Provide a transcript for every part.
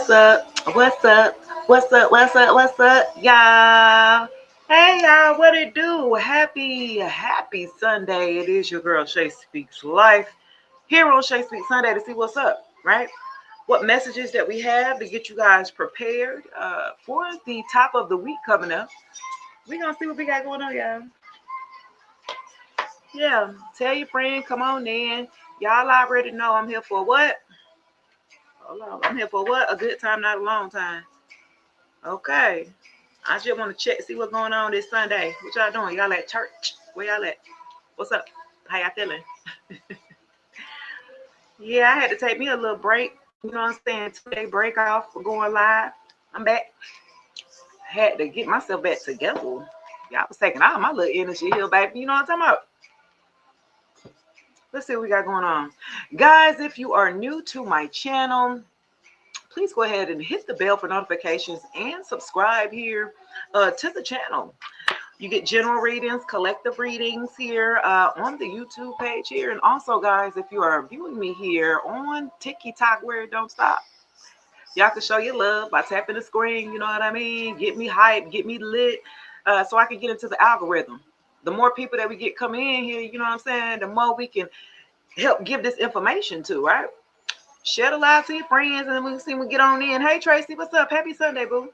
What's up? What's up? What's up? What's up? What's up, y'all? Hey, y'all, what it do? Happy Sunday. It is your girl, Shay Speaks Life, here on Shay Speaks Sunday to see what's up, right? What messages that we have to get you guys prepared for the top of the week coming up. We're going to see what we got going on, y'all. Yeah, tell your friend, come on in. Y'all already know I'm here for what? Hold on. I'm here for what? A good time, not a long time. Okay. I just want to check, see what's going on this Sunday. What y'all doing? Y'all at church? Where y'all at? What's up? How y'all feeling? Yeah, I had to take me a little break. You know what I'm saying? 2-day break off for going live. I'm back. Had to get myself back together. Y'all was taking all my little energy here, baby. You know what I'm talking about? Let's see what we got going on. Guys, if you are new to my channel, please go ahead and hit the bell for notifications and subscribe here to the channel. You get general readings, collective readings here on the YouTube page here. And also, guys, if you are viewing me here on TikTok where it don't stop, y'all can show your love by tapping the screen, you know what I mean? Get me hyped, get me lit so I can get into the algorithm. The more people that we get coming in here, you know what I'm saying, the more we can help give this information to, right? Share the live to your friends, and then we can see we get on in. Hey, Tracy, what's up? Happy Sunday, boo.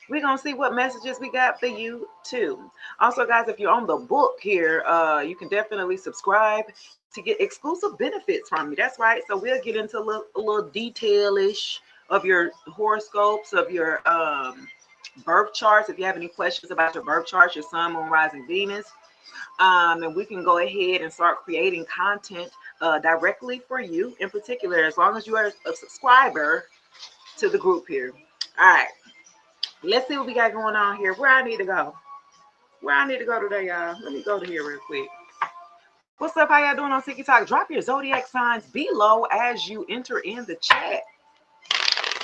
We're going to see what messages we got for you, too. Also, guys, if you're on the book here, you can definitely subscribe to get exclusive benefits from me. That's right. So we'll get into a little detail-ish of your horoscopes, of your birth charts. If you have any questions about your birth chart, your sun, moon, rising, Venus, and we can go ahead and start creating content directly for you in particular, as long as you are a subscriber to the group here. All right. Let's see what we got going on here. Where I need to go. Where I need to go today, y'all. Let me go to here real quick. What's up? How y'all doing on TikTok? Drop your zodiac signs below as you enter in the chat.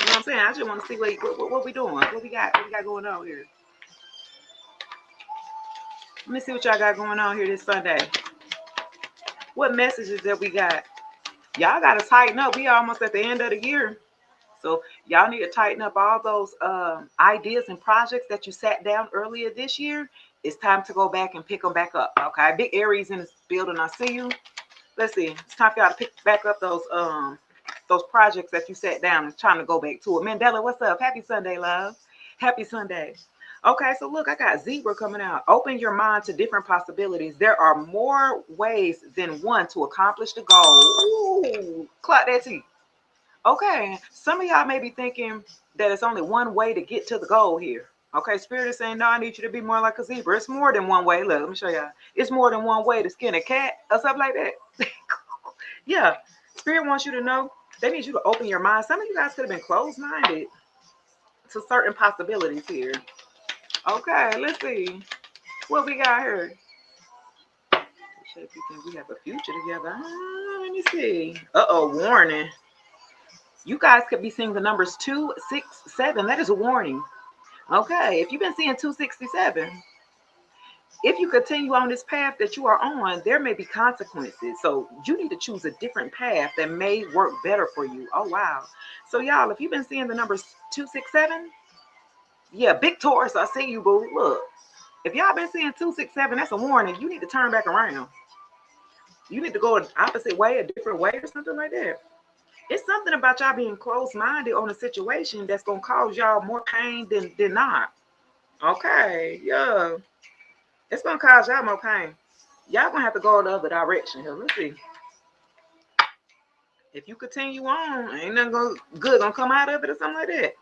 You know what I'm saying? I just want to see what we doing. What we got going on here. Let me see what y'all got going on here this Sunday. What messages that we got? Y'all got to tighten up. We almost at the end of the year. So y'all need to tighten up all those ideas and projects that you sat down earlier this year. It's time to go back and pick them back up. Okay, big Aries in this building. I see you. Let's see. It's time for y'all to pick back up those projects that you sat down and trying to go back to it. Mandela, what's up? Happy Sunday, love. Happy Sunday. Okay, so look, I got Zebra coming out. Open your mind to different possibilities. There are more ways than one to accomplish the goal. Ooh, clock that T. Okay, some of y'all may be thinking that it's only one way to get to the goal here. Okay, Spirit is saying, no, I need you to be more like a zebra. It's more than one way. Look, let me show y'all. It's more than one way to skin a cat or something like that. Yeah, Spirit wants you to know. They need you to open your mind. Some of you guys could have been closed-minded to certain possibilities here. Okay, let's see. What we got here? We have a future together. Let me see. Uh-oh, warning. You guys could be seeing the numbers 267. That is a warning. Okay, if you've been seeing 267, if you continue on this path that you are on, there may be consequences. So you need to choose a different path that may work better for you. Oh, wow. So y'all, if you've been seeing the numbers 267, yeah, big Taurus, I see you, boo. Look, if y'all been seeing 267, that's a warning. You need to turn back around. You need to go an opposite way, a different way or something like that. It's something about y'all being closed-minded on a situation that's going to cause y'all more pain than not. Okay, yeah. It's going to cause y'all more pain. Y'all going to have to go the other direction here. Let's see. If you continue on, ain't nothing good going to come out of it or something like that.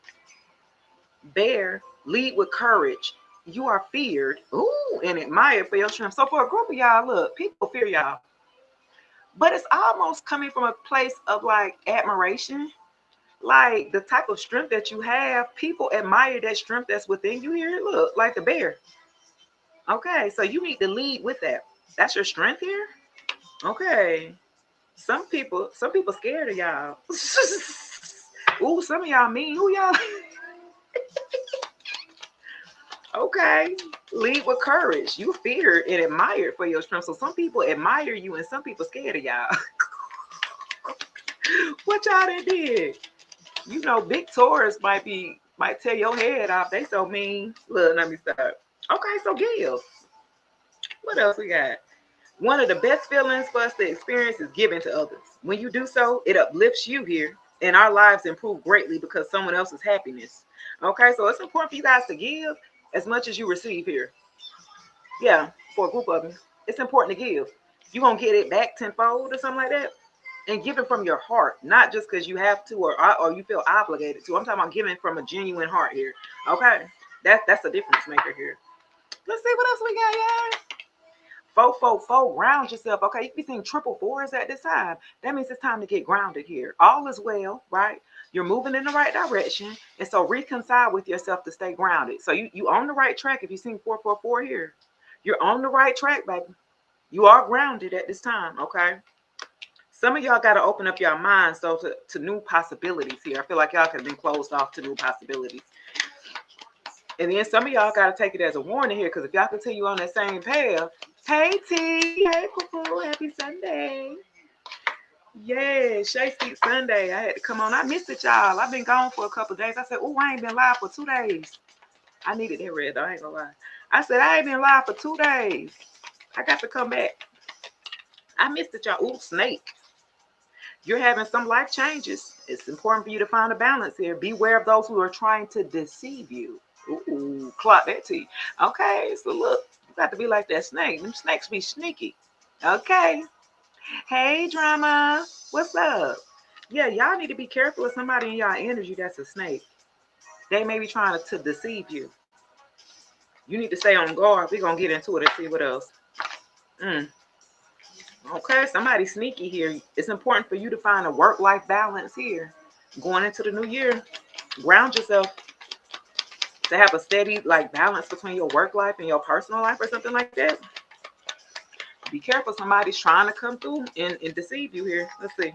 Bear, lead with courage. You are feared. Ooh, and admired for your strength. So for a group of y'all, look, people fear y'all. But it's almost coming from a place of like admiration. Like the type of strength that you have, people admire that strength that's within you here. Look, like the bear. Okay, so you need to lead with that. That's your strength here. Okay. Some people scared of y'all. Ooh, some of y'all mean. Who y'all? Okay. Lead with courage. You feared and admired for your strength. So some people admire you and some people scared of y'all. What y'all done did? You know, big Taurus might tear your head off. They so mean. Look, let me start. Okay, so give. What else we got? One of the best feelings for us to experience is giving to others. When you do so, it uplifts you here, and our lives improve greatly because someone else's happiness. Okay, so it's important for you guys to give as much as you receive here. Yeah, for a group of them, it's important to give. You're gonna get it back tenfold or something like that, and give it from your heart, not just because you have to or you feel obligated to. I'm talking about giving from a genuine heart here. Okay, that's a difference maker here. Let's see what else we got, y'all. Four, four, four, ground yourself. Okay, you can be seeing triple fours at this time. That means it's time to get grounded here. All is well, right? You're moving in the right direction. And so reconcile with yourself to stay grounded. So you on the right track if you sing 444 here. You're on the right track, baby. You are grounded at this time, okay? Some of y'all got to open up your minds though to new possibilities here. I feel like y'all have been closed off to new possibilities. And then some of y'all got to take it as a warning here, because if y'all continue on that same path, hey T, hey Poo, happy Sunday. Yeah, Shay Speaks Sunday. I had to come on. I missed it, y'all. I've been gone for a couple of days. I said, oh, I ain't been live for 2 days. I needed that red though, I ain't gonna lie. I said, I ain't been live for 2 days. I got to come back. I missed it, y'all. Ooh, snake. You're having some life changes. It's important for you to find a balance here. Beware of those who are trying to deceive you. Ooh, clock that T. Okay, so look, you got to be like that snake. Them snakes be sneaky. Okay. Hey, drama. What's up? Yeah, y'all need to be careful of somebody in y'all energy that's a snake. They may be trying to deceive you. You need to stay on guard. We're going to get into it and see what else. Okay, somebody sneaky here. It's important for you to find a work-life balance here. Going into the new year, ground yourself to have a steady balance between your work life and your personal life or something like that. Be careful. Somebody's trying to come through and deceive you here. Let's see.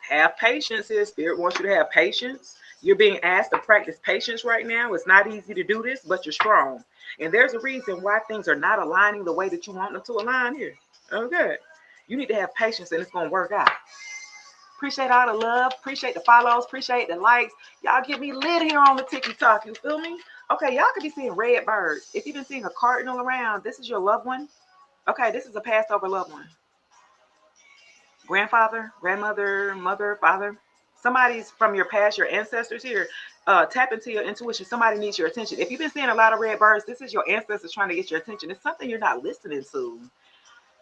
Have patience here. Spirit wants you to have patience. You're being asked to practice patience right now. It's not easy to do this, but you're strong. And there's a reason why things are not aligning the way that you want them to align here. Okay. You need to have patience and it's going to work out. Appreciate all the love. Appreciate the follows. Appreciate the likes. Y'all get me lit here on the TikTok. You feel me? Okay, y'all could be seeing red birds. If you've been seeing a cardinal around, this is your loved one. Okay, this is a passed over loved one. Grandfather, grandmother, mother, father. Somebody's from your past, your ancestors here. Tap into your intuition. Somebody needs your attention. If you've been seeing a lot of red birds, this is your ancestors trying to get your attention. It's something you're not listening to.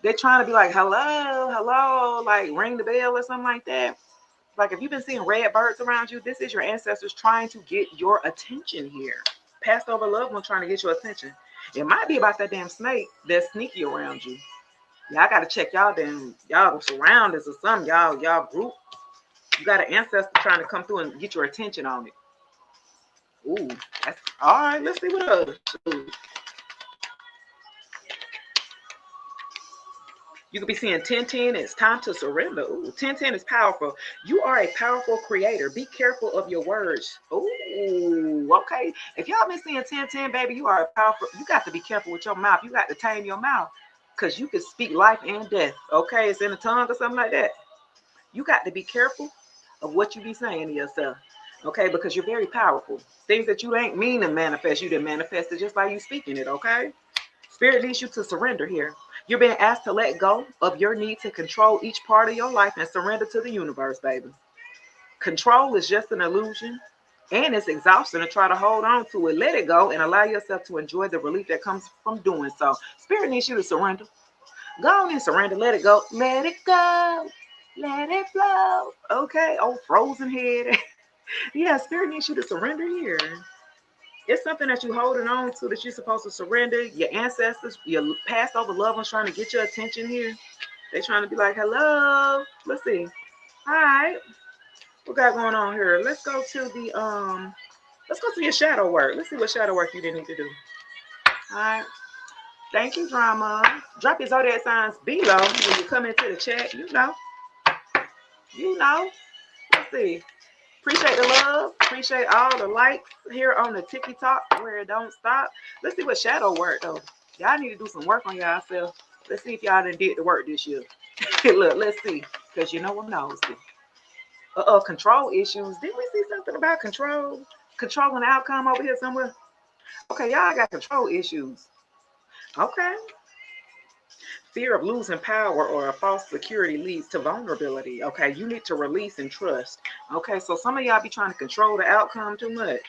They're trying to be like, hello, hello, like ring the bell or something like that. Like if you've been seeing red birds around you, this is your ancestors trying to get your attention here. Passed over loved one trying to get your attention. It might be about that damn snake that's sneaky around you. Y'all got to check y'all damn, y'all surroundings or something. Y'all group. You got an ancestor trying to come through and get your attention on it. Ooh, that's all right. Let's see what else. You could be seeing 1010. It's time to surrender. Ooh, 1010 is powerful. You are a powerful creator. Be careful of your words. Ooh, okay. If y'all been seeing 1010, baby, you are a powerful. You got to be careful with your mouth. You got to tame your mouth because you can speak life and death. Okay, it's in the tongue or something like that. You got to be careful of what you be saying to yourself. Okay, because you're very powerful. Things that you ain't mean to manifest, you didn't manifest it just by you speaking it. Okay. Spirit needs you to surrender here. You're being asked to let go of your need to control each part of your life and surrender to the universe, baby. Control is just an illusion, and it's exhausting to try to hold on to it. Let it go and allow yourself to enjoy the relief that comes from doing so. Spirit needs you to surrender. Go on and surrender. Let it go. Let it go. Let it flow. Okay. Oh, frozen head. Yeah, Spirit needs you to surrender here. It's something that you're holding on to that you're supposed to surrender. Your ancestors, your past over loved ones trying to get your attention here. They're trying to be like, hello. Let's see. All right. What got going on here? Let's go to your shadow work. Let's see what shadow work you didn't need to do. All right. Thank you, drama. Drop your zodiac signs below when you come into the chat. You know. Let's see. Appreciate the love. Appreciate all the likes here on the TikTok where it don't stop. Let's see what shadow work though. Y'all need to do some work on yourself. Let's see if y'all done did the work this year. Look, let's see. Because you know I'm nosy. Control issues. Didn't we see something about controlling the outcome over here somewhere? Okay, y'all got control issues. Okay. Fear of losing power or a false security leads to vulnerability. Okay, you need to release and trust. Okay, so some of y'all be trying to control the outcome too much.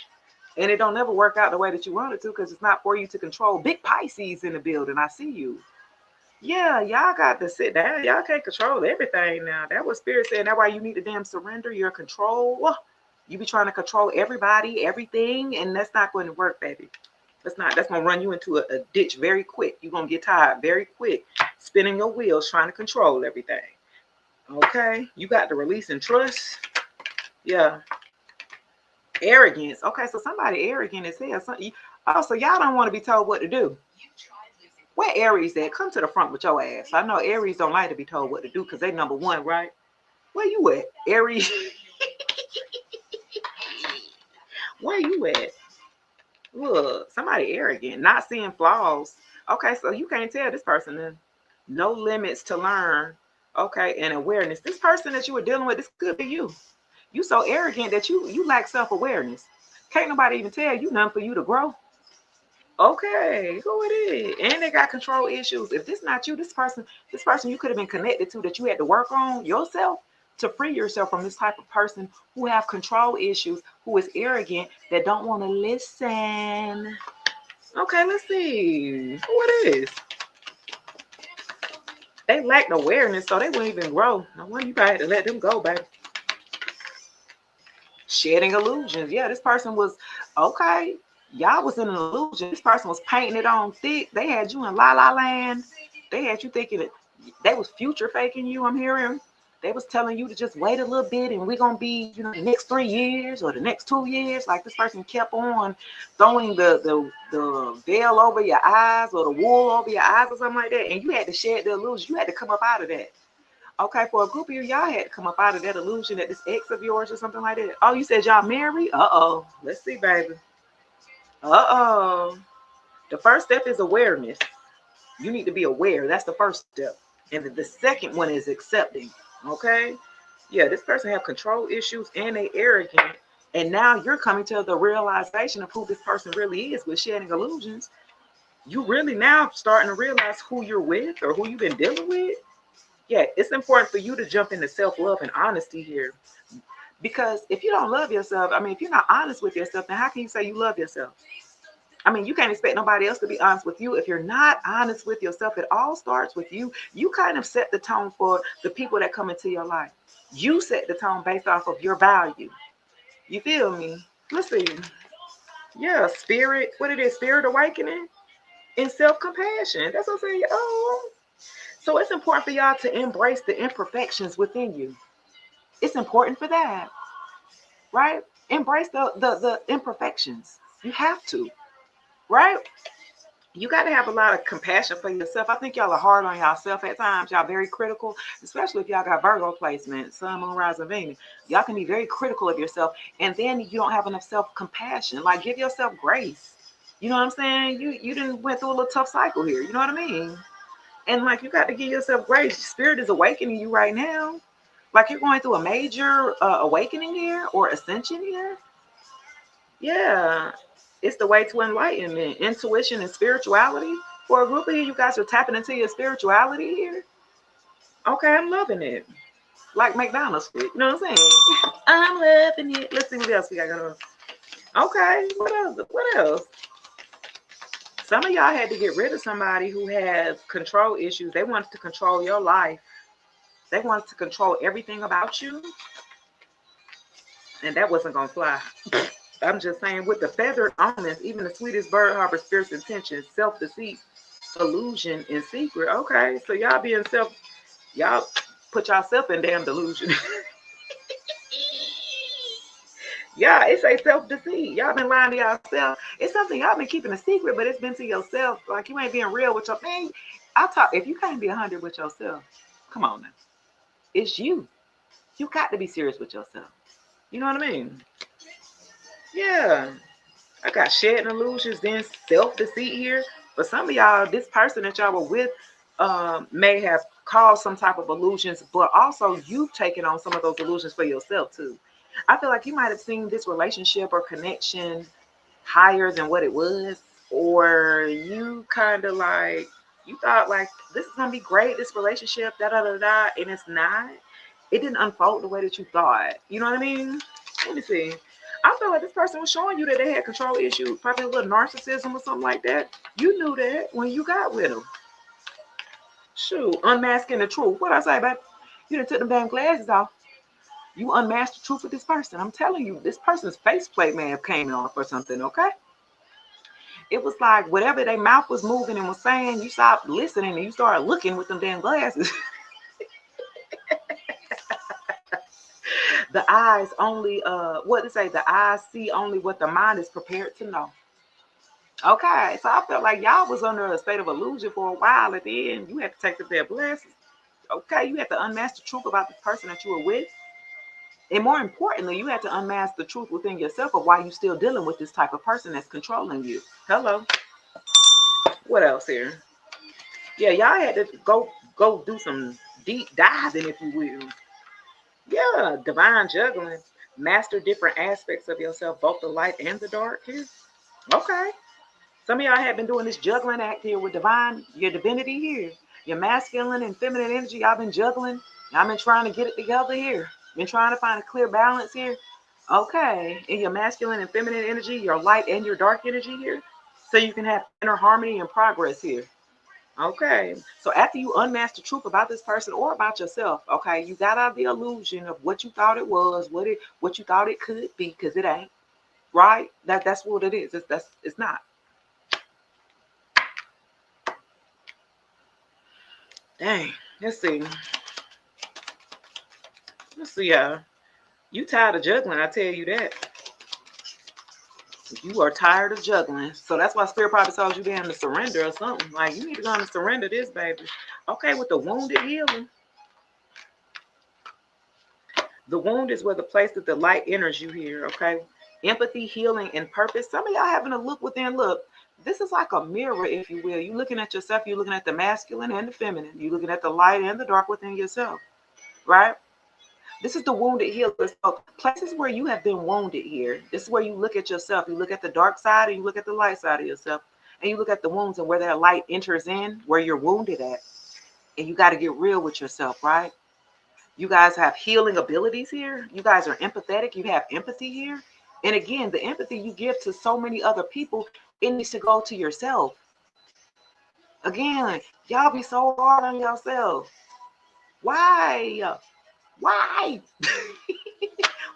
And it don't never work out the way that you want it to because it's not for you to control. Big Pisces in the building. I see you. Yeah, y'all got to sit down. Y'all can't control everything now. That was Spirit saying. That's why you need to damn surrender your control. You be trying to control everybody, everything, and that's not going to work, baby. That's gonna run you into a ditch very quick. You're gonna get tired very quick, spinning your wheels trying to control everything. Okay, you got to release and trust. Yeah, arrogance. Okay, so somebody arrogant as hell. So y'all don't want to be told what to do. Where Aries at? Come to the front with your ass. I know Aries don't like to be told what to do because they number one, right? Where you at, Aries? Where you at? Look, somebody arrogant, not seeing flaws. Okay, so you can't tell this person then. No limits to learn. Okay, and awareness. This person that you were dealing with, this could be you. You so arrogant that you lack self-awareness. Can't nobody even tell you nothing for you to grow. Okay, who it is? And they got control issues. If this not you, this person you could have been connected to that you had to work on yourself to free yourself from this type of person who have control issues, who is arrogant, that don't want to listen. Okay, let's see. Who it is? They lacked awareness, so they wouldn't even grow. No wonder you probably had to let them go, baby. Shedding illusions. Yeah, this person was okay. Y'all was in an illusion. This person was painting it on thick. They had you in la la land. They had you thinking that they was future faking you. I'm hearing they was telling you to just wait a little bit and we're gonna be, the next 3 years or the next 2 years. Like this person kept on throwing the veil over your eyes or the wool over your eyes or something like that, and you had to shed the illusion. You had to come up out of that. Okay, for a group of you, y'all had to come up out of that illusion that this ex of yours or something like that. Oh, you said y'all married? Uh-oh. Let's see, baby. Uh-oh. The first step is awareness. You need to be aware. That's the first step. And the second one is accepting. Okay? Yeah, this person have control issues and they arrogant. And now you're coming to the realization of who this person really is with shedding illusions. You really now starting to realize who you're with or who you've been dealing with. Yeah, it's important for you to jump into self-love and honesty here. Because if you don't love yourself, if you're not honest with yourself, then how can you say you love yourself? You can't expect nobody else to be honest with you. If you're not honest with yourself, it all starts with you. You kind of set the tone for the people that come into your life. You set the tone based off of your value. You feel me? Let's see. Yeah, spirit. What it is? Spirit awakening and self-compassion. That's what I'm saying. Oh. So it's important for y'all to embrace the imperfections within you. It's important for that, right? Embrace the imperfections. You have to, right? You got to have a lot of compassion for yourself. I think y'all are hard on yourself at times. Y'all very critical, especially if y'all got Virgo placement, Sun, Moon, Rising, Venus. Y'all can be very critical of yourself, and then you don't have enough self-compassion. Like, give yourself grace. You know what I'm saying? You didn't went through a little tough cycle here. You know what I mean? And like, you got to give yourself grace. Spirit is awakening you right now. Like you're going through a major awakening here or ascension here. Yeah, it's the way to enlightenment, intuition, and spirituality. For a group of you guys are tapping into your spirituality here. Okay, I'm loving it. Like McDonald's food. You know what I'm saying? I'm loving it. Let's see what else we got going on. Okay, what else? What else? Some of y'all had to get rid of somebody who has control issues. They wanted to control your life. They wanted to control everything about you. And that wasn't going to fly. I'm just saying, with the feathered omens, even the sweetest bird harbors fierce intentions, self-deceit, illusion, and secret. Okay, so y'all put yourself in damn delusion. Yeah, it's a self-deceit. Y'all been lying to yourself. It's something y'all been keeping a secret, but it's been to yourself. Like, you ain't being real with your man. If you can't be 100 with yourself, come on now. It's you. You got to be serious with yourself. You know what I mean? Yeah. I got shedding illusions, then self-deceit here. For some of y'all, this person that y'all were with may have caused some type of illusions, but also you've taken on some of those illusions for yourself too. I feel like you might have seen this relationship or connection higher than what it was, or you kind of like you thought like this is gonna be great, this relationship, da da da da, and it's not. It didn't unfold the way that you thought. You know what I mean? Let me see. I feel like this person was showing you that they had control issues, probably a little narcissism or something like that. You knew that when you got with them. Shoot, unmasking the truth. What I say, babe? You done took them damn glasses off. You unmasked the truth with this person. I'm telling you, this person's faceplate may have came off or something, okay? It was like whatever their mouth was moving and was saying, you stopped listening and you started looking with them damn glasses. The eyes only, what to say, the eyes see only what the mind is prepared to know. Okay, so I felt like y'all was under a state of illusion for a while. At the end, you had to take the their glasses. Okay, you had to unmask the truth about the person that you were with. And more importantly, you had to unmask the truth within yourself of why you're still dealing with this type of person that's controlling you. Hello. What else here? Yeah, y'all had to go do some deep diving, if you will. Yeah, divine juggling. Master different aspects of yourself, both the light and the dark here. Okay. Some of y'all have been doing this juggling act here with divine, your divinity here. Your masculine and feminine energy, y'all been juggling. Y'all been trying to get it together here. Been trying to find a clear balance here. Okay. In your masculine and feminine energy, your light and your dark energy here. So you can have inner harmony and progress here. Okay. So after you unmask the truth about this person or about yourself, okay, you got out of the illusion of what you thought it was, what you thought it could be, because it ain't. Right? That's what it is. It's not. Dang. Let's see. Let's see, y'all. You tired of juggling, I tell you that. You are tired of juggling. So that's why Spirit probably told you then to surrender or something. Like, you need to go and surrender this, baby. Okay, with the wounded healing. The wound is where the place that the light enters you here, okay? Empathy, healing, and purpose. Some of y'all having to look within. Look, this is like a mirror, if you will. You're looking at yourself. You're looking at the masculine and the feminine. You're looking at the light and the dark within yourself, right? This is the wounded healer. So places where you have been wounded here, this is where you look at yourself. You look at the dark side and you look at the light side of yourself. And you look at the wounds and where that light enters in, where you're wounded at. And you got to get real with yourself, right? You guys have healing abilities here. You guys are empathetic. You have empathy here. And again, the empathy you give to so many other people, it needs to go to yourself. Again, y'all be so hard on yourself. Why? Why?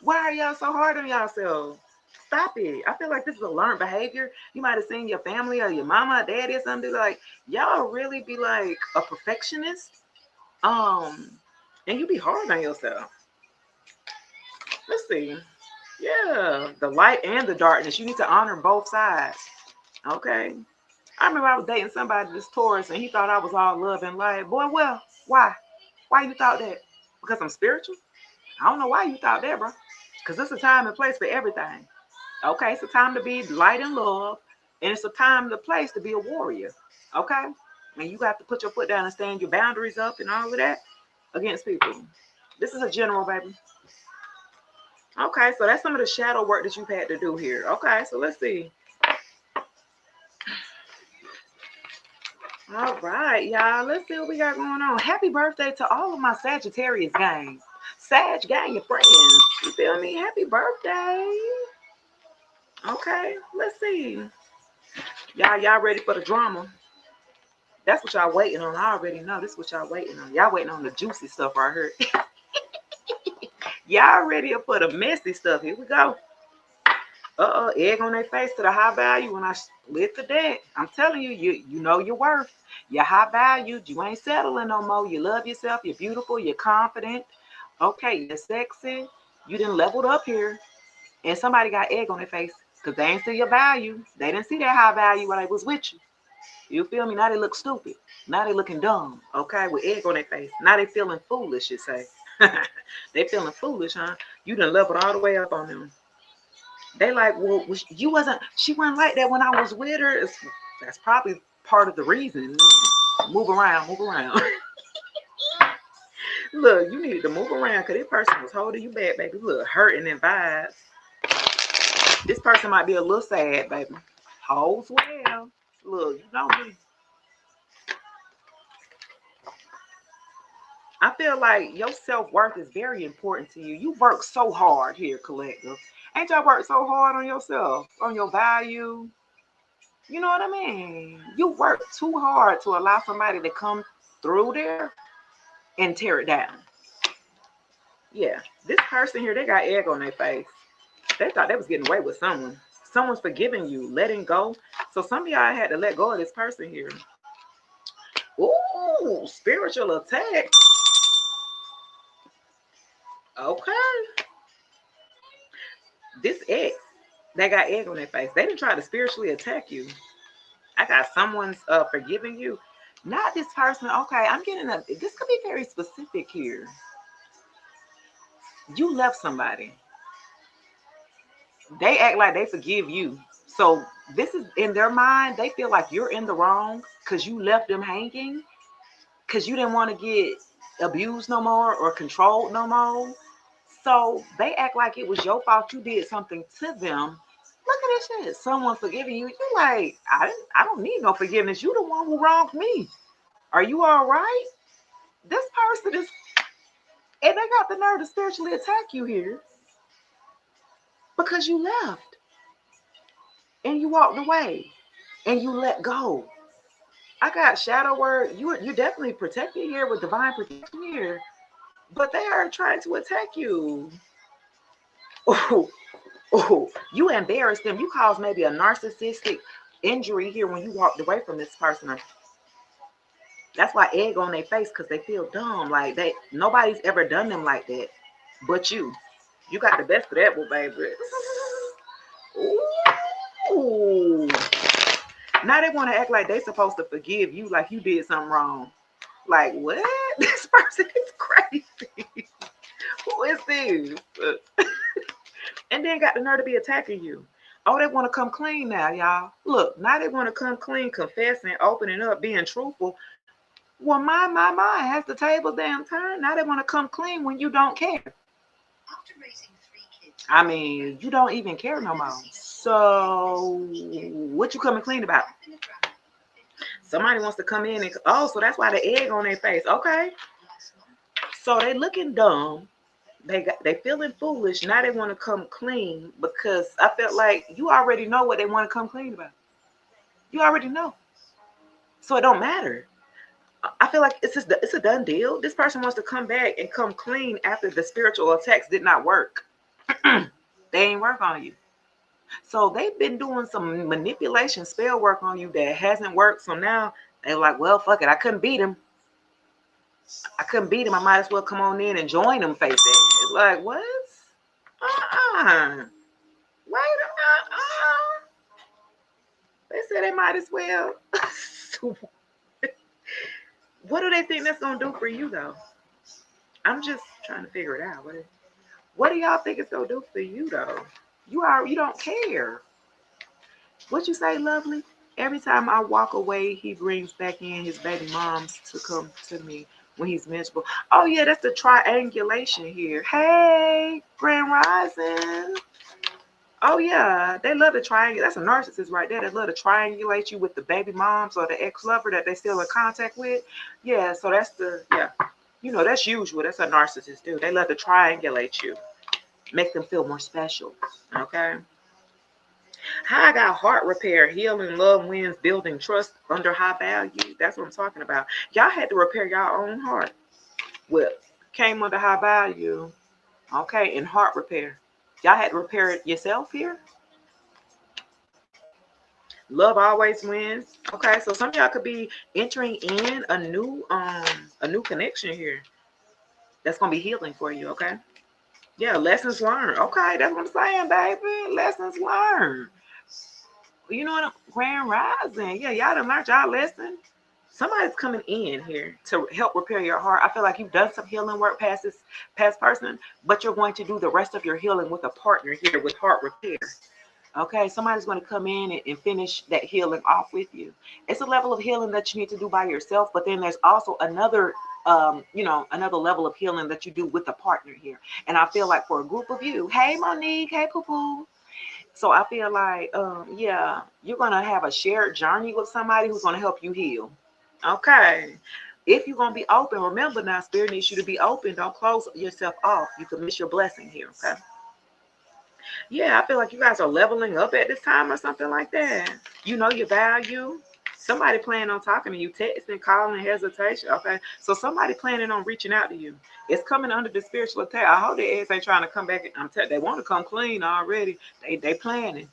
Why are y'all so hard on yourself? Stop it. I feel like this is a learned behavior. You might have seen your family or your mama or daddy or something like, y'all really be like a perfectionist. And you be hard on yourself. Let's see. Yeah, the light and the darkness. You need to honor both sides. Okay. I remember I was dating somebody, this Taurus, and he thought I was all love and light. Boy, well, why? Why you thought that? Because I'm spiritual? I don't know why you thought that, bro. Because it's a time and place for everything. Okay, it's a time to be light and love, and it's a time and a place to be a warrior. Okay? And you have to put your foot down and stand your boundaries up and all of that against people. This is a general, baby. Okay, so that's some of the shadow work that you've had to do here. Okay, so let's see. All right, y'all. Let's see what we got going on. Happy birthday to all of my Sagittarius gangs. Sag gang, your friends. You feel me? Happy birthday. Okay, let's see. Y'all ready for the drama? That's what y'all waiting on. I already know. This is what y'all waiting on. Y'all waiting on the juicy stuff right here. Y'all ready for the messy stuff? Here we go. Egg on their face to the high value when I split the deck. I'm telling you, you know your worth. You're high valued. You ain't settling no more. You love yourself. You're beautiful. You're confident. Okay, you're sexy. You done leveled up here. And somebody got egg on their face because they ain't see your value. They didn't see that high value when they was with you. You feel me? Now they look stupid. Now they looking dumb. Okay, with egg on their face. Now they feeling foolish, you say. They feeling foolish, huh? You done leveled all the way up on them. They like, well, she wasn't like that when I was with her. That's probably part of the reason. Move around, move around. Look, you needed to move around because this person was holding you back, baby. Look, hurting and vibes. This person might be a little sad, baby. Holds well. Look, you know me. I feel like your self-worth is very important to you. You work so hard here, collective. Ain't y'all work so hard on yourself, on your value? You know what I mean? You work too hard to allow somebody to come through there and tear it down. Yeah, this person here, they got egg on their face. They thought they was getting away with someone. Someone's forgiving you, letting go. So some of y'all had to let go of this person here. Ooh, spiritual attack. Okay. This ex, they got egg on their face. They didn't try to spiritually attack you. I got someone's forgiving you. Not this person. Okay, I'm getting this could be very specific here. You left somebody. They act like they forgive you. So this is in their mind, they feel like you're in the wrong because you left them hanging, because you didn't want to get abused no more or controlled no more. So they act like it was your fault. You did something to them. Look at this shit. Someone forgiving you. You like, I don't need no forgiveness. You the one who wronged me. Are you all right? This person is, and they got the nerve to spiritually attack you here because you left and you walked away and you let go. I got shadow word. You're definitely protected here with divine protection here, but they are trying to attack you. Oh, oh, you embarrassed them. You caused maybe a narcissistic injury here when you walked away from this person. That's why egg on their face, because they feel dumb. Like nobody's ever done them like that, but you. You got the best of that one, baby. Ooh. Now they want to act like they supposed to forgive you, like you did something wrong. Like what? This person is crazy. Who is this? And then got the nerve to be attacking you. Oh, they want to come clean now, y'all. Look, now they want to come clean, confessing, opening up, being truthful. Well, my, has the table damn turned. Now they want to come clean when you don't care. After raising 3 kids, I mean, you don't even care no more. So, what you coming clean about? Somebody wants to come in and, oh, so that's why the egg on their face. Okay. So they looking dumb. They feeling foolish. Now they want to come clean because I felt like you already know what they want to come clean about. You already know. So it don't matter. I feel like it's a done deal. This person wants to come back and come clean after the spiritual attacks did not work. They ain't work on you. So they've been doing some manipulation spell work on you that hasn't worked. So now they're like, well, fuck it. I couldn't beat him. I might as well come on in and join them face ass. Like, what? Wait a minute. They said they might as well. What do they think that's gonna do for you though? I'm just trying to figure it out. What do y'all think it's gonna do for you though? You don't care. What you say, lovely? Every time I walk away, he brings back in his baby moms to come to me when he's miserable. Oh yeah, that's the triangulation here. Hey, Grand Rising. Oh yeah, they love to triangulate. That's a narcissist right there. They love to triangulate you with the baby moms or the ex-lover that they still in contact with. Yeah, so that's that's usual. That's a narcissist do. They love to triangulate you, make them feel more special. Okay. How I got heart repair, healing, love wins, building trust under high value. That's what I'm talking about. Y'all had to repair your own heart. Well, came under high value. Okay, and heart repair. Y'all had to repair it yourself here. Love always wins. Okay, so some of y'all could be entering in a new connection here. That's gonna be healing for you. Okay. Yeah, lessons learned. Okay, that's what I'm saying, baby. Lessons learned. You know what? Grand Rising. Yeah, y'all done learned y'all lesson. Somebody's coming in here to help repair your heart. I feel like you've done some healing work past this past person, but you're going to do the rest of your healing with a partner here with heart repair. Okay, somebody's going to come in and finish that healing off with you. It's a level of healing that you need to do by yourself, but then there's also another, another level of healing that you do with a partner here. And I feel like for a group of you, hey Monique, hey Poo Poo. So I feel like, yeah, you're going to have a shared journey with somebody who's going to help you heal. Okay. If you're going to be open, remember now, Spirit needs you to be open. Don't close yourself off. You could miss your blessing here. Okay. Yeah, I feel like you guys are leveling up at this time or something like that. You know your value. Somebody planning on talking to you, texting, calling, hesitation. Okay, so somebody planning on reaching out to you. It's coming under the spiritual attack. I hope their ass ain't trying to come back. They want to come clean already. They planning.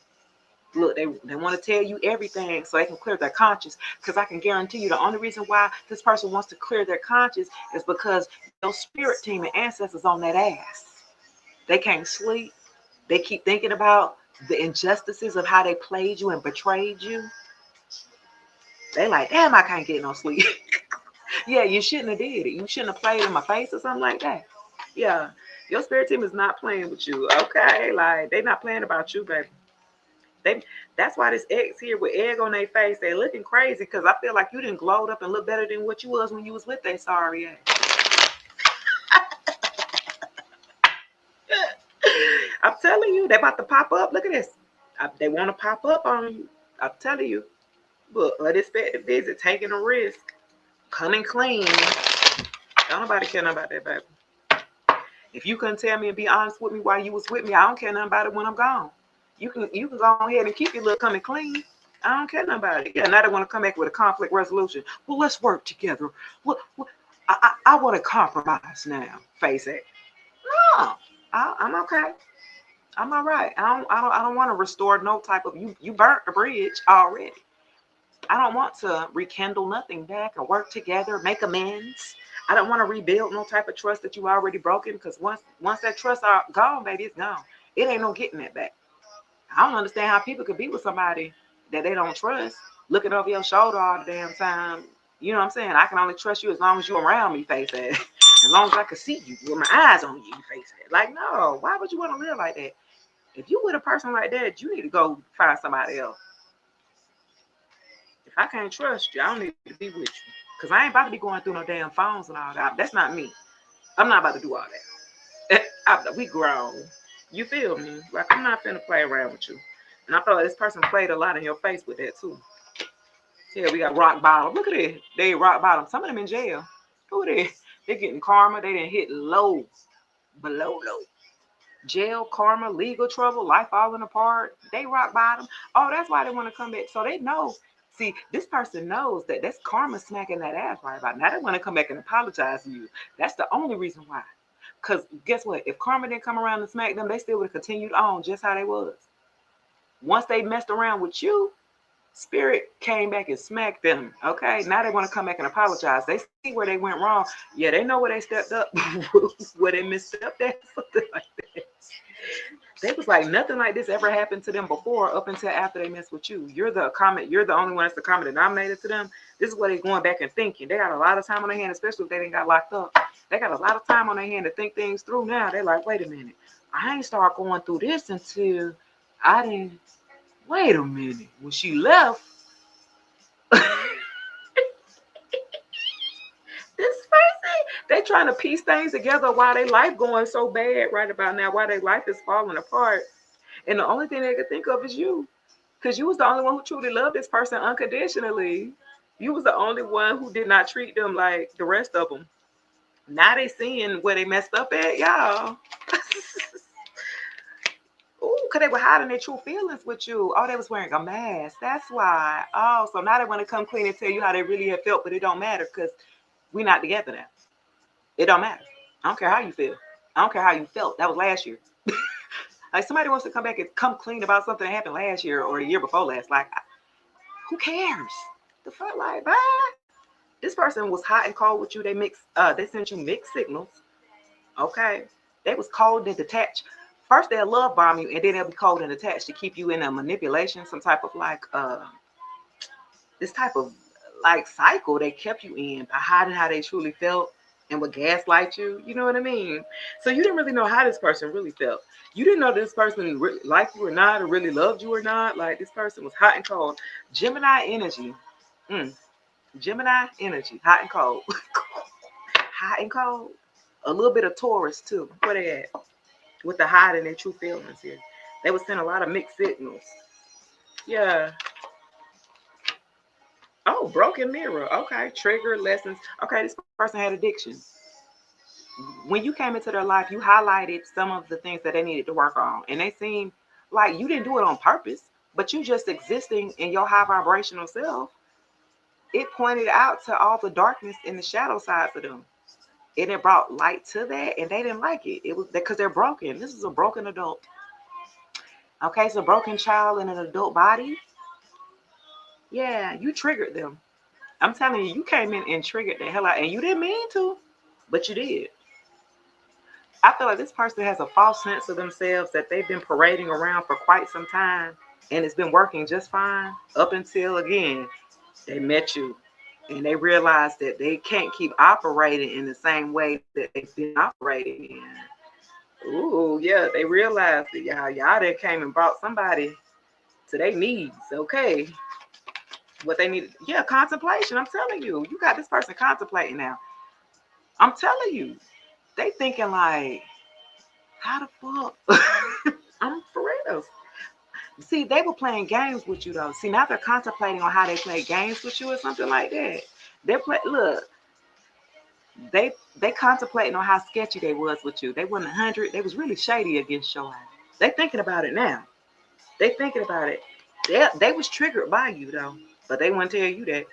Look, they want to tell you everything so they can clear their conscience. Because I can guarantee you the only reason why this person wants to clear their conscience is because your spirit team and ancestors on that ass. They can't sleep. They keep thinking about the injustices of how they played you and betrayed you. They like, damn, I can't get no sleep. Yeah, you shouldn't have did it. You shouldn't have played in my face or something like that. Yeah, your spirit team is not playing with you. Okay, like they not playing about you, baby. They that's why this ex here with egg on their face, they looking crazy because I feel like you didn't glowed up and look better than what you was when you was with that sorry ass. I'm telling you, they about to pop up. Look at this. They want to pop up on you. I'm telling you. But unexpected visit, taking a risk, coming clean. Don't nobody care nothing about that, baby. If you couldn't tell me and be honest with me while you was with me, I don't care nothing about it when I'm gone. You can go ahead and keep your little coming clean. I don't care nothing about it. Yeah, now they want to come back with a conflict resolution. Well, let's work together. What I want to compromise now. Face it. No, I'm okay. I'm all right. I don't want to restore no type of you. You burnt the bridge already. I don't want to rekindle nothing back or work together, make amends. I don't want to rebuild no type of trust that you already broken because once that trust are gone, baby, it's gone. It ain't no getting that back. I don't understand how people could be with somebody that they don't trust, looking over your shoulder all the damn time. You know what I'm saying? I can only trust you as long as you're around me, face ass. As long as I can see you with my eyes on you, face ass. Like, no, why would you want to live like that? If you with a person like that, you need to go find somebody else. If I can't trust you, I don't need to be with you. Because I ain't about to be going through no damn phones and all that. That's not me. I'm not about to do all that. We grown. You feel me? Like, I'm not finna play around with you. And I feel like this person played a lot in your face with that, too. Yeah, we got rock bottom. Look at it. They rock bottom. Some of them in jail. Who they? They getting karma. They didn't hit low, below low. Jail, karma, legal trouble, life falling apart. They rock bottom. Oh, that's why they want to come back. So they know. See, this person knows that that's karma smacking that ass right about now. They want to come back and apologize to you. That's the only reason why. Because guess what? If karma didn't come around and smack them, they still would have continued on just how they was. Once they messed around with you, spirit came back and smacked them. Okay, now they want to come back and apologize. They see where they went wrong. Yeah, they know where they stepped up, where they misstepped at, something like that. They was like nothing like this ever happened to them before up until after they messed with you. You're the only one that's the common denominator to them. This is what they're going back and thinking. They got a lot of time on their hand, especially if they didn't got locked up. They got a lot of time on their hand to think things through now. They're like, wait a minute. I ain't start going through this until I didn't wait a minute. When she left, this person, they trying to piece things together while their life going so bad right about now, while their life is falling apart. And the only thing they could think of is you. Because you was the only one who truly loved this person unconditionally. You was the only one who did not treat them like the rest of them. Now they seeing where they messed up at, y'all. Ooh, because they were hiding their true feelings with you. Oh, they was wearing a mask. That's why. Oh, so now they want to come clean and tell you how they really have felt, but it don't matter because we're not together now. It don't matter. I don't care how you feel. I don't care how you felt. That was last year. Like somebody wants to come back and come clean about something that happened last year or the year before last. Like, who cares? The fuck, like, bye. This person was hot and cold with you. They sent you mixed signals. Okay. They was cold and detached. First they'll love bomb you and then they'll be cold and attached to keep you in a manipulation, some type of like this type of like cycle they kept you in by hiding how they truly felt. and would gaslight you. You know what I mean? So you didn't really know how this person really felt. You didn't know this person liked you or not, or really loved you or not. Like this person was hot and cold. Gemini energy. Mm. Gemini energy, hot and cold. Hot and cold. A little bit of Taurus too. Where they at? With the hide and their true feelings here. They would send a lot of mixed signals. Yeah. Oh, broken mirror. Okay. Trigger lessons. Okay, this person had addiction. When you came into their life, you highlighted some of the things that they needed to work on. And they seemed like you didn't do it on purpose, but you just existing in your high vibrational self. It pointed out to all the darkness and the shadow sides of them. And it brought light to that, and they didn't like it. It was because they're broken. This is a broken adult. Okay, it's a broken child in an adult body. Yeah, you triggered them. I'm telling you, you came in and triggered the hell out, and you didn't mean to, but you did. I feel like this person has a false sense of themselves that they've been parading around for quite some time, and it's been working just fine up until again they met you, and they realized that they can't keep operating in the same way that they've been operating in. Ooh, yeah, they realized that y'all done came and brought somebody to their needs. Okay, what they needed. Yeah, contemplation. I'm telling you, you got this person contemplating now. I'm telling you, they thinking like, how the fuck? I'm for real. See, they were playing games with you though. See, now they're contemplating on how they play games with you or something like that. They're play. Look, they contemplating on how sketchy they was with you. They wasn't 100. They was really shady against your ass. They thinking about it now. They thinking about it. They was triggered by you though, but they wouldn't tell you that.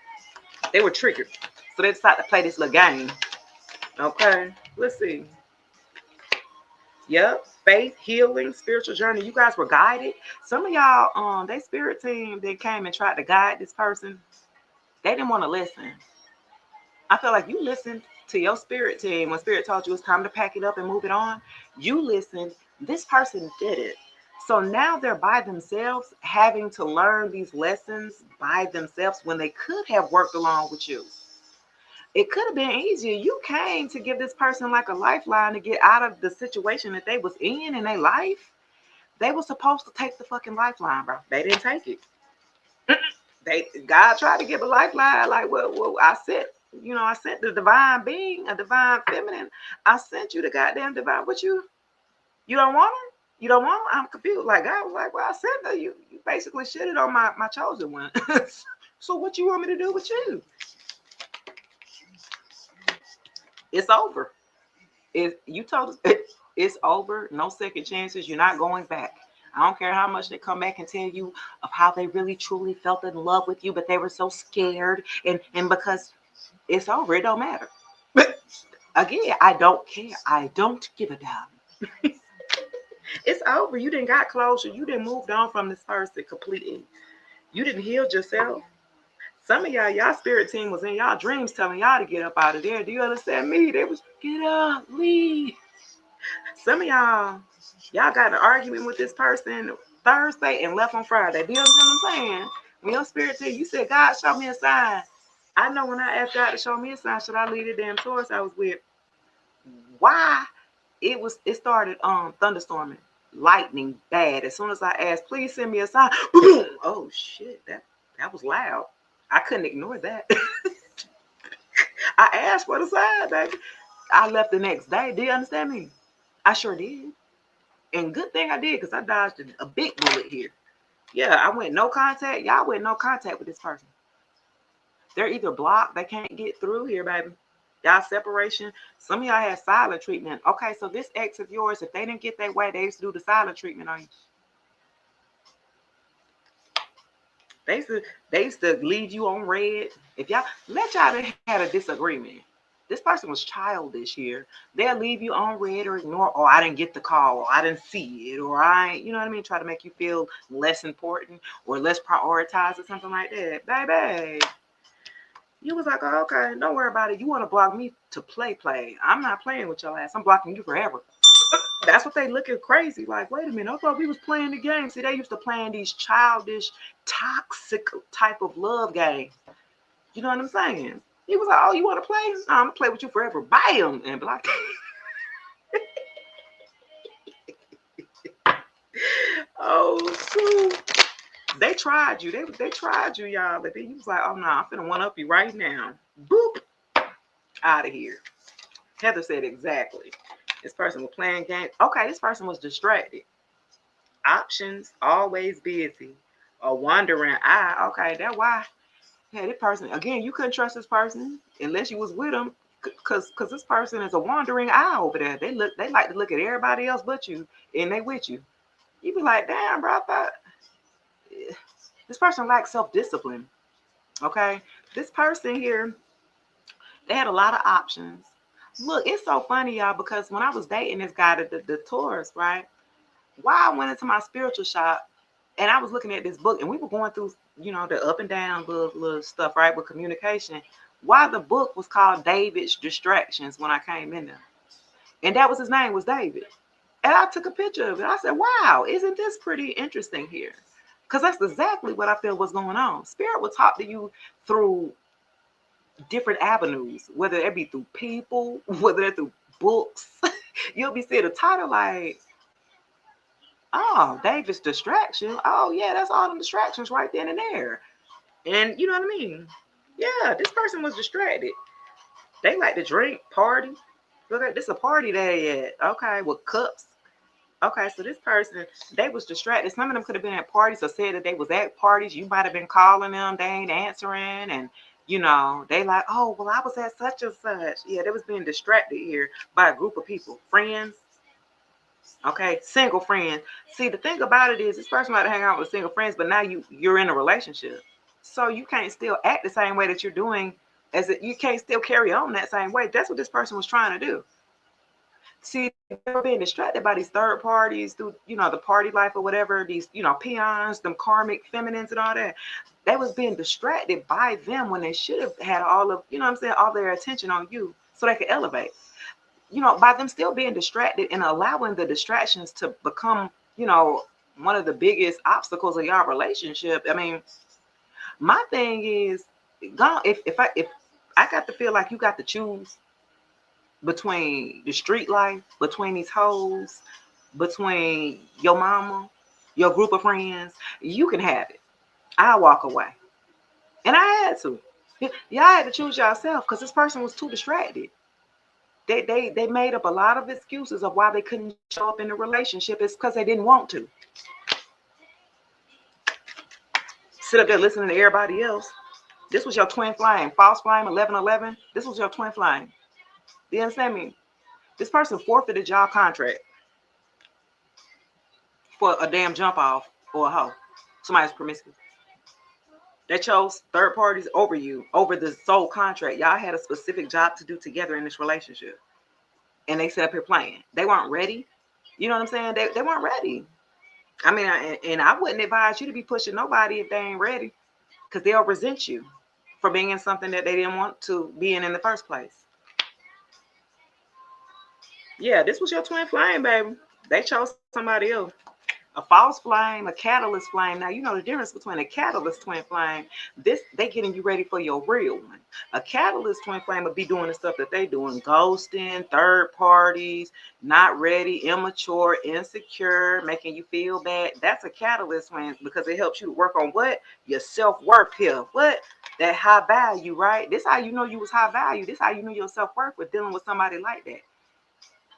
They were triggered, so they decided to play this little game. Okay, let's see. Yep, faith, healing, spiritual journey. You guys were guided. Some of y'all, they spirit team, they came and tried to guide this person. They didn't want to listen. I feel like you listened to your spirit team when spirit told you it's time to pack it up and move it on. You listened. This person did it. So now they're by themselves, having to learn these lessons by themselves when they could have worked along with you. It could have been easier. You came to give this person like a lifeline to get out of the situation that they was in their life. They were supposed to take the fucking lifeline, bro. They didn't take it. God tried to give a lifeline. Like, well, I sent the divine being, a divine feminine. I sent you the goddamn divine. What you don't want her? You don't want her? I'm confused. Like God was like, well, I sent her. You basically shitted on my chosen one. So what you want me to do with you? It's over. If you told us it's over, no second chances, you're not going back. I don't care how much they come back and tell you of how they really truly felt in love with you, but they were so scared, and because it's over, it don't matter. But again, I don't care. I don't give a damn. It's over. You didn't got closure. You didn't moved on from this person completely. You didn't heal yourself. Some of y'all spirit team was in y'all dreams telling y'all to get up out of there. Do you understand me? They was get up, leave. Some of y'all got an argument with this person Thursday and left on Friday. Do you understand what I'm saying? When your spirit team, you said, God, show me a sign. I know when I asked God to show me a sign, should I leave the damn source I was with? Why? It started thunderstorming, lightning bad. As soon as I asked, please send me a sign, boom! Oh shit, that was loud. I couldn't ignore that. I asked for the sign, baby. I left the next day. Do you understand me? I sure did. And good thing I did because I dodged a big bullet here. Yeah, I went no contact. Y'all went no contact with this person. They're either blocked, they can't get through here, baby. Y'all separation. Some of y'all had silent treatment. Okay, so this ex of yours, if they didn't get their way, they used to do the silent treatment on you. They used to leave you on red. If y'all had a disagreement, this person was childish here. They'll leave you on red or ignore. Oh, I didn't get the call. Or I didn't see it. Or you know what I mean? Try to make you feel less important or less prioritized or something like that. Baby, you was like, oh, okay, don't worry about it. You want to block me to play. I'm not playing with your ass. I'm blocking you forever. That's what they looking crazy. Like, wait a minute, I thought we was playing the game. See, they used to playing these childish, toxic type of love games. You know what I'm saying? He was like, oh, you want to play? No, I'm going to play with you forever. Bam! And block. Oh, shoot. They tried you. They tried you, y'all. But then he was like, oh, no, I'm finna one up you right now. Boop. Out of here. Heather said exactly. This person was playing games. Okay, this person was distracted. Options, always busy. A wandering eye. Okay, that's why. Yeah, this person, again, you couldn't trust this person unless you was with them. Cause this person is a wandering eye over there. They like to look at everybody else but you, and they with you. You be like, damn, bro, I thought this person lacks self-discipline. Okay. This person here, they had a lot of options. Look, it's so funny, y'all, because when I was dating this guy, the Taurus, right? Why I went into my spiritual shop and I was looking at this book and we were going through, the up and down little stuff, right, with communication. Why the book was called David's Distractions when I came in there. And that was his name, was David. And I took a picture of it. I said, wow, isn't this pretty interesting here? Because that's exactly what I feel was going on. Spirit will talk to you through different avenues, whether it be through people, whether it's through books. You'll be seeing a title like, oh, David's Distraction. Oh, yeah, that's all them distractions right then and there. And you know what I mean? Yeah, this person was distracted. They like to drink, party. Look at this, a party day at. Okay, with cups. Okay, so this person, they was distracted. Some of them could have been at parties or said that they was at parties. You might have been calling them. They ain't answering. And, they like, oh, well, I was at such and such. Yeah, they was being distracted here by a group of people. Friends. Okay, single friends. See, the thing about it is this person might hang out with single friends, but now you're in a relationship. So you can't still act the same way that you're doing you can't still carry on that same way. That's what this person was trying to do. See, they were being distracted by these third parties through, the party life or whatever, these, peons, them karmic feminines and all that. They was being distracted by them when they should have had all of, all their attention on you so they could elevate. By them still being distracted and allowing the distractions to become, one of the biggest obstacles of your relationship. I mean, my thing is, if I got to feel like you got to choose between the street life, between these hoes, between your mama, your group of friends, you can have it. I walk away. And I had to. Y'all had to choose yourself because this person was too distracted. They made up a lot of excuses of why they couldn't show up in the relationship. It's because they didn't want to. Sit up there listening to everybody else. This was your twin flame, false flame, 1111. This was your twin flame. Do you understand me? This person forfeited your contract for a damn jump off or a hoe. Somebody's promiscuous. They chose third parties over you, over the sole contract. Y'all had a specific job to do together in this relationship. And they set up here playing. They weren't ready. You know what I'm saying? They weren't ready. I mean, I wouldn't advise you to be pushing nobody if they ain't ready, because they'll resent you for being in something that they didn't want to be in the first place. Yeah, this was your twin flame, baby. They chose somebody else. A false flame, a catalyst flame. Now, you know the difference between a catalyst twin flame. They getting you ready for your real one. A catalyst twin flame would be doing the stuff that they doing, ghosting, third parties, not ready, immature, insecure, making you feel bad. That's a catalyst twin because it helps you to work on what? Your self-worth here. What? That high value, right? This how you know you was high value. This how you know your self-worth with dealing with somebody like that.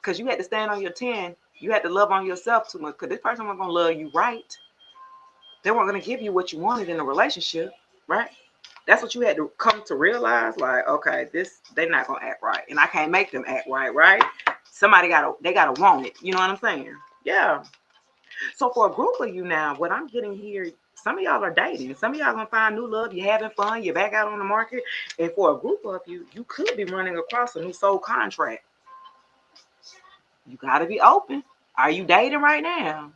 Because you had to stand on your 10. You had to love on yourself too much because this person wasn't going to love you right. They weren't going to give you what you wanted in a relationship, right? That's what you had to come to realize. Like, okay, they're not going to act right. And I can't make them act right, right? They got to want it. You know what I'm saying? Yeah. So for a group of you now, what I'm getting here, some of y'all are dating. Some of y'all going to find new love. You're having fun. You're back out on the market. And for a group of you, you could be running across a new soul contract. You got to be open. Are you dating right now?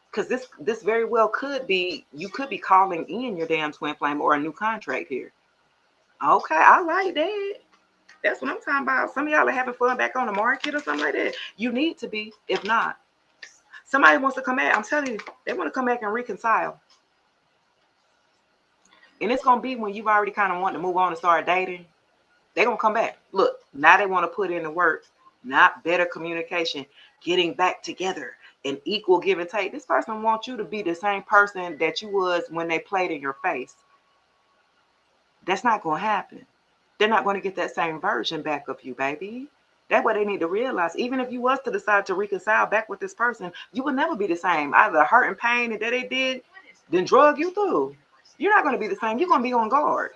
Because this very well could be, you could be calling in your damn twin flame or a new contract here. Okay, I like that. That's what I'm talking about. Some of y'all are having fun back on the market or something like that. You need to be. If not, somebody wants to come back. I'm telling you, they want to come back and reconcile. And it's going to be when you've already kind of want to move on and start dating. They're going to come back. Look, now they want to put in the work, not better communication, getting back together, and equal give and take. This person wants you to be the same person that you was when they played in your face. That's not going to happen. They're not going to get that same version back of you, baby. That's what they need to realize. Even if you was to decide to reconcile back with this person, you will never be the same. Either the hurt and pain that they did, then drug you through. You're not going to be the same. You're going to be on guard.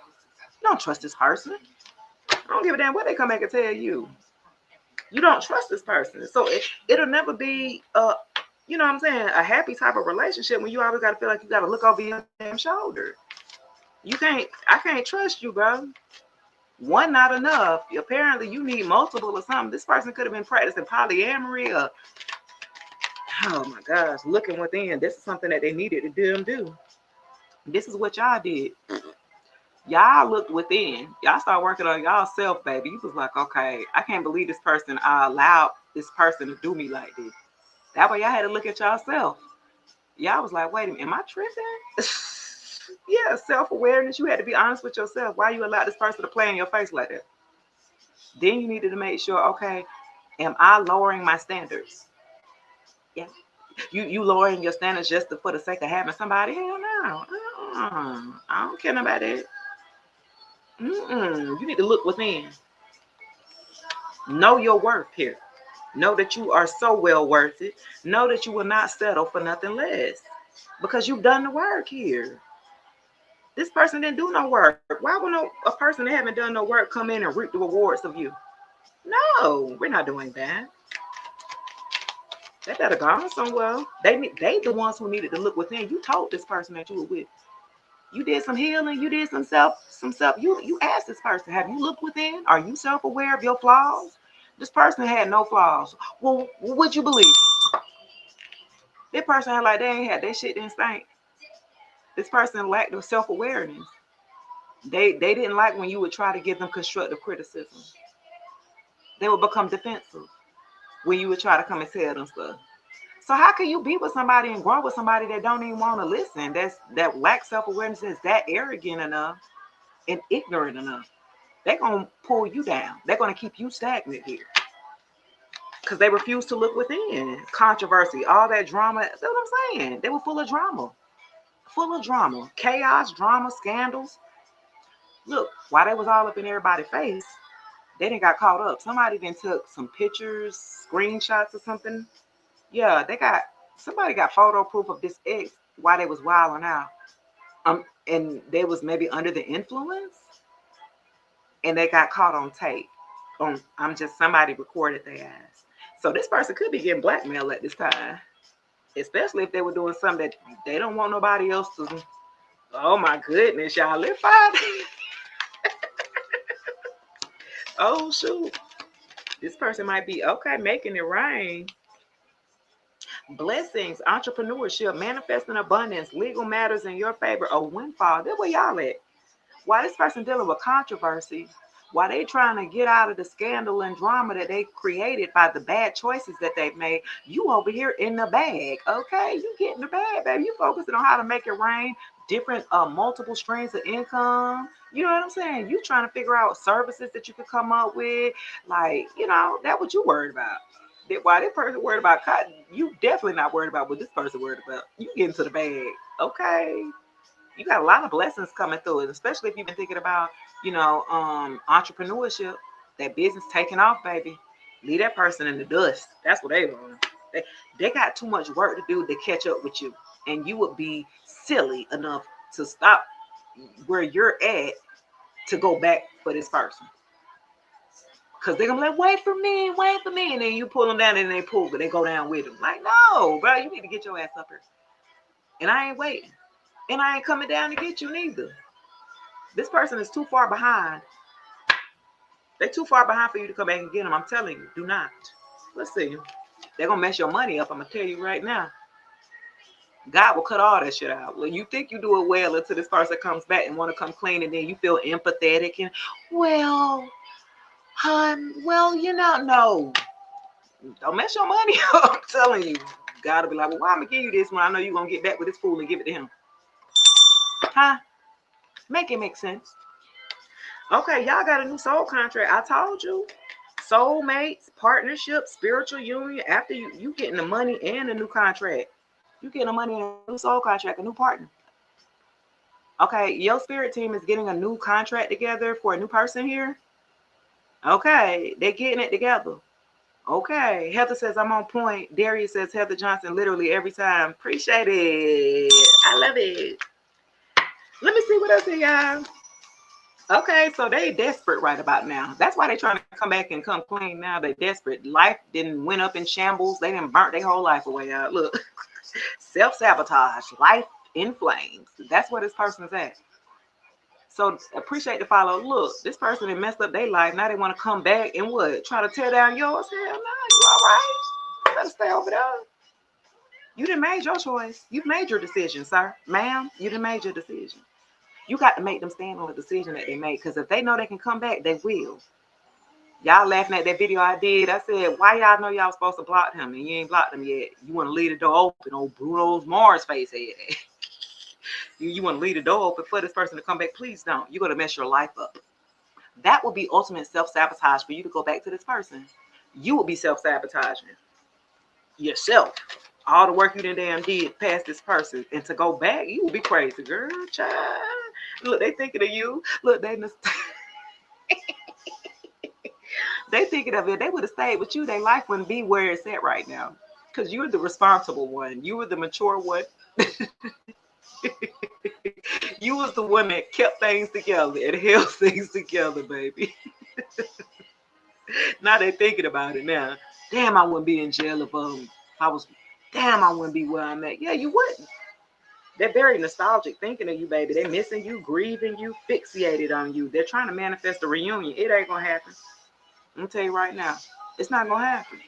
You don't trust this person. I don't give a damn what they come back and tell you. You don't trust this person. So it'll never be you know what I'm saying, a happy type of relationship when you always got to feel like you got to look over your damn shoulder. I can't trust you, bro. One not enough. Apparently you need multiple or something. This person could have been practicing polyamory or, oh my gosh, looking within. This is something that they needed to do. This is what y'all did. Y'all looked within. Y'all start working on y'all self, baby. You was like, okay, I can't believe this person. I allowed this person to do me like this. That way y'all had to look at y'allself. Y'all was like, wait a minute, am I tripping? Yeah, self-awareness. You had to be honest with yourself. Why you allowed this person to play in your face like that? Then you needed to make sure, okay, am I lowering my standards? Yeah. You lowering your standards just for the sake of having somebody? Hell no. I don't care about that. You need to look within. Know your worth here. Know that you are so well worth it. Know that you will not settle for nothing less because you've done the work here. This person didn't do no work. Why would a person that haven't done no work come in and reap the rewards of you? No, we're not doing that. They better go on somewhere. They the ones who needed to look within. You told this person that you were with. You did some healing. You did some self. You asked this person, have you looked within? Are you self-aware of your flaws? This person had no flaws. Well, would you believe? This person had like they ain't had their shit didn't stink. This person lacked of self-awareness. They didn't like when you would try to give them constructive criticism. They would become defensive when you would try to come and tell them stuff. So how can you be with somebody and grow with somebody that don't even want to listen? That lacks self-awareness, is that arrogant enough and ignorant enough. They're gonna pull you down. They're gonna keep you stagnant here. Because they refuse to look within. Controversy, all that drama. That's what I'm saying. They were full of drama. Full of drama. Chaos, drama, scandals. Look, while they was all up in everybody's face, they didn't got caught up. Somebody then took some pictures, screenshots or something. Yeah, somebody got photo proof of this ex while they was wilding out. And they was maybe under the influence, and they got caught on tape. Somebody recorded their ass. So this person could be getting blackmailed at this time, especially if they were doing something that they don't want nobody else to. Oh my goodness, y'all, live fine. Oh shoot, this person might be okay making it rain. Blessings, entrepreneurship, manifesting abundance, legal matters in your favor, a windfall. That's where y'all at. While this person dealing with controversy, while they trying to get out of the scandal and drama that they created by the bad choices that they've made, you over here in the bag, okay? You getting the bag, baby. You focusing on how to make it rain, different multiple streams of income. You know what I'm saying? You trying to figure out services that you could come up with, like, that what you worried about. Why this person worried about cotton, you definitely not worried about what this person worried about. You get into the bag, okay? You got a lot of blessings coming through it, especially if you've been thinking about, entrepreneurship, that business taking off, baby. Leave that person in the dust. That's what they want. They got too much work to do to catch up with you, and you would be silly enough to stop where you're at to go back for this person. Because they're going to be like, wait for me. And then you pull them down and they pull, but they go down with them. Like, no, bro, you need to get your ass up here. And I ain't waiting. And I ain't coming down to get you neither. This person is too far behind. They're too far behind for you to come back and get them. I'm telling you, do not. Let's see. They're going to mess your money up. I'm going to tell you right now. God will cut all that shit out. Well, you think you do it well until this person comes back and want to come clean, and then you feel empathetic and, well, hun, no. Don't mess your money up. I'm telling you. God will be like, well, why am I giving you this when I know you're going to get back with this fool and give it to him? Huh? Make it make sense. Okay, y'all got a new soul contract. I told you. Soulmates, partnership, spiritual union. After you getting the money and a new contract. You getting the money and a new soul contract, a new partner. Okay, your spirit team is getting a new contract together for a new person here. Okay, they're getting it together. Okay, Heather says I'm on point. Darius says Heather Johnson literally every time. Appreciate it. I love it. Let me see what else here, y'all. Okay, so they desperate right about now. That's why they trying to come back and come clean now. They desperate. Life didn't went up in shambles. They didn't burnt their whole life away out. Look, self-sabotage, life in flames. That's where this person's at. So appreciate the follow. Look, this person had messed up their life. Now they want to come back and what? Try to tear down yours? Hell no, you all right? You better stay over there. You done made your choice. You've made your decision, sir. Ma'am, you done made your decision. You got to make them stand on the decision that they made. Because if they know they can come back, they will. Y'all laughing at that video I did. I said, why y'all know y'all supposed to block him and you ain't blocked him yet? You want to leave the door open. Old Bruno's Mars face head. You want to leave the door open for this person to come back. Please don't. You're going to mess your life up. That would be ultimate self-sabotage for you to go back to this person. You would be self-sabotaging yourself. All the work you done damn did past this person. And to go back, you would be crazy, girl, child. Look, they thinking of you. Look, they thinking of it. They would have stayed with you. Their life wouldn't be where it's at right now. Because you're the responsible one. You were the mature one. You was the one that kept things together and held things together, baby. Now they thinking about it now. Damn, I wouldn't be in jail if I was. Damn, I wouldn't be where I'm at. Yeah, you wouldn't. They're very nostalgic thinking of you, baby. They're missing you, grieving you, fixated on you. They're trying to manifest a reunion. It ain't gonna happen. I'm gonna tell you right now, it's not gonna happen.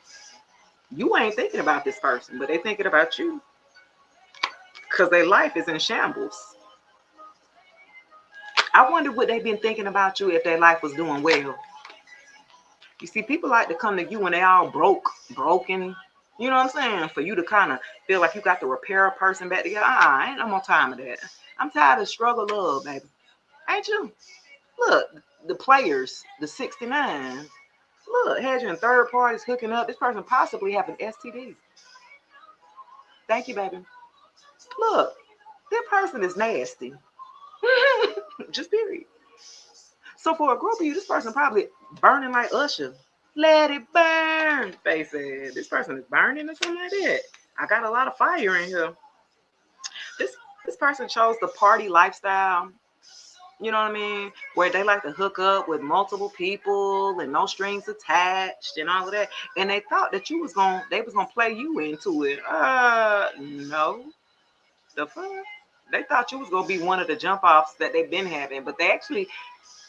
You ain't thinking about this person, but they thinking about you because their life is in shambles. I wonder what they've been thinking about you if their life was doing well. You see, people like to come to you when they all broken. You know what I'm saying? For you to kind of feel like you got to repair a person back together. I ain't no more time of that. I'm tired of struggle love, baby. Ain't you? Look, the players, the 69. Look, had you in third parties hooking up. This person possibly have an STD. Thank you, baby. Look, that person is nasty. Just period. So for a group of you, this person probably burning like Usher. Let it burn, they said. This person is burning or something like that. I got a lot of fire in here. This person chose the party lifestyle. You know what I mean? Where they like to hook up with multiple people and no strings attached and all of that. And they thought that they was gonna play you into it. No. The fuck? They thought you was gonna be one of the jump offs that they've been having, but they actually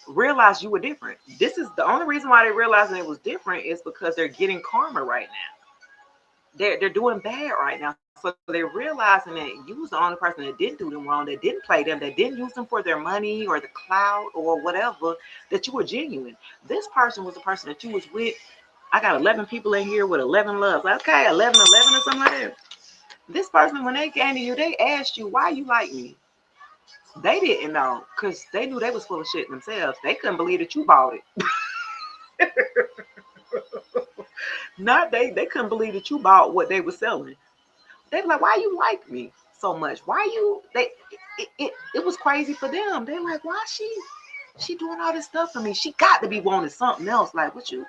realized you were different. This is the only reason why they realized it was different is because they're getting karma right now. They're doing bad right now. So they're realizing that you was the only person that didn't do them wrong, that didn't play them, that didn't use them for their money or the clout or whatever, that you were genuine. This person was the person that you was with. I got 11 people in here with 11 loves. Okay, 11, 11 or something like that. This person, when they came to you, they asked you, why you like me? They didn't know because they knew they was full of shit themselves. They couldn't believe that you bought it. Not they couldn't believe that you bought what they were selling. They were like, why you like me so much? Why you it was crazy for them. They're like, why she doing all this stuff for me? She got to be wanting something else. Like, what's your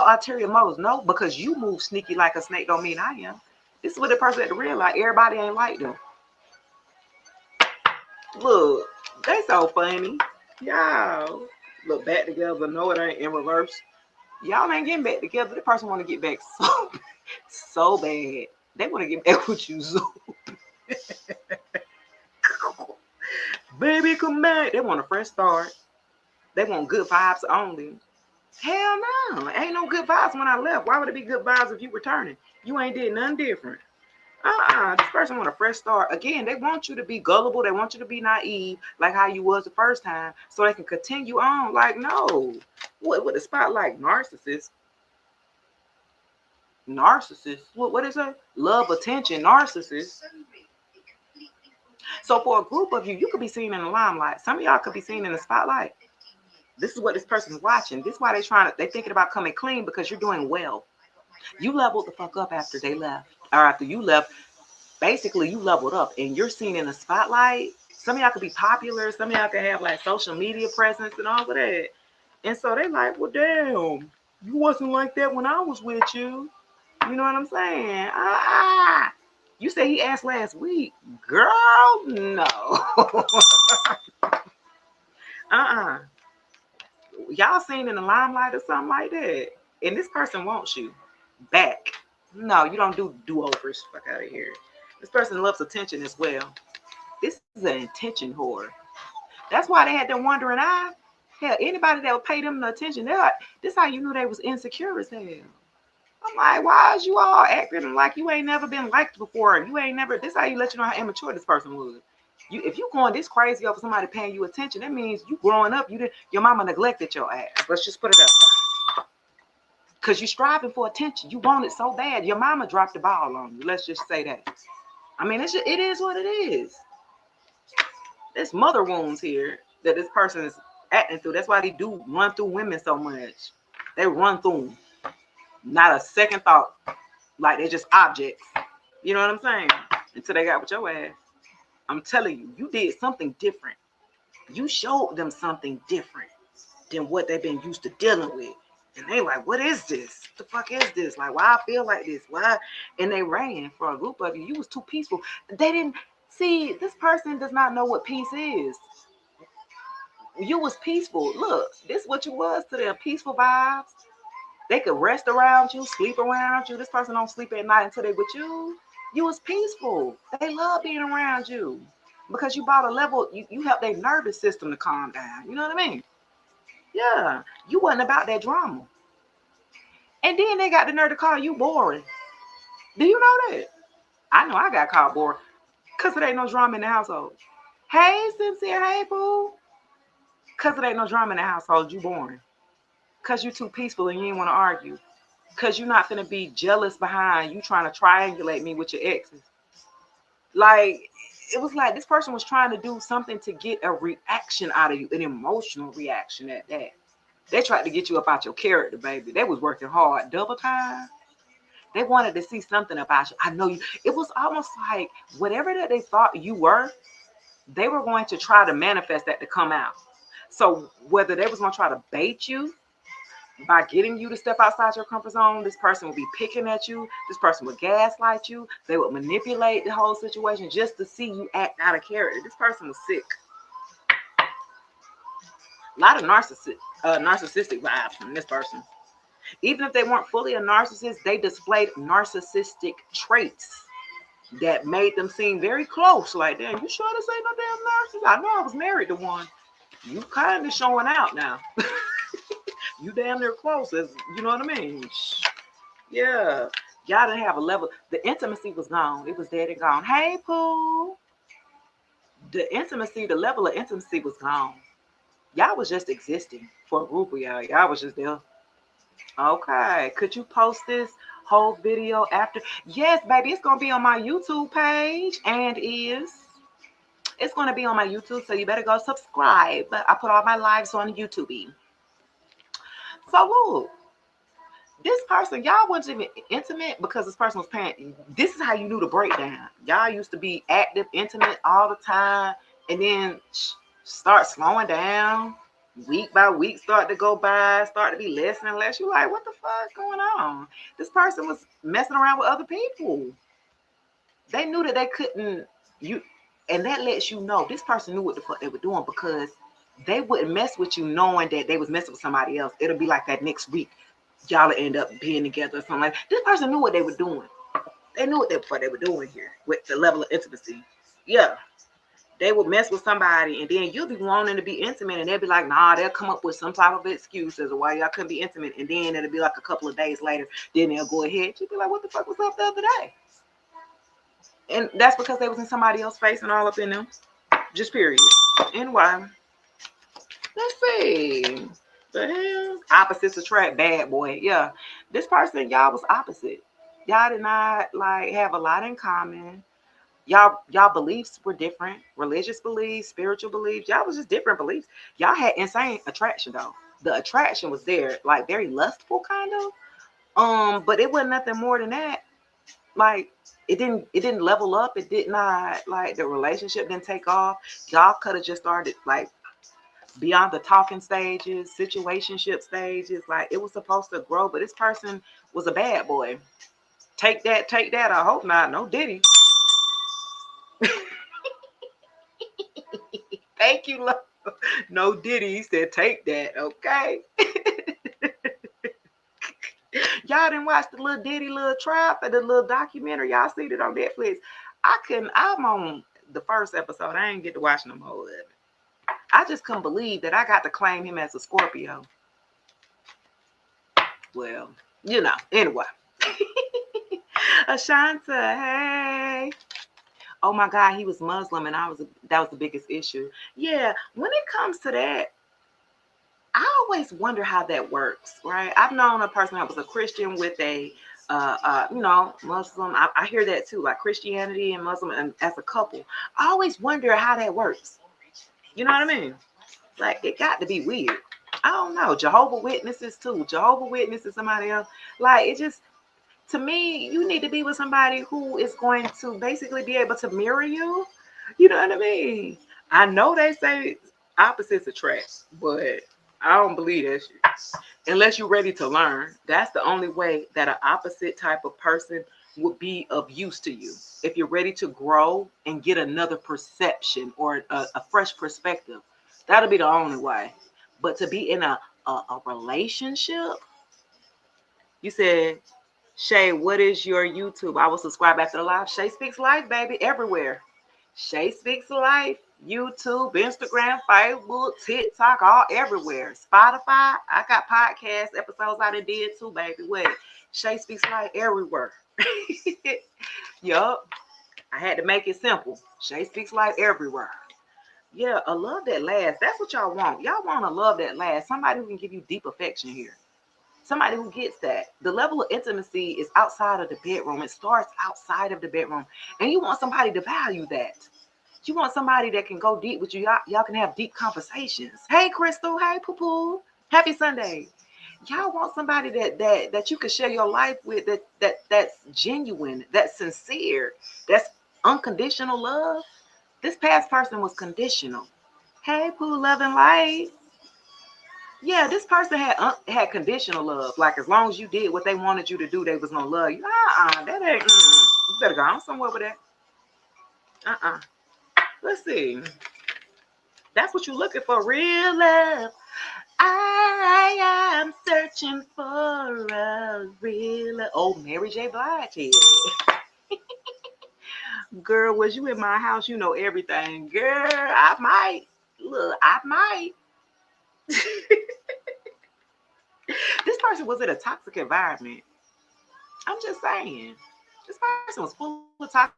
ulterior motives? No, because you move sneaky like a snake don't mean I am. This is what the person had to realize. Everybody ain't like them. Look, they so funny. Y'all look back together. No, it ain't in reverse. Y'all ain't getting back together. The person want to get back so bad. They want to get back with you so baby, come back. They want a fresh start. They want good vibes only. Hell no. Ain't no good vibes when I left. Why would it be good vibes if you returning? You ain't did nothing different. This person want a fresh start. Again, they want you to be gullible. They want you to be naive, like how you was the first time, so they can continue on. Like, no. What the spotlight? Narcissist. What is it? Love, attention, narcissist. So for a group of you, you could be seen in the limelight. Some of y'all could be seen in the spotlight. This is what this person's watching. This is why they thinking about coming clean, because you're doing well. You leveled the fuck up after they left, or after you left. Basically, you leveled up and you're seen in the spotlight. Some of y'all could be popular. Some of y'all could have like social media presence and all of that. And so they like, well, damn, you wasn't like that when I was with you. You know what I'm saying? You said he asked last week. Girl, no. Y'all seen in the limelight or something like that. And this person wants you back. No, you don't do do-overs. Fuck out of here. This person loves attention as well. This is an attention whore. That's why they had them wondering eye. Hell, anybody that would pay them the attention, they're like, this is how you knew they was insecure as hell. I'm like, why is you all acting like you ain't never been liked before? You ain't never, this is how you let you know how immature this person was. If you going this crazy over somebody paying you attention, that means you growing up, your mama neglected your ass. Let's just put it up there. Because you striving for attention. You want it so bad. Your mama dropped the ball on you. Let's just say that. I mean, it is what it is. There's mother wounds here that this person is acting through. That's why they do run through women so much. They run through them. Not a second thought. Like they're just objects. You know what I'm saying? Until they got with your ass. I'm telling you, you did something different. You showed them something different than what they've been used to dealing with. And they like, what is this? What the fuck is this? Like, why I feel like this? Why? And they ran for a group of you. You was too peaceful. They didn't see, this person does not know what peace is. You was peaceful. Look, this is what you was to them. Peaceful vibes. They could rest around you, sleep around you. This person don't sleep at night until they with you. You was peaceful. They love being around you because you brought a level, you helped their nervous system to calm down. You know what I mean? Yeah. You wasn't about that drama. And then they got the nerve to call you boring. Do you know that? I know I got called boring because there ain't no drama in the household. Hey, Sincere, hey, boo. Because there ain't no drama in the household, you boring. Because you too peaceful and you ain't want to argue. Because you're not going to be jealous behind you trying to triangulate me with your exes. Like, it was like this person was trying to do something to get a reaction out of you, an emotional reaction at that. They tried to get you up out your character, baby. They was working hard, double time. They wanted to see something about you. I know you. It was almost like whatever that they thought you were, they were going to try to manifest that to come out. So whether they was going to try to bait you by getting you to step outside your comfort zone, this person would be picking at you. This person would gaslight you. They would manipulate the whole situation just to see you act out of character. This person was sick. A lot of narcissistic vibes from this person. Even if they weren't fully a narcissist, they displayed narcissistic traits that made them seem very close. Like, damn, you sure this ain't no damn narcissist? I know I was married to one. You kind of showing out now. You damn near close, as you know what I mean? Yeah. Y'all didn't have a level. The intimacy was gone. It was dead and gone. Hey, Pooh. The intimacy, the level of intimacy was gone. Y'all was just existing for a group of y'all. Y'all was just there. Okay. Could you post this whole video after? Yes, baby. It's going to be on my YouTube page and it's going to be on my YouTube. So you better go subscribe. I put all my lives on YouTube. So look, this person, y'all wasn't even intimate because this person was paying. This is how you knew the breakdown. Y'all used to be active, intimate all the time, and then start slowing down. Week by week start to go by, start to be less and less. You're like, what the fuck going on? This person was messing around with other people. They knew that they couldn't, and that lets you know this person knew what the fuck they were doing, because they wouldn't mess with you knowing that they was messing with somebody else. It'll be like that next week. Y'all will end up being together or something like that. This person knew what they were doing. They knew what they were doing here with the level of intimacy. Yeah. They would mess with somebody, and then you'll be wanting to be intimate, and they'll be like, nah, they'll come up with some type of excuse as to why y'all couldn't be intimate, and then it'll be like a couple of days later, then they'll go ahead. You'll be like, what the fuck was up the other day? And that's because they was in somebody else's face and all up in them. Just period. And why? Let's see. The hell? Opposites attract, bad boy. Yeah. This person, y'all was opposite. Y'all did not like have a lot in common. Y'all beliefs were different. Religious beliefs, spiritual beliefs. Y'all was just different beliefs. Y'all had insane attraction though. The attraction was there, like very lustful kind of. But it wasn't nothing more than that. Like it didn't level up. It did not, like, the relationship didn't take off. Y'all could have just started like beyond the talking stages, situationship stages. Like it was supposed to grow, but this person was a bad boy. Take that, take that. I hope not. No Diddy. Thank you, love. No Diddy. He said, take that, okay? Y'all didn't watch the little Diddy little trap and the little documentary. Y'all seen it on Netflix. I'm on the first episode. I ain't get to watch no more of it. I just couldn't believe that I got to claim him as a Scorpio. Well, anyway. Ashanta, hey. Oh my God, he was Muslim, and that was the biggest issue. Yeah, when it comes to that, I always wonder how that works, right? I've known a person that was a Christian with a, Muslim. I hear that too, like Christianity and Muslim, and as a couple. I always wonder how that works. You know what I mean? Like, it got to be weird. I don't know. Jehovah Witnesses too. Jehovah Witnesses, somebody else. Like, it just, to me, you need to be with somebody who is going to basically be able to mirror you. You know what I mean? I know they say opposites attract, but I don't believe that shit. Unless you're ready to learn, that's the only way that an opposite type of person would be of use to you. If you're ready to grow and get another perception or a fresh perspective, that'll be the only way. But to be in a relationship, you said, Shay, what is your YouTube? I will subscribe after the live. Shay Speaks Life, baby, everywhere. Shay Speaks Life, YouTube, Instagram, Facebook, TikTok, all everywhere. Spotify, I got podcast episodes I done did too, baby. Wait, Shay Speaks Life everywhere. Yup, I had to make it simple. Shay Speaks Life everywhere. Yeah, a love that lasts. That's what y'all want. Y'all want a love that lasts. Somebody who can give you deep affection here. Somebody who gets that. The level of intimacy is outside of the bedroom. It starts outside of the bedroom. And you want somebody to value that. You want somebody that can go deep with you. Y'all can have deep conversations. Hey, Crystal. Hey, Poo Poo. Happy Sunday. Y'all want somebody that you can share your life with, that's genuine, that's sincere, that's unconditional love. This past person was conditional. Hey, Pooh, love and light. Yeah, this person had conditional love. Like, as long as you did what they wanted you to do, they was gonna love you. That ain't. You better go on somewhere with that. Let's see. That's what you're looking for, real love. I am searching for a real love. Oh, Mary J. Blige here. Girl, was you in my house? You know everything. Girl, I might. Look, I might. This person was in a toxic environment. I'm just saying. This person was full of toxic.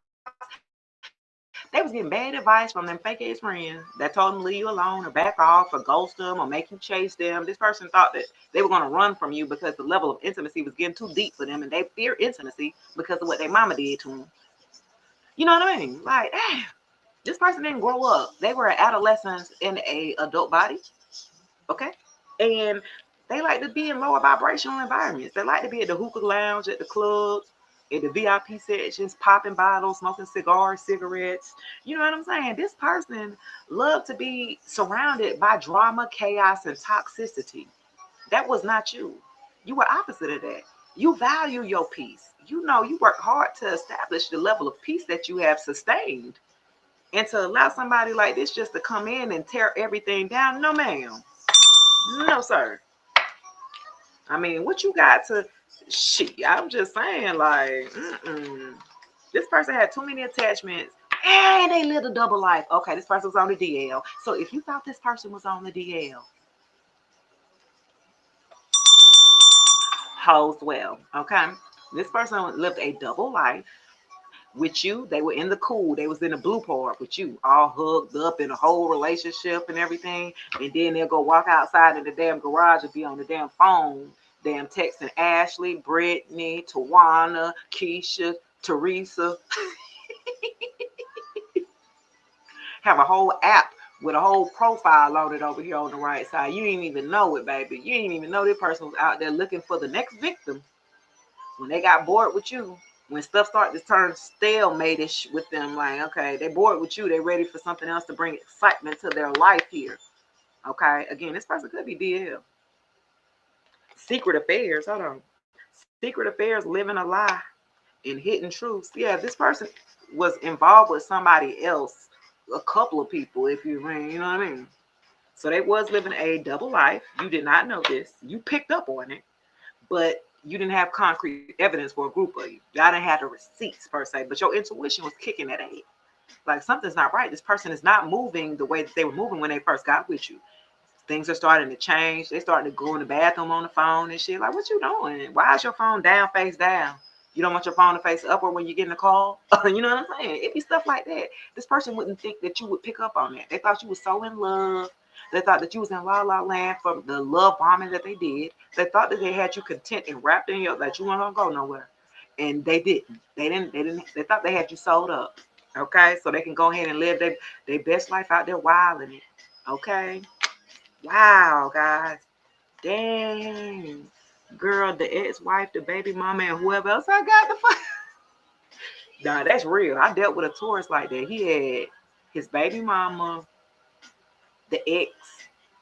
They was getting bad advice from them fake ass friends that told them to leave you alone or back off or ghost them or make you chase them. This person thought that they were going to run from you because the level of intimacy was getting too deep for them, and they fear intimacy because of what their mama did to them. You know what I mean? Like, damn, this person didn't grow up. They were adolescents in a adult body. Okay. And they like to be in lower vibrational environments. They like to be at the hookah lounge, at the clubs, in the VIP sections, popping bottles, smoking cigars, cigarettes. You know what I'm saying? This person loved to be surrounded by drama, chaos, and toxicity. That was not you. You were opposite of that. You value your peace. You know, you work hard to establish the level of peace that you have sustained. And to allow somebody like this just to come in and tear everything down, no, ma'am. No, sir. I mean, what you got to, shit, I'm just saying, like, this person had too many attachments and they lived a double life. Okay, this person was on the DL. So if you thought this person was on the DL, holds well, okay? This person lived a double life with you. They were in the cool. They was in the blue part with you, all hugged up in a whole relationship and everything. And then they'll go walk outside in the damn garage and be on the damn phone, damn texting Ashley, Brittany, Tawana, Keisha, Teresa. have a whole app with a whole profile on it over here on the right side. You didn't even know it, baby. You didn't even know this person was out there looking for the next victim. When they got bored with you, when stuff started to turn stalemate-ish with them, like, okay, they bored with you, they ready for something else to bring excitement to their life here. Okay, again, this person could be DL. Secret affairs, hold on. Secret affairs, living a lie and hidden truths. Yeah, this person was involved with somebody else, a couple of people, if you mean, you know what I mean? So they was living a double life. You did not know this. You picked up on it, but you didn't have concrete evidence for a group of you. Y'all didn't have the receipts per se, but your intuition was kicking at it. Like something's not right. This person is not moving the way that they were moving when they first got with you. Things are starting to change. They starting to go in the bathroom on the phone and shit. Like, what you doing? Why is your phone down, face down? You don't want your phone to face upward when you get in the call? You know what I'm saying? It'd be stuff like that. This person wouldn't think that you would pick up on that. They thought you were so in love. They thought that you was in la la land from the love bombing that they did. They thought that they had you content and wrapped in your, that you weren't gonna go nowhere. And they didn't. They thought they had you sold up. Okay? So they can go ahead and live their best life out there wilding it. Okay? Wow, guys. Dang. Girl, the ex-wife, the baby mama, and whoever else I got the fuck. Nah, that's real. I dealt with a Taurus like that. He had his baby mama, the ex,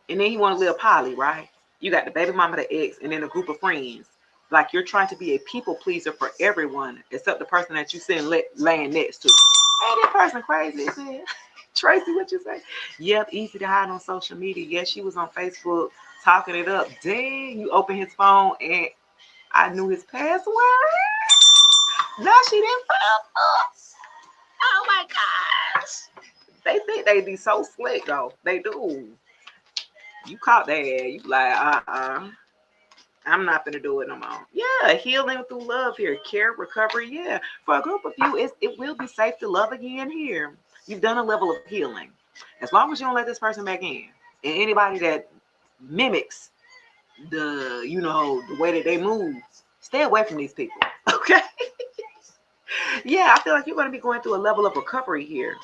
and then he want to live poly, right? You got the baby mama, the ex, and then a group of friends. Like you're trying to be a people pleaser for everyone except the person that you sitting laying next to. Ain't that person crazy? Is it? Tracy, what you say? Yep, easy to hide on social media. Yes, she was on Facebook talking it up. Dang, you open his phone and I knew his password. No, she didn't find us. Oh my gosh. They think they be so slick though. They do. You caught that. You like, I'm not gonna do it no more. Yeah, healing through love here. Care, recovery. Yeah. For a group of you, it will be safe to love again here. You've done a level of healing. As long as you don't let this person back in. And anybody that mimics the way that they move, stay away from these people. Okay. Yeah, I feel like you're going to be going through a level of recovery here.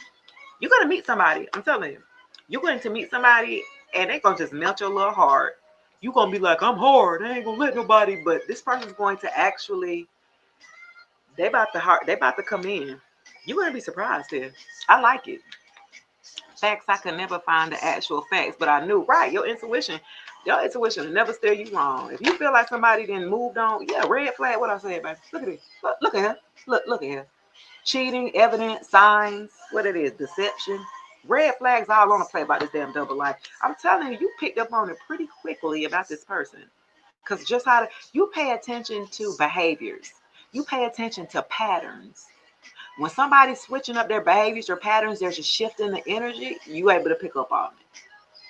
You're going to meet somebody. I'm telling you. You're going to meet somebody and they're going to just melt your little heart. You're going to be like, I'm hard. I ain't going to let nobody. But this person's going to actually, they about to come in. You're going to be surprised here. I like it. Facts, I could never find the actual facts, but I knew, right, your intuition will never steer you wrong. If you feel like somebody didn't moved on, yeah, red flag, what I said, baby. Look at this. Look at her. Look at her. Cheating, evidence, signs, what it is, deception. Red flags all on the play about this damn double life. I'm telling you, you picked up on it pretty quickly about this person. Because just you pay attention to behaviors. You pay attention to patterns. When somebody's switching up their behaviors or patterns, there's a shift in the energy, you're able to pick up on it.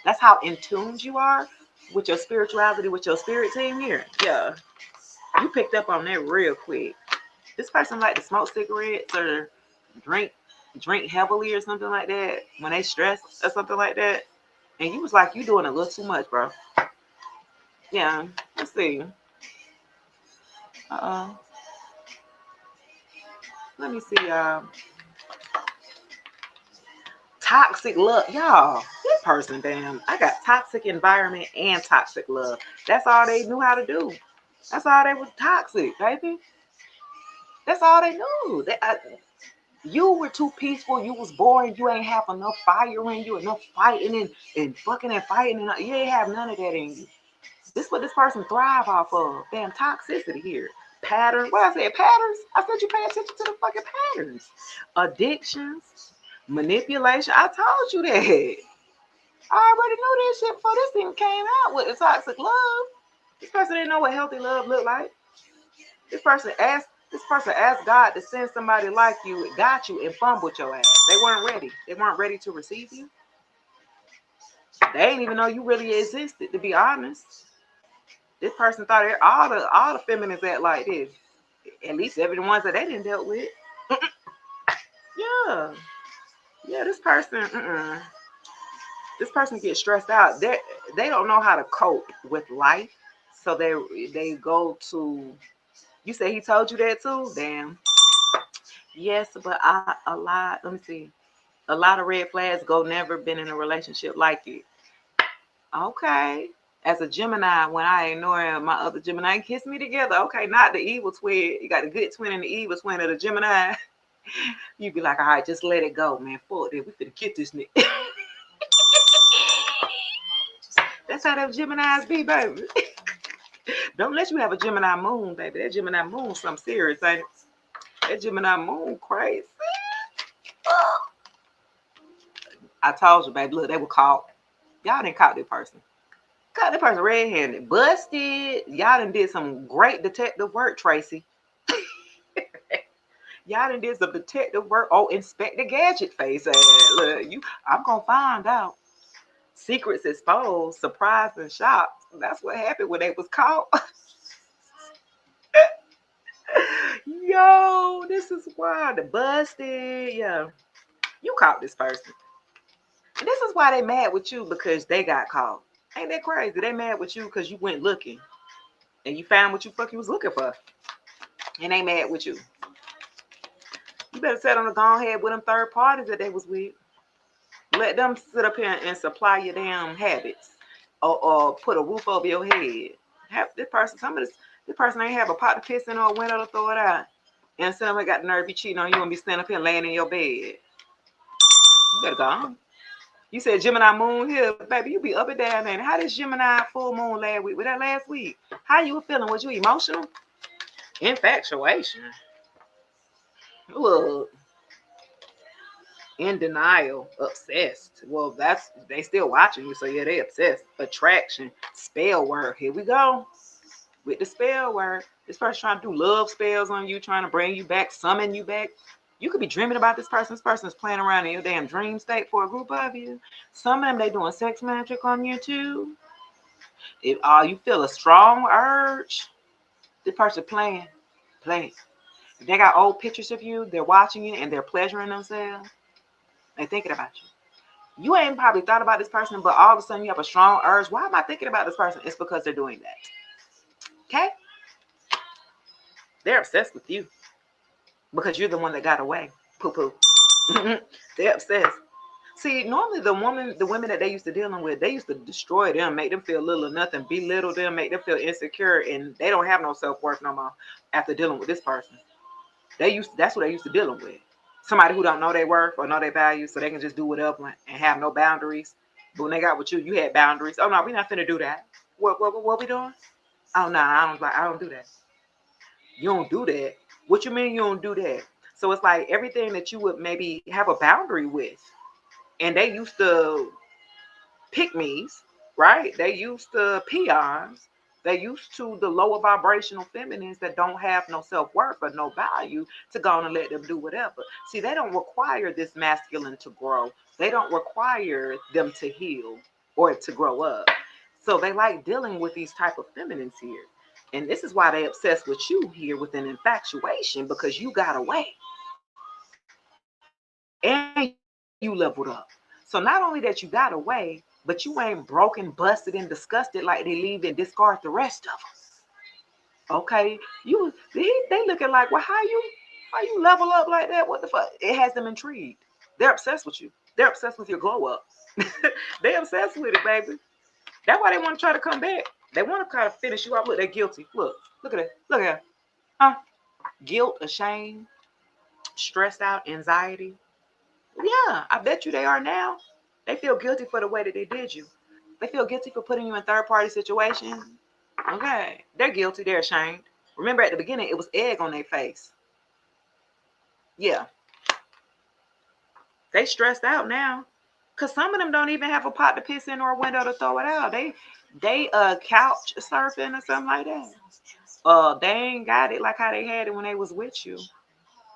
That's how in tune you are with your spirituality, with your spirit team here. Yeah. You picked up on that real quick. This person like to smoke cigarettes or drink heavily or something like that when they stress or something like that. And you was like, you doing a little too much, bro. Yeah. Let's see. Let me see, y'all. Toxic love. Y'all, this person, damn. I got toxic environment and toxic love. That's all they knew how to do. That's all they was toxic, baby. That's all they knew. You were too peaceful. You was boring. You ain't have enough fire in you, enough fighting and fucking and fighting. And you ain't have none of that in you. This is what this person thrive off of. Damn toxicity here. Pattern. What I said, patterns? I said you pay attention to the fucking patterns. Addictions. Manipulation. I told you that. I already knew this shit before this thing came out with the toxic love. This person didn't know what healthy love looked like. This person asked God to send somebody like you, it got you, and fumbled your ass. They weren't ready. They weren't ready to receive you. They didn't even know you really existed, to be honest. This person thought all the feminists act like this. At least every ones that they didn't dealt with. Yeah. Yeah, this person, this person gets stressed out. They don't know how to cope with life. So they go to, you say he told you that too? Damn. Yes, but a lot, let me see. A lot of red flags go never been in a relationship like it. Okay. As a Gemini, when I ignore my other Gemini, kiss me together. Okay, not the evil twin. You got the good twin and the evil twin of the Gemini. You be like, all right, just let it go, man. Fuck it. We finna get this nigga. That's how them Geminis be, baby. Don't let you have a Gemini moon, baby. That Gemini moon something serious, ain't it? That Gemini moon crazy. I told you, baby, look, they were caught. Y'all didn't caught that person. Caught that person red-handed. Busted. Y'all done did some great detective work, Tracy. Y'all done did some detective work. Oh, Inspector Gadget face. Look, I'm going to find out. Secrets exposed, surprise and shock. That's what happened when they was caught. Yo, this is wild. The busted. Yeah. You caught this person. And this is why they mad with you, because they got caught. Ain't that crazy? They mad with you because you went looking and you found what you fucking was looking for. And they mad with you. You better sit on the go ahead with them third parties that they was with. Let them sit up here and supply your damn habits. Or put a roof over your head. Have this person, this person ain't have a pot to piss in or a window to throw it out. And somebody got the nerve be cheating on you and be standing up here laying in your bed. You better go on. You said Gemini moon here, baby. You be up and down, man. How did Gemini full moon last week? Was that last week? How you feeling? Was you emotional? Infatuation. Look. In denial. Obsessed. Well, they still watching you, so yeah, they obsessed. Attraction. Spell word. Here we go. With the spell word. This person trying to do love spells on you, trying to bring you back, summon you back. You could be dreaming about this person. This person is playing around in your damn dream state for a group of you. Some of them, they doing sex magic on you too. If you feel a strong urge, this person playing. If they got old pictures of you, they're watching you and they're pleasuring themselves. They're thinking about you. You ain't probably thought about this person, but all of a sudden you have a strong urge. Why am I thinking about this person? It's because they're doing that. Okay? They're obsessed with you because you're the one that got away. Poo-poo. They're obsessed. See, normally the women that they used to dealing with, they used to destroy them, make them feel little or nothing, belittle them, make them feel insecure, and they don't have no self-worth no more after dealing with this person. That's what they used to dealing with. Somebody who don't know their worth or know their value, so they can just do whatever and have no boundaries. But when they got with you, you had boundaries. Oh no, we're not finna do that. What we doing? Oh no, I don't do that. You don't do that. What you mean you don't do that? So it's like everything that you would maybe have a boundary with. And they used to pick me's, right? They used to peons. They used to the lower vibrational feminines that don't have no self-worth or no value to go on and let them do whatever. See, they don't require this masculine to grow. They don't require them to heal or to grow up. So they like dealing with these type of feminines here. And this is why they obsessed with you here with an infatuation, because you got away. And you leveled up. So not only that you got away, but you ain't broken, busted, and disgusted like they leave and discard the rest of them. Okay, they looking like, well, how you level up like that? What the fuck? It has them intrigued. They're obsessed with you. They're obsessed with your glow up. They're obsessed with it, baby. That's why they want to try to come back. They want to kind of finish you off. Look, they're guilty. Look at it. Look at it. Huh? Guilt, ashamed, stressed out, anxiety. Yeah, I bet you they are now. They feel guilty for the way that they did you. They feel guilty for putting you in third-party situations. Okay, they're guilty. They're ashamed. Remember, at the beginning, it was egg on their face. Yeah, they stressed out now, cause some of them don't even have a pot to piss in or a window to throw it out. They couch surfing or something like that. They ain't got it like how they had it when they was with you.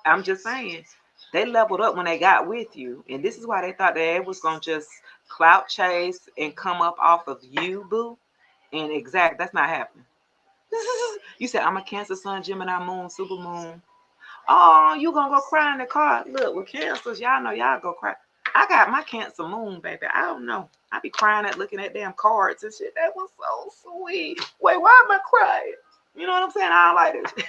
I'm just saying, they leveled up when they got with you. And this is why they thought that it was going to just clout chase and come up off of you, boo. And that's not happening. You said, I'm a Cancer Sun, Gemini Moon, Super Moon. Oh, you going to go cry in the car. Look, with Cancers, y'all know y'all go cry. I got my Cancer Moon, baby. I don't know. I be crying at looking at damn cards and shit. That was so sweet. Wait, why am I crying? You know what I'm saying? I don't like this.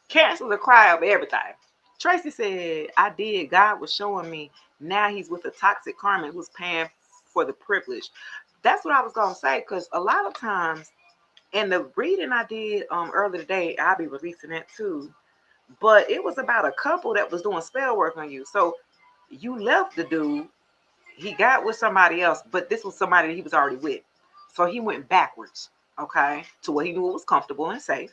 Cancers will cry over everything. Tracy said, I did. God was showing me. Now he's with a toxic karma who's paying for the privilege. That's what I was going to say, because a lot of times, in the reading I did earlier today, I'll be releasing that too. But it was about a couple that was doing spell work on you. So you left the dude. He got with somebody else, but this was somebody that he was already with. So he went backwards, okay, to what he knew was comfortable and safe.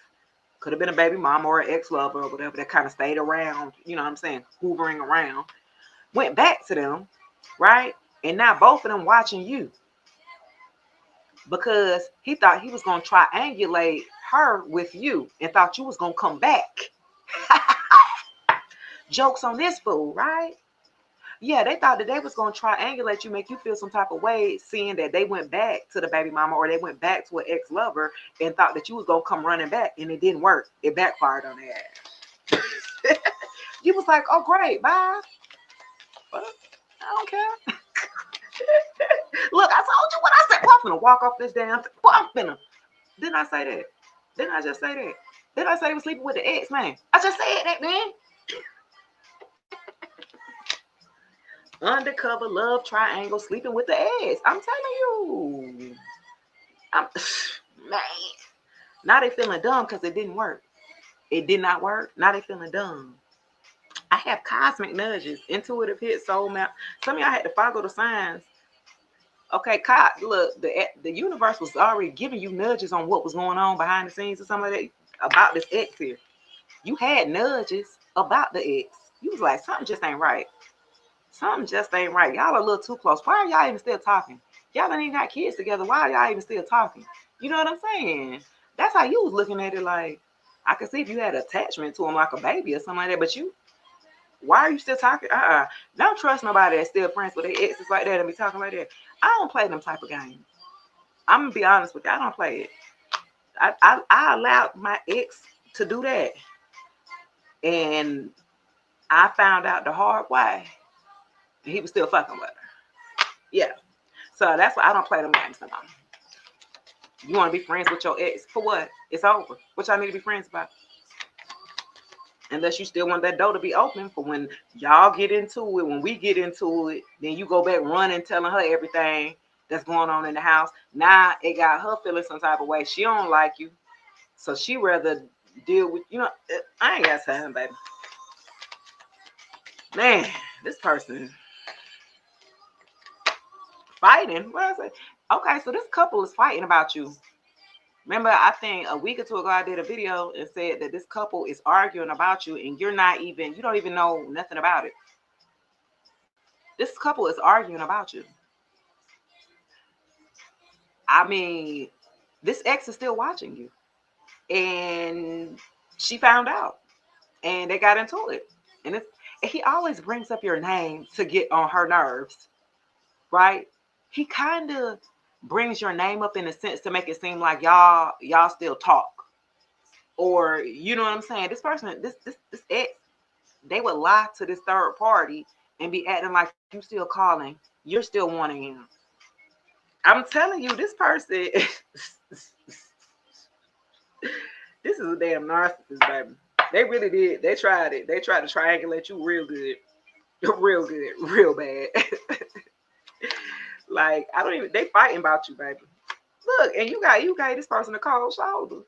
Could have been a baby mama or an ex-lover or whatever that kind of stayed around, you know what I'm saying, hoovering around. Went back to them, right? And now both of them watching you because he thought he was going to triangulate her with you and thought you was going to come back. Jokes on this fool, right? Yeah, they thought that they was going to triangulate you, make you feel some type of way, seeing that they went back to the baby mama or they went back to an ex-lover and thought that you was going to come running back, and it didn't work. It backfired on their ass. You was like, oh, great, bye. But I don't care. Look, I told you what I said. Well, I'm finna walk off this damn thing. Well, I'm finna. Didn't I say that? Didn't I just say that? Didn't I say he was sleeping with the ex, man? I just said that, man. Undercover love triangle, sleeping with the ex. I'm telling you. Man. Now they feeling dumb because it didn't work. It did not work. Now they feeling dumb. I have cosmic nudges, intuitive hit, soul map. Some of y'all had to follow the signs. Okay, look, the universe was already giving you nudges on what was going on behind the scenes or something like that about this ex here. You had nudges about the ex. You was like, something just ain't right. Something just ain't right. Y'all are a little too close. Why are y'all even still talking? Y'all ain't even got kids together. Why are y'all even still talking? You know what I'm saying? That's how you was looking at it. Like, I could see if you had attachment to him like a baby or something like that. But why are you still talking? Don't trust nobody that's still friends with their exes like that and be talking like that. I don't play them type of games. I'm gonna be honest with you. I don't play it. I allowed my ex to do that, and I found out the hard way. And he was still fucking with her. Yeah. So that's why I don't play them games no more. You want to be friends with your ex for what? It's over. What y'all need to be friends about? Unless you still want that door to be open for when y'all get into it, when we get into it, then you go back running, telling her everything that's going on in the house. Now it got her feeling some type of way. She don't like you. So she rather deal with, I ain't got time, baby. Man, this person fighting. What I say? Okay, so this couple is fighting about you. Remember, I think a week or two ago, I did a video and said that this couple is arguing about you and you don't even know nothing about it. This couple is arguing about you. I mean, this ex is still watching you. And she found out. And they got into it. And he always brings up your name to get on her nerves. Right? He kind of brings your name up in a sense to make it seem like y'all still talk. Or, you know what I'm saying? This person, this ex, they would lie to this third party and be acting like you still calling. You're still wanting him. I'm telling you, this person, this is a damn narcissist, baby. They really did. They tried it. They tried to triangulate you real good. Real good. Real bad. Like, they fighting about you, baby. Look, and you gave this person a cold shoulder.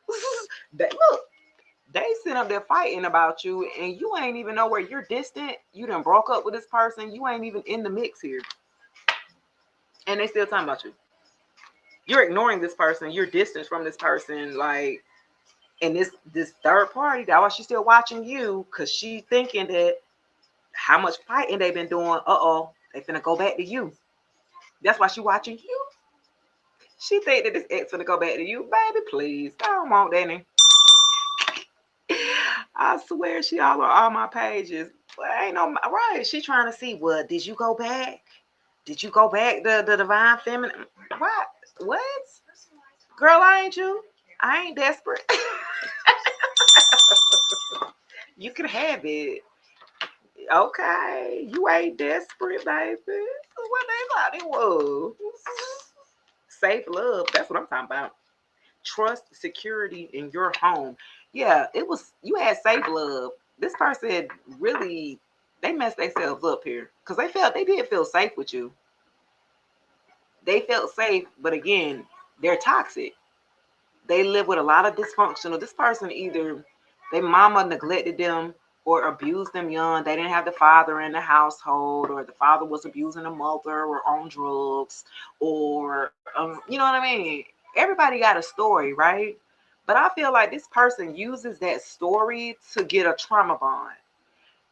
They sit up there fighting about you, and you ain't even know where you're distant. You done broke up with this person. You ain't even in the mix here. And they still talking about you. You're ignoring this person. You're distant from this person. Like, and this third party, that's why she's still watching you, because she thinking that how much fighting they've been doing. They finna go back to you. That's why she watching you. She think that this ex finna go back to you. Baby, please. I don't want that. I swear she all on all my pages. But ain't no right. She trying to see what. Did you go back? Did you go back to the divine feminine? What? Girl, I ain't you. I ain't desperate. You can have it. Okay. You ain't desperate, baby. What they thought it was. Safe love. That's what I'm talking about. Trust, security in your home. Yeah, it was, you had safe love. this person really, they messed themselves up here because they did feel safe with you. They felt safe, but again, they're toxic. They live with a lot of dysfunctional. This person either their mama neglected them or abused them young. They didn't have the father in the household, or the father was abusing the mother or on drugs, or you know what I mean? Everybody got a story, right? But I feel like this person uses that story to get a trauma bond.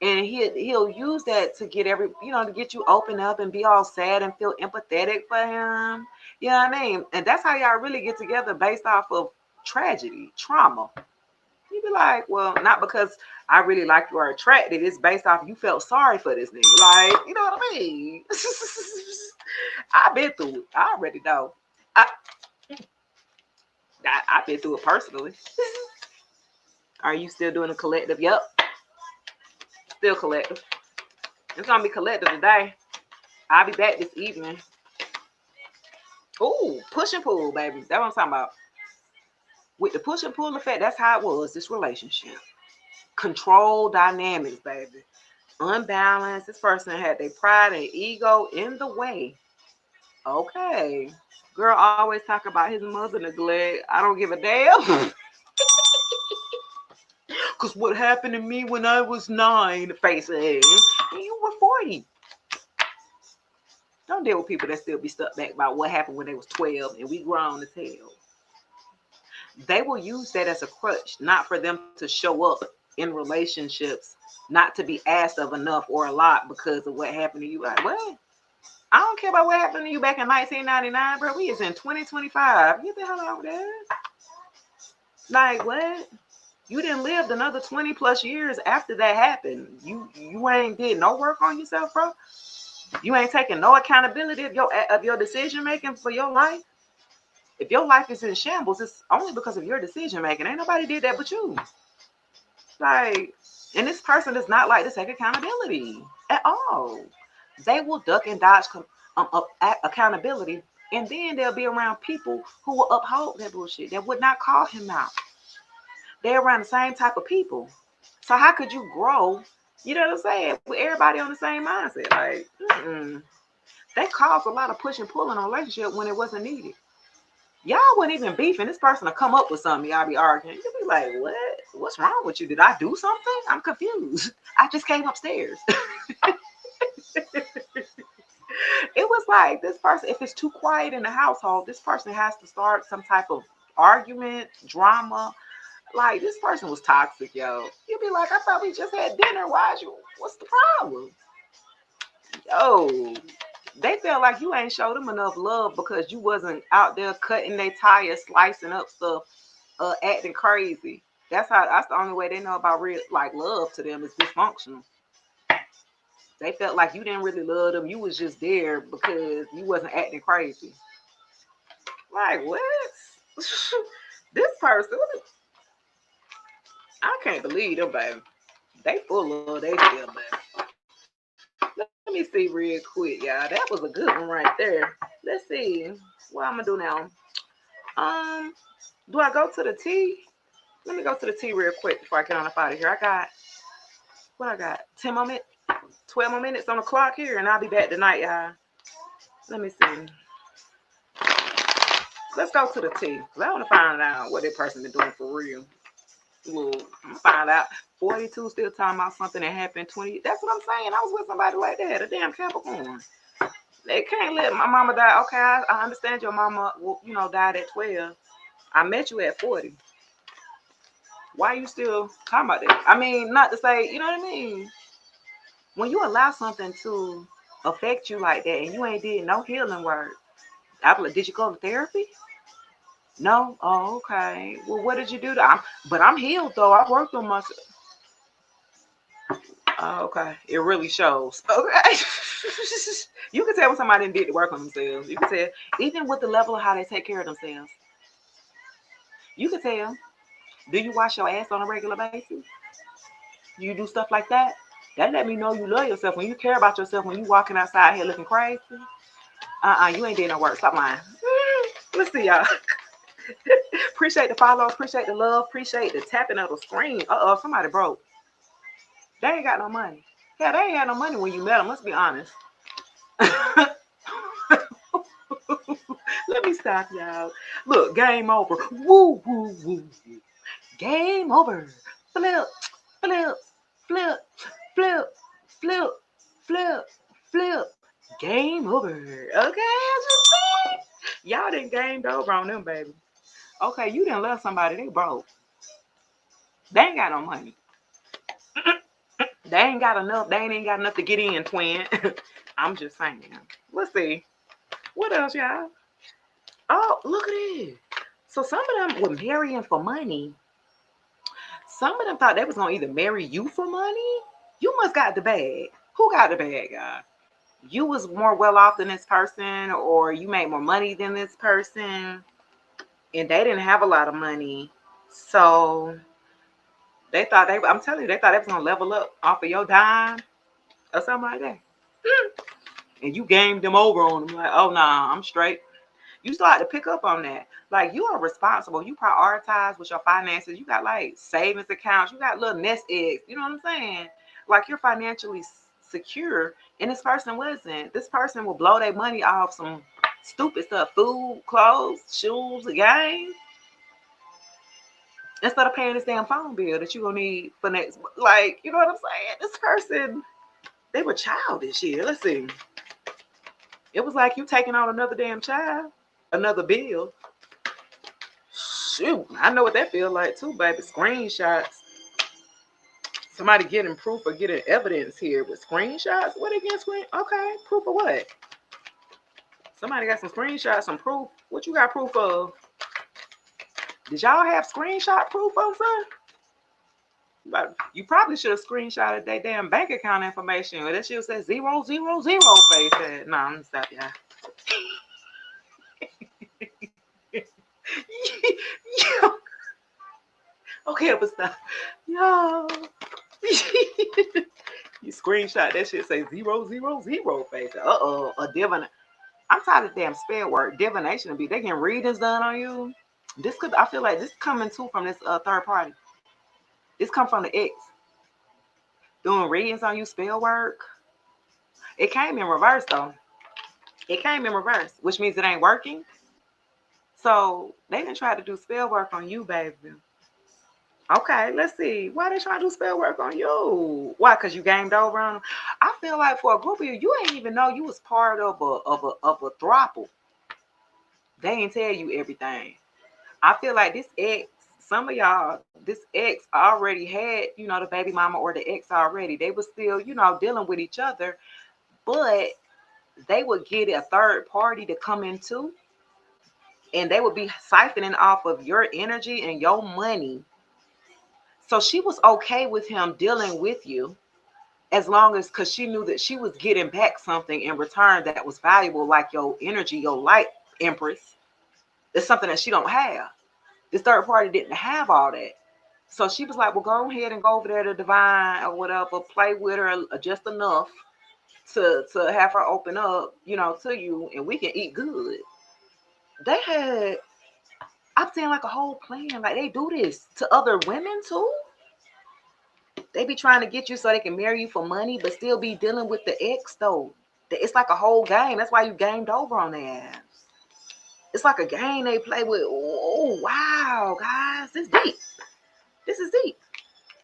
And he'll use that to get to get you open up and be all sad and feel empathetic for him. You know what I mean? And that's how y'all really get together, based off of tragedy, trauma. You be like, well, not because I really like you or attracted. It's based off you felt sorry for this nigga. Like, you know what I mean? I've been through it. I already know. I've been through it personally. Are you still doing a collective? Yep. Still collective. It's gonna be collective today. I'll be back this evening. Ooh, push and pull, baby. That's what I'm talking about. With the push and pull effect, that's how it was, this relationship. Control dynamics, baby. Unbalanced. This person had their pride and ego in the way. Okay. Girl always talk about his mother neglect. I don't give a damn. Because what happened to me when I was 9, face ass, and you were 40. Don't deal with people that still be stuck back about what happened when they was 12 and we grown as hell. They will use that as a crutch, not for them to show up in relationships, not to be asked of enough or a lot because of what happened to you. Like, what? I don't care about what happened to you back in 1999, bro. We is in 2025. Get the hell out of there. Like, what? You didn't live another 20 plus years after that happened. You ain't did no work on yourself, bro. You ain't taking no accountability of your decision making for your life. If your life is in shambles, it's only because of your decision making. Ain't nobody did that but you. Like, and this person does not like to take accountability at all. They will duck and dodge accountability, and then they'll be around people who will uphold that bullshit. That would not call him out. They're around the same type of people. So how could you grow? You know what I'm saying? With everybody on the same mindset. Like, they caused a lot of push and pull in a relationship when it wasn't needed. Y'all wouldn't even beef, and this person will come up with something. Y'all be arguing. You'll be like, what? What's wrong with you? Did I do something? I'm confused. I just came upstairs. It was like this person, if it's too quiet in the household, this person has to start some type of argument, drama. Like, this person was toxic, yo. You'd be like, I thought we just had dinner. What's the problem? Yo, they felt like you ain't showed them enough love because you wasn't out there cutting their tires, slicing up stuff, acting crazy. That's the only way they know about real, like, love to them is dysfunctional. They felt like you didn't really love them. You was just there because you wasn't acting crazy. Like, what? This person, I can't believe them, baby. They full of they feel, baby. Let me see real quick, y'all. That was a good one right there. Let's see what I'm gonna do now. Do I go to the T? Let me go to the T real quick before I get on up out of here. I got 10 more minutes, 12 more minutes on the clock here, and I'll be back tonight, y'all. Let me see. Let's go to the T, because I want to find out what that person been doing for real. Well, I'm gonna find out. 42 still talking about something that happened 20. That's what I'm saying. I was with somebody like that, a damn Capricorn. They can't let my mama die. Okay, I understand your mama, died at 12. I met you at 40. Why you still talking about that? I mean, not to say, you know what I mean? When you allow something to affect you like that and you ain't did no healing work, did you go to therapy? No? Oh, okay. Well, what did you do? But I'm healed, though. I worked on myself. Oh, okay. It really shows. Okay. You can tell when somebody didn't the work on themselves. You can tell, even with the level of how they take care of themselves. You can tell. Do you wash your ass on a regular basis? You do stuff like that? That let me know you love yourself. When you care about yourself, when you walking outside here looking crazy, you ain't did no work. Stop lying. Let's see, y'all. Appreciate the follows, appreciate the love, appreciate the tapping of the screen. Somebody broke. They ain't got no money. Yeah, they ain't got no money when you met them. Let's be honest. Let me stop, y'all. Look, game over. Woo, woo, woo. Game over. Flip, flip, flip, flip, flip, flip, flip. Game over. Okay, I just said. Y'all done gamed over on them, baby. Okay, you didn't love somebody. They broke. They ain't got no money. They ain't got enough. They ain't got enough to get in, twin. I'm just saying. Let's see. What else, y'all? Oh, look at it. So some of them were marrying for money. Some of them thought they was gonna either marry you for money. You must got the bag. Who got the bag, guy? You was more well off than this person, or you made more money than this person, and they didn't have a lot of money. So they thought I'm telling you, they thought they was gonna level up off of your dime or something like that. And you gamed them over on them, like, oh nah, I'm straight. You start to pick up on that. Like, you are responsible. You prioritize with your finances. You got like savings accounts. You got little nest eggs. You know what I'm saying? Like, you're financially secure. And this person wasn't. This person will blow their money off some stupid stuff: food, clothes, shoes, a game, instead of paying this damn phone bill that you're gonna need for next. Like, you know what I'm saying? This person, they were childish here. Let's see. It was like you taking on another damn child, another bill. Shoot, I know what that feel like too, baby. Screenshots. Somebody getting proof or getting evidence here with screenshots. What against screen? Okay, proof of what? Somebody got some screenshots, some proof. What you got proof of? Did y'all have screenshot proof of something? But you probably should have screenshotted that damn bank account information. That shit says 000 face. No, I'm gonna stop y'all. Yo. Okay, but stop. Yo. You screenshot that shit say 000 face. A divine. I'm tired of damn spell work. Divination be they getting readings done on you. This could I feel like this coming too from this third party. This come from the ex. Doing readings on you, spell work. It came in reverse though. It came in reverse, which means it ain't working. So they didn't try to do spell work on you, baby. Okay, let's see. Why they trying to do spell work on you? Why? Cause you gamed over on them. I feel like for a group of you ain't even know you was part of a throuple. They ain't tell you everything. I feel like this ex, some of y'all, this ex already had, the baby mama or the ex already. They were still, dealing with each other, but they would get a third party to come into, and they would be siphoning off of your energy and your money. So she was okay with him dealing with you as long as, because she knew that she was getting back something in return that was valuable, like your energy, your light, Empress. It's something that she don't have. This third party didn't have all that. So she was like, well, go ahead and go over there to Divine or whatever, play with her just enough to have her open up, to you, and we can eat good. They had, I'm saying, like a whole plan. Like, they do this to other women too. They be trying to get you so they can marry you for money, but still be dealing with the ex though. It's like a whole game. That's why you gamed over on their ass. It's like a game they play with. Oh, wow, guys. This deep. This is deep.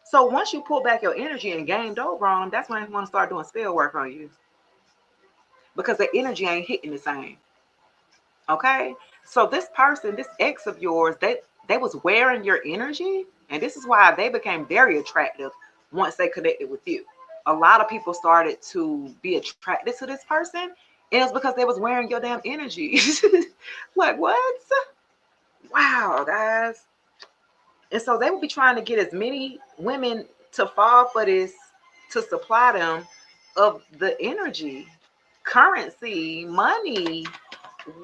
So once you pull back your energy and gamed over on them, that's when they want to start doing spell work on you. Because the energy ain't hitting the same. Okay? So this person, this ex of yours, they was wearing your energy. And this is why they became very attractive once they connected with you. A lot of people started to be attracted to this person. And it's because they was wearing your damn energy. Like, what? Wow, guys. And so they would be trying to get as many women to fall for this, to supply them of the energy, currency, money.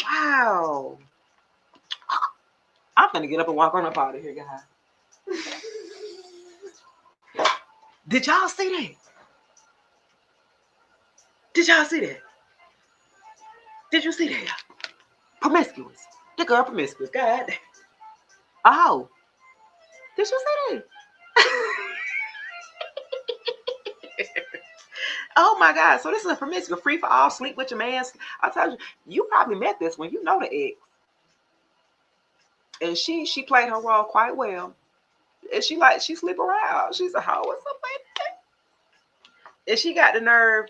Wow. I'm gonna get up and walk on up out of here, guys. Did y'all see that? Did y'all see that? Did you see that? Promiscuous. The girl promiscuous. God. Oh. Did you see that? Oh my God. So this is a promiscuous free for all, sleep with your man. I told you, you probably met this one. You know the ex. And she played her role quite well. And she sleep around. She's a hoe or something like that. And she got the nerve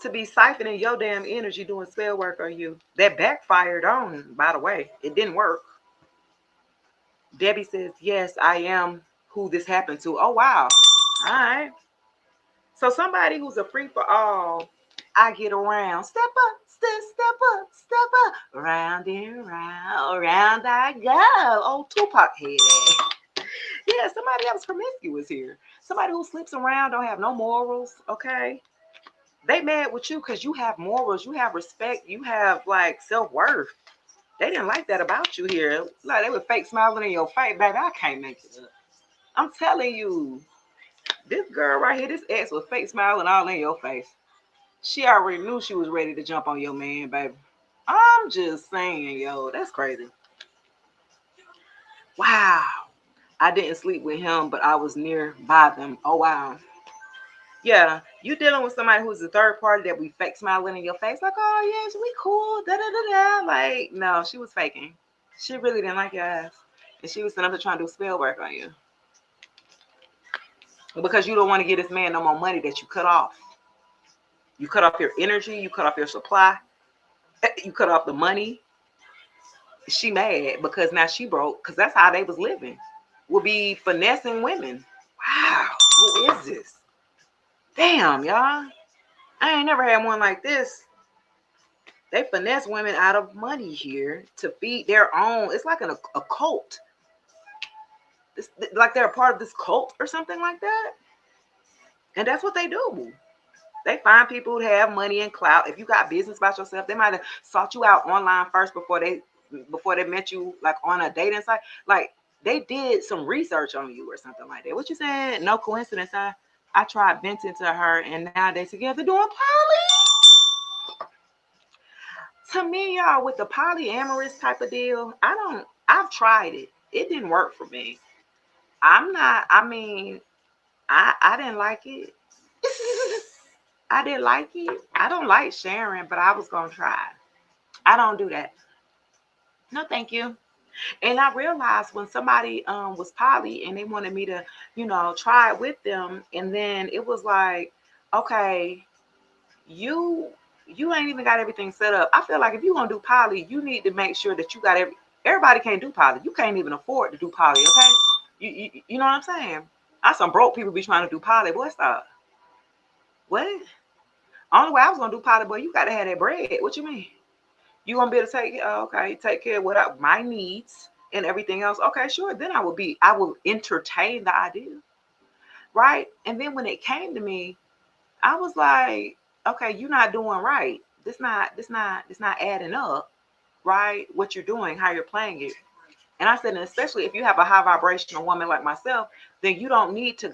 to be siphoning your damn energy doing spell work on you. That backfired on, by the way. It didn't work. Debbie says, yes, I am who this happened to. Oh wow. All right. So somebody who's a free for all, I get around. Step up, step up, step up. Round and round, around I go. Old Tupac head ass. Yeah, somebody that was promiscuous here. Somebody who sleeps around, don't have no morals, okay? They mad with you because you have morals, you have respect, you have like self-worth. They didn't like that about you here. Like they were fake smiling in your face, baby. I can't make it up. I'm telling you, this girl right here, this ex was fake smiling all in your face. She already knew she was ready to jump on your man, baby. I'm just saying, yo, that's crazy. Wow. I didn't sleep with him, but I was nearby them. Oh wow. Yeah, you dealing with somebody who's a third party that we fake smiling in your face, like, oh yes, we cool, da da da da. Like, no, she was faking. She really didn't like your ass, and she was sitting up to trying to do spell work on you because you don't want to give this man no more money that you cut off. You cut off your energy, you cut off your supply, you cut off the money. She mad because now she broke because that's how they was living. Will be finessing women. Wow, who is this? Damn, y'all. I ain't never had one like this. They finesse women out of money here to feed their own. It's like a cult. It's like they're a part of this cult or something like that. And that's what they do. They find people who have money and clout. If you got business about yourself, they might have sought you out online first before they met you like on a dating site. Like they did some research on you or something like that. What you saying? No coincidence. I tried venting to her and now they're together doing poly. To me, y'all, with the polyamorous type of deal, I've tried it. It didn't work for me. I mean, I didn't like it. I didn't like it. I don't like sharing, but I was gonna try. I don't do that. No, thank you. And I realized when somebody was poly and they wanted me to, try it with them, and then it was like, okay, you you ain't even got everything set up. I feel like if you're gonna do poly, you need to make sure that you got everybody can't do poly. You can't even afford to do poly, okay? You know what I'm saying? I some broke people be trying to do poly. Boy, stop. What? Only way I was gonna do poly, boy, you gotta have that bread. What you mean? You gonna be able to take care of what my needs and everything else. Okay, sure. Then I will entertain the idea. Right. And then when it came to me, I was like, okay, you're not doing right. This not adding up, right? What you're doing, how you're playing it. And I said, and especially if you have a high vibrational woman like myself, then you don't need to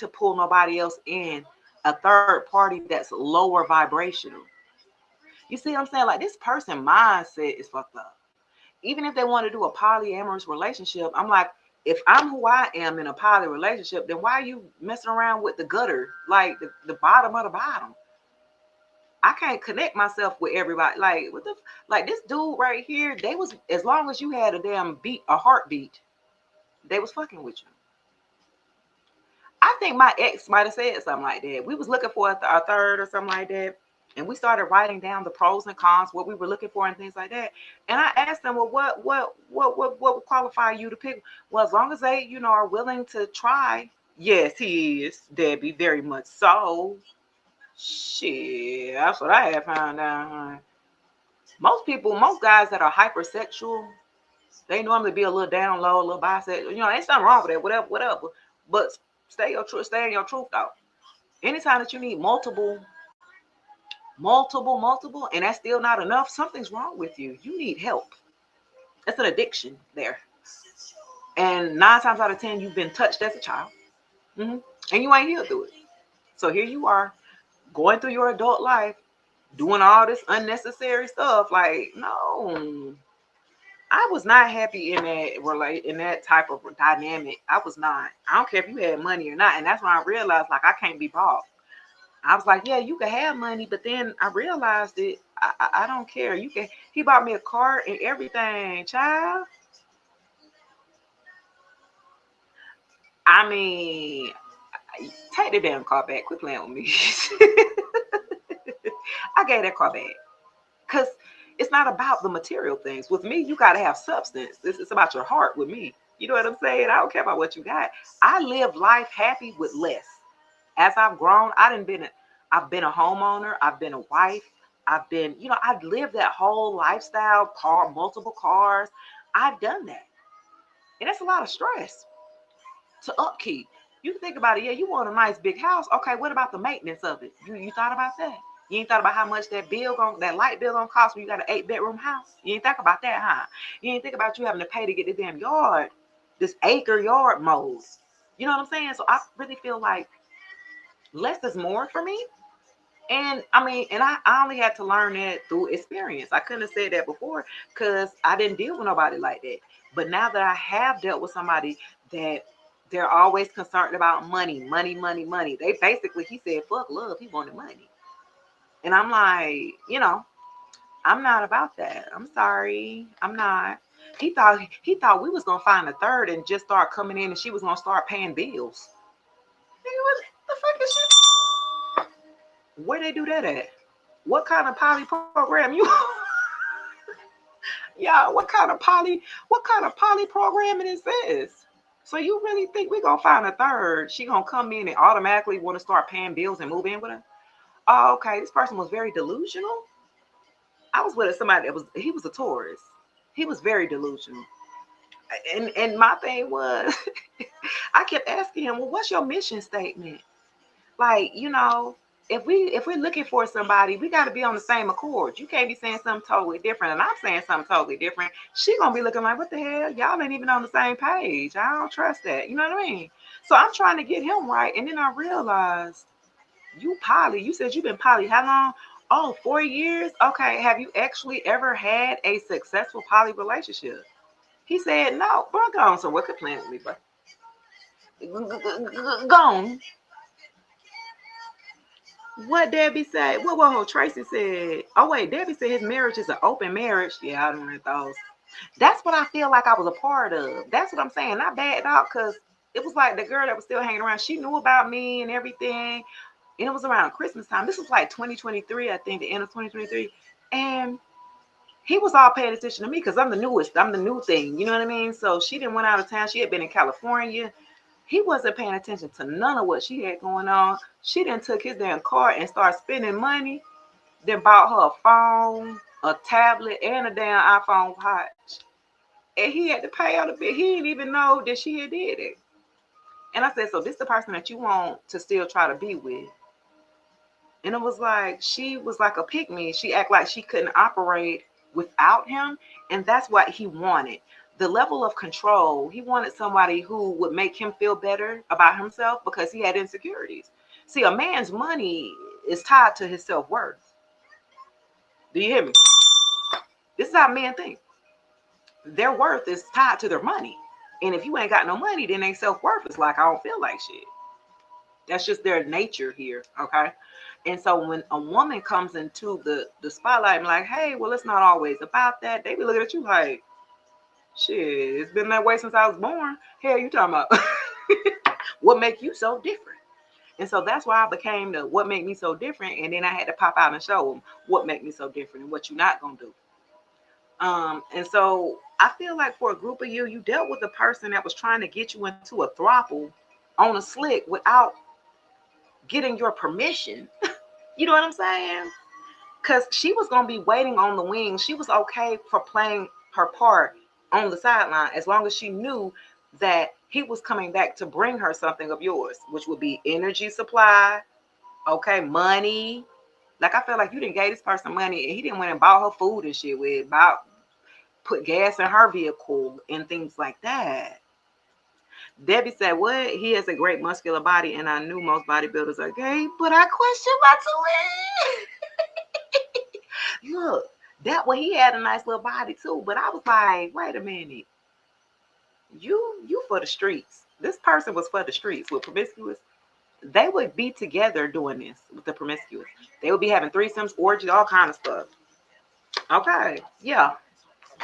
pull nobody else in, a third party that's lower vibrational. You see what I'm saying? Like this person mindset is fucked up. Even if they want to do a polyamorous relationship, I'm like, if I'm who I am in a poly relationship, then why are you messing around with the gutter, like the bottom of the bottom? I can't connect myself with everybody. Like what the like this dude right here, they was as long as you had a damn beat, a heartbeat, they was fucking with you. I think my ex might have said something like that. We was looking for a third or something like that. And we started writing down the pros and cons, what we were looking for and things like that. And I asked them, well, what would qualify you to pick? Well, as long as they, are willing to try. Yes, he is, Debbie, very much so. Shit, that's what I had found out. Huh? Most guys that are hypersexual, they normally be a little down low, a little bisexual. Ain't something wrong with that, whatever. But stay in your truth though. Anytime that you need multiple, and that's still not enough, something's wrong with you. You need help. That's an addiction there. And 9 times out of 10, you've been touched as a child. Mm-hmm. And you ain't healed through it. So here you are going through your adult life, doing all this unnecessary stuff. Like, no, I was not happy in that type of dynamic. I was not. I don't care if you had money or not. And that's when I realized, like, I can't be bought. I was like, yeah, you can have money, but then I realized it. I don't care. You can. He bought me a car and everything, child. I mean, take the damn car back. Quit playing with me. I gave that car back because it's not about the material things. With me, you got to have substance. It's about your heart with me. You know what I'm saying? I don't care about what you got. I live life happy with less. As I've grown, I've been a homeowner. I've been a wife. I've been, I've lived that whole lifestyle, multiple cars. I've done that. And it's a lot of stress to upkeep. You can think about it. Yeah, you want a nice big house. Okay, what about the maintenance of it? You thought about that? You ain't thought about how much that light bill gonna cost when you got an 8-bedroom house? You ain't think about that, huh? You ain't think about you having to pay to get the damn yard, this acre yard mowed. You know what I'm saying? So I really feel like less is more for me. And I mean, and I only had to learn that through experience. I couldn't have said that before because I didn't deal with nobody like that. But now that I have dealt with somebody that they're always concerned about money, money, money, money. They basically, he said, fuck love. He wanted money. And I'm like, I'm not about that. I'm sorry. I'm not. He thought we was gonna find a third and just start coming in and she was gonna start paying bills. Nigga, what the fuck is she? Where they do that at? What kind of poly program you y'all, what kind of poly programming is this? So you really think we're gonna find a third? She gonna come in and automatically want to start paying bills and move in with her? Oh, okay. This person was very delusional. I was with somebody he was a Taurus. He was very delusional. And my thing was I kept asking him, well, what's your mission statement? Like, if we're looking for somebody, we got to be on the same accord. You can't be saying something totally different, and I'm saying something totally different. She gonna be looking like, what the hell? Y'all ain't even on the same page. I don't trust that. You know what I mean? So I'm trying to get him right, and then I realized you poly. You said you've been poly how long? Oh, 4 years. Okay. Have you actually ever had a successful poly relationship? He said no. Bro, go on. So what could plan with me, bro? Go on. What Debbie said? What Tracy said? Oh wait, Debbie said his marriage is an open marriage. Yeah, I don't read those. That's what I feel like I was a part of. That's what I'm saying. Not bad out because it was like the girl that was still hanging around. She knew about me and everything. And it was around Christmas time. This was like 2023, I think, the end of 2023. And he was all paying attention to me because I'm the newest. I'm the new thing. You know what I mean? So she didn't went out of town. She had been in California. He wasn't paying attention to none of what she had going on. She then took his damn car and started spending money. Then bought her a phone, a tablet, and a damn iPhone watch. And he had to pay out a bit. He didn't even know that she had did it. And I said, so this is the person that you want to still try to be with. And it was like she was like a pick me. She acted like she couldn't operate without him. And that's what he wanted. The level of control, he wanted somebody who would make him feel better about himself because he had insecurities. See, a man's money is tied to his self-worth. Do you hear me? This is how men think. Their worth is tied to their money. And if you ain't got no money, then their self-worth is like, I don't feel like shit. That's just their nature here, okay? And so when a woman comes into the spotlight and like, hey, well, it's not always about that, they be looking at you like, shit, it's been that way since I was born. Hell, you talking about? What make you so different? And so that's why I became the what make me so different. And then I had to pop out and show them what make me so different and what you're not gonna do. And so I feel like for a group of you dealt with a person that was trying to get you into a throuple on a slick without getting your permission. You know what I'm saying? Because she was going to be waiting on the wings. She was okay for playing her part on the sideline as long as she knew that he was coming back to bring her something of yours, which would be energy supply, okay, money. Like I felt like you didn't give this person money and he didn't went and bought her food and shit with, put gas in her vehicle and things like that. Debbie said, what? He has a great muscular body, and I knew most bodybuilders are gay, but I question my twin. Look, that way he had a nice little body too, but I was like, wait a minute. You for the streets. This person was for the streets with promiscuous. they would be together doing this with the promiscuous. They would be having threesomes, orgies, all kind of stuff. Okay, yeah.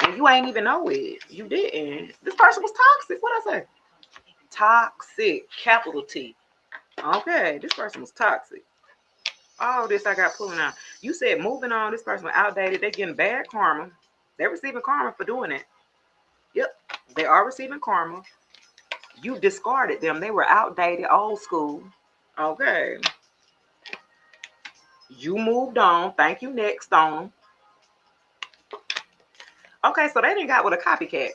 And you ain't even know it. You didn't. This person was toxic. What I say? Toxic. Capital T. Okay, this person was toxic. All this I got pulling out. You said moving on. This person was outdated. They're getting bad karma. They're receiving karma for doing it. Yep, they are receiving karma. You discarded them. They were outdated, old school. Okay. You moved on. Thank you. Next on. Okay, so they didn't got with a copycat.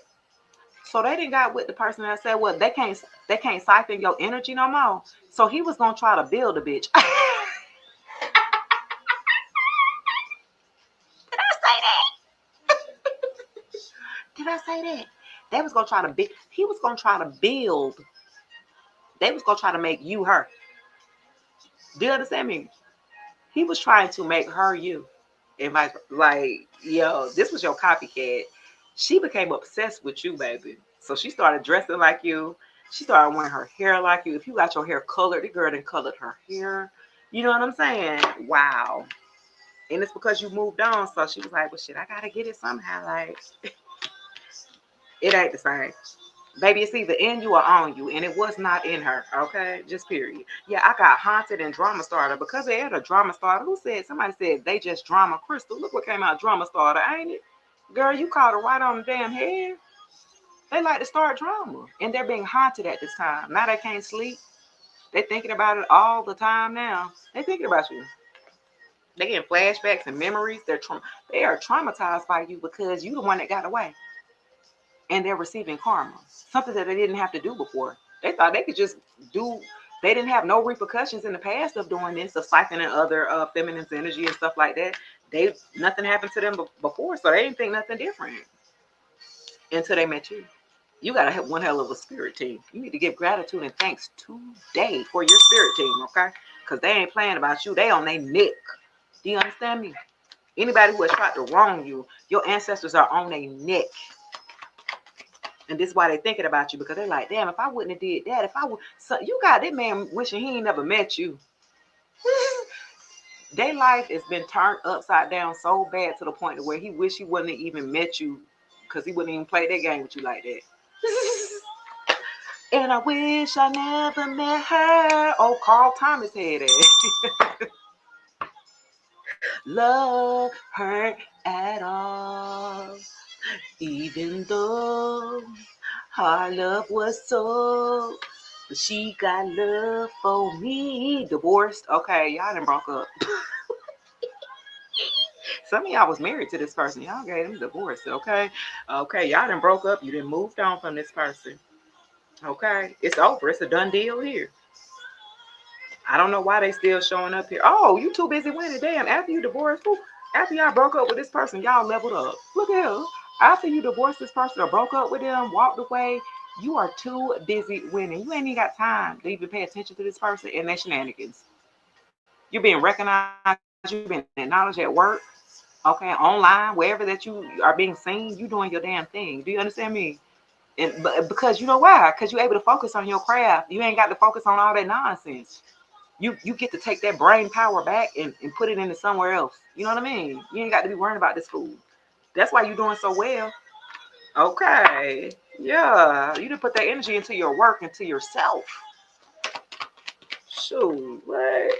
So they didn't got with the person that said, well, they can't siphon your energy no more. So he was gonna try to build a bitch. Did I say that? Did I say that? They was gonna try to be. He was gonna try to build. They was gonna try to make you her. Do you understand me? He was trying to make her you. And like, yo, this was your copycat. She became obsessed with you, baby. So she started dressing like you. She started wearing her hair like you. If you got your hair colored, the girl done colored her hair. You know what I'm saying? Wow. And it's because you moved on. So she was like, well, shit, I gotta get it somehow. Like, it ain't the same. Baby, it's either in you or on you, and it was not in her. Okay, just period. Yeah, I got haunted and drama starter because they had a drama starter. Who said? Somebody said they just drama crystal. Look what came out, drama starter, ain't it? Girl, you caught her right on the damn head. They like to start drama, and they're being haunted at this time. Now they can't sleep. They thinking about it all the time. Now they thinking about you. They getting flashbacks and memories. They are traumatized by you because you the one that got away, and they're receiving karma, something that they didn't have to do before. They thought they could just do. They didn't have no repercussions in the past of doing this, of siphoning other feminine's energy and stuff like that. Nothing happened to them before, so they didn't think nothing different until they met you. You gotta have one hell of a spirit team. You need to give gratitude and thanks today for your spirit team, okay? Because they ain't playing about you. They on their neck. Do you understand me? Anybody who has tried to wrong you, your ancestors are on their neck. And this is why they're thinking about you, because they're like, damn, if I wouldn't have did that, if I would, so you got that man wishing he ain't never met you. Their life has been turned upside down so bad to the point where he wish he wouldn't have even met you, because he wouldn't even play that game with you like that. And I wish I never met her. Oh, Carl Thomas had it. Love her at all, even though our love was so, but she got love for me. Divorced. Okay, y'all done broke up. Some of y'all was married to this person. Y'all gave them divorce. Okay. Okay, y'all done broke up. You done moved on from this person. Okay. It's over. It's a done deal here. I don't know why they still showing up here. Oh, you too busy winning. Damn, after you divorced, after y'all broke up with this person, y'all leveled up. Look at her. After you divorced this person or broke up with them, walked away, you are too busy winning. You ain't even got time to even pay attention to this person and their shenanigans. You're being recognized, you're being acknowledged at work, okay, online, wherever that you are being seen, you doing your damn thing. Do you understand me? But because you know why? Because you're able to focus on your craft. You ain't got to focus on all that nonsense. You get to take that brain power back and put it into somewhere else. You know what I mean? You ain't got to be worrying about this food. That's why you're doing so well. Okay. Yeah. You done put that energy into your work, into yourself. Shoot. What?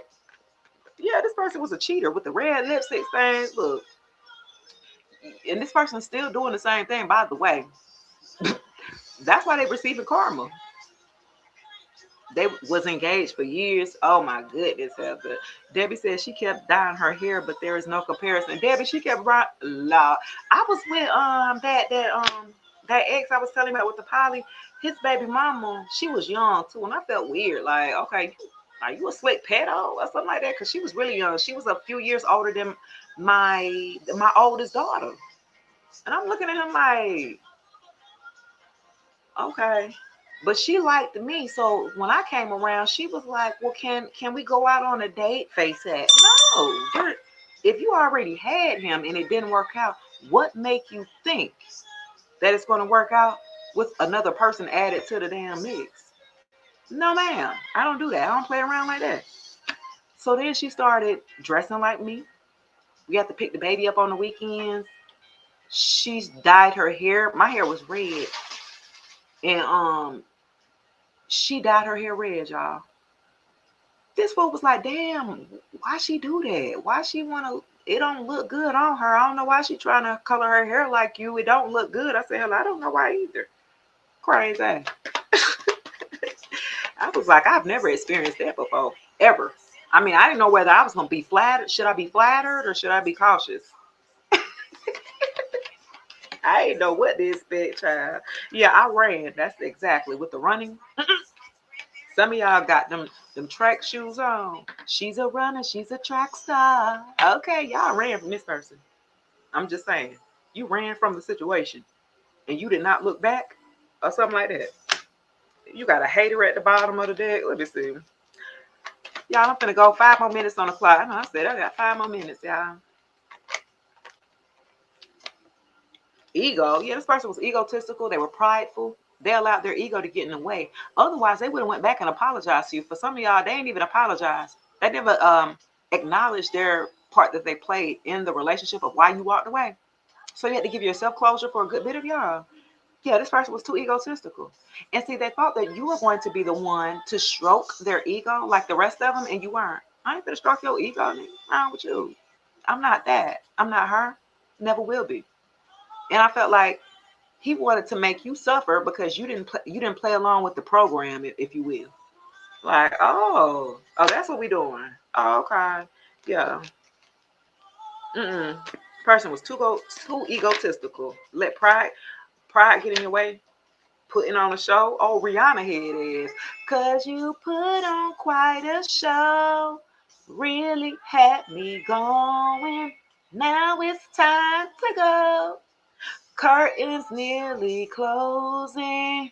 Yeah, this person was a cheater with the red lipstick stains. Look. And this person's still doing the same thing, by the way. That's why they're receiving karma. They was engaged for years. Oh my goodness, Heather. Debbie said she kept dyeing her hair, but there is no comparison. Debbie, she kept right. I was with that ex I was telling you about with the poly. His baby mama, she was young too, and I felt weird. Like, okay, are you a slick pedo or something like that? Because she was really young. She was a few years older than my oldest daughter, and I'm looking at him like, okay. But she liked me, so when I came around, she was like, "Well, can we go out on a date?" Face that. No, if you already had him and it didn't work out, what make you think that it's going to work out with another person added to the damn mix? No, ma'am. I don't do that. I don't play around like that. So then she started dressing like me. We had to pick the baby up on the weekends. She dyed her hair. My hair was red. And she dyed her hair red, y'all. This fool was like, damn, why she do that? Why she wanna, it don't look good on her. I don't know why she trying to color her hair like you. It don't look good. I said, hell, I don't know why either. Crazy. I was like, I've never experienced that before, ever. I mean, I didn't know whether I was gonna be flattered. Should I be flattered or should I be cautious? I didn't know what to expect, child. Yeah, I ran. That's exactly with the running. Some of y'all got them track shoes on. She's a runner. She's a track star. Okay, y'all ran from this person. I'm just saying. You ran from the situation and you did not look back or something like that. You got a hater at the bottom of the deck. Let me see. Y'all, I'm finna go 5 more minutes on the clock. I know I said I got 5 more minutes, y'all. Ego. Yeah, this person was egotistical. They were prideful. They allowed their ego to get in the way. Otherwise, they would have went back and apologized to you. For some of y'all, they ain't even apologize. They never acknowledged their part that they played in the relationship of why you walked away. So you had to give yourself closure for a good bit of y'all. Yeah, this person was too egotistical. And see, they thought that you were going to be the one to stroke their ego like the rest of them, and you weren't. I ain't gonna stroke your ego, nigga. What's wrong with you? I'm not that. I'm not her. Never will be. And I felt like he wanted to make you suffer because you didn't play along with the program, if you will. Like, oh, that's what we doing. Oh, okay, yeah. Person was too egotistical. Let pride get in your way. Putting on a show. Oh, Rihanna head is. Cause you put on quite a show. Really had me going. Now it's time to go. Curtains nearly closing,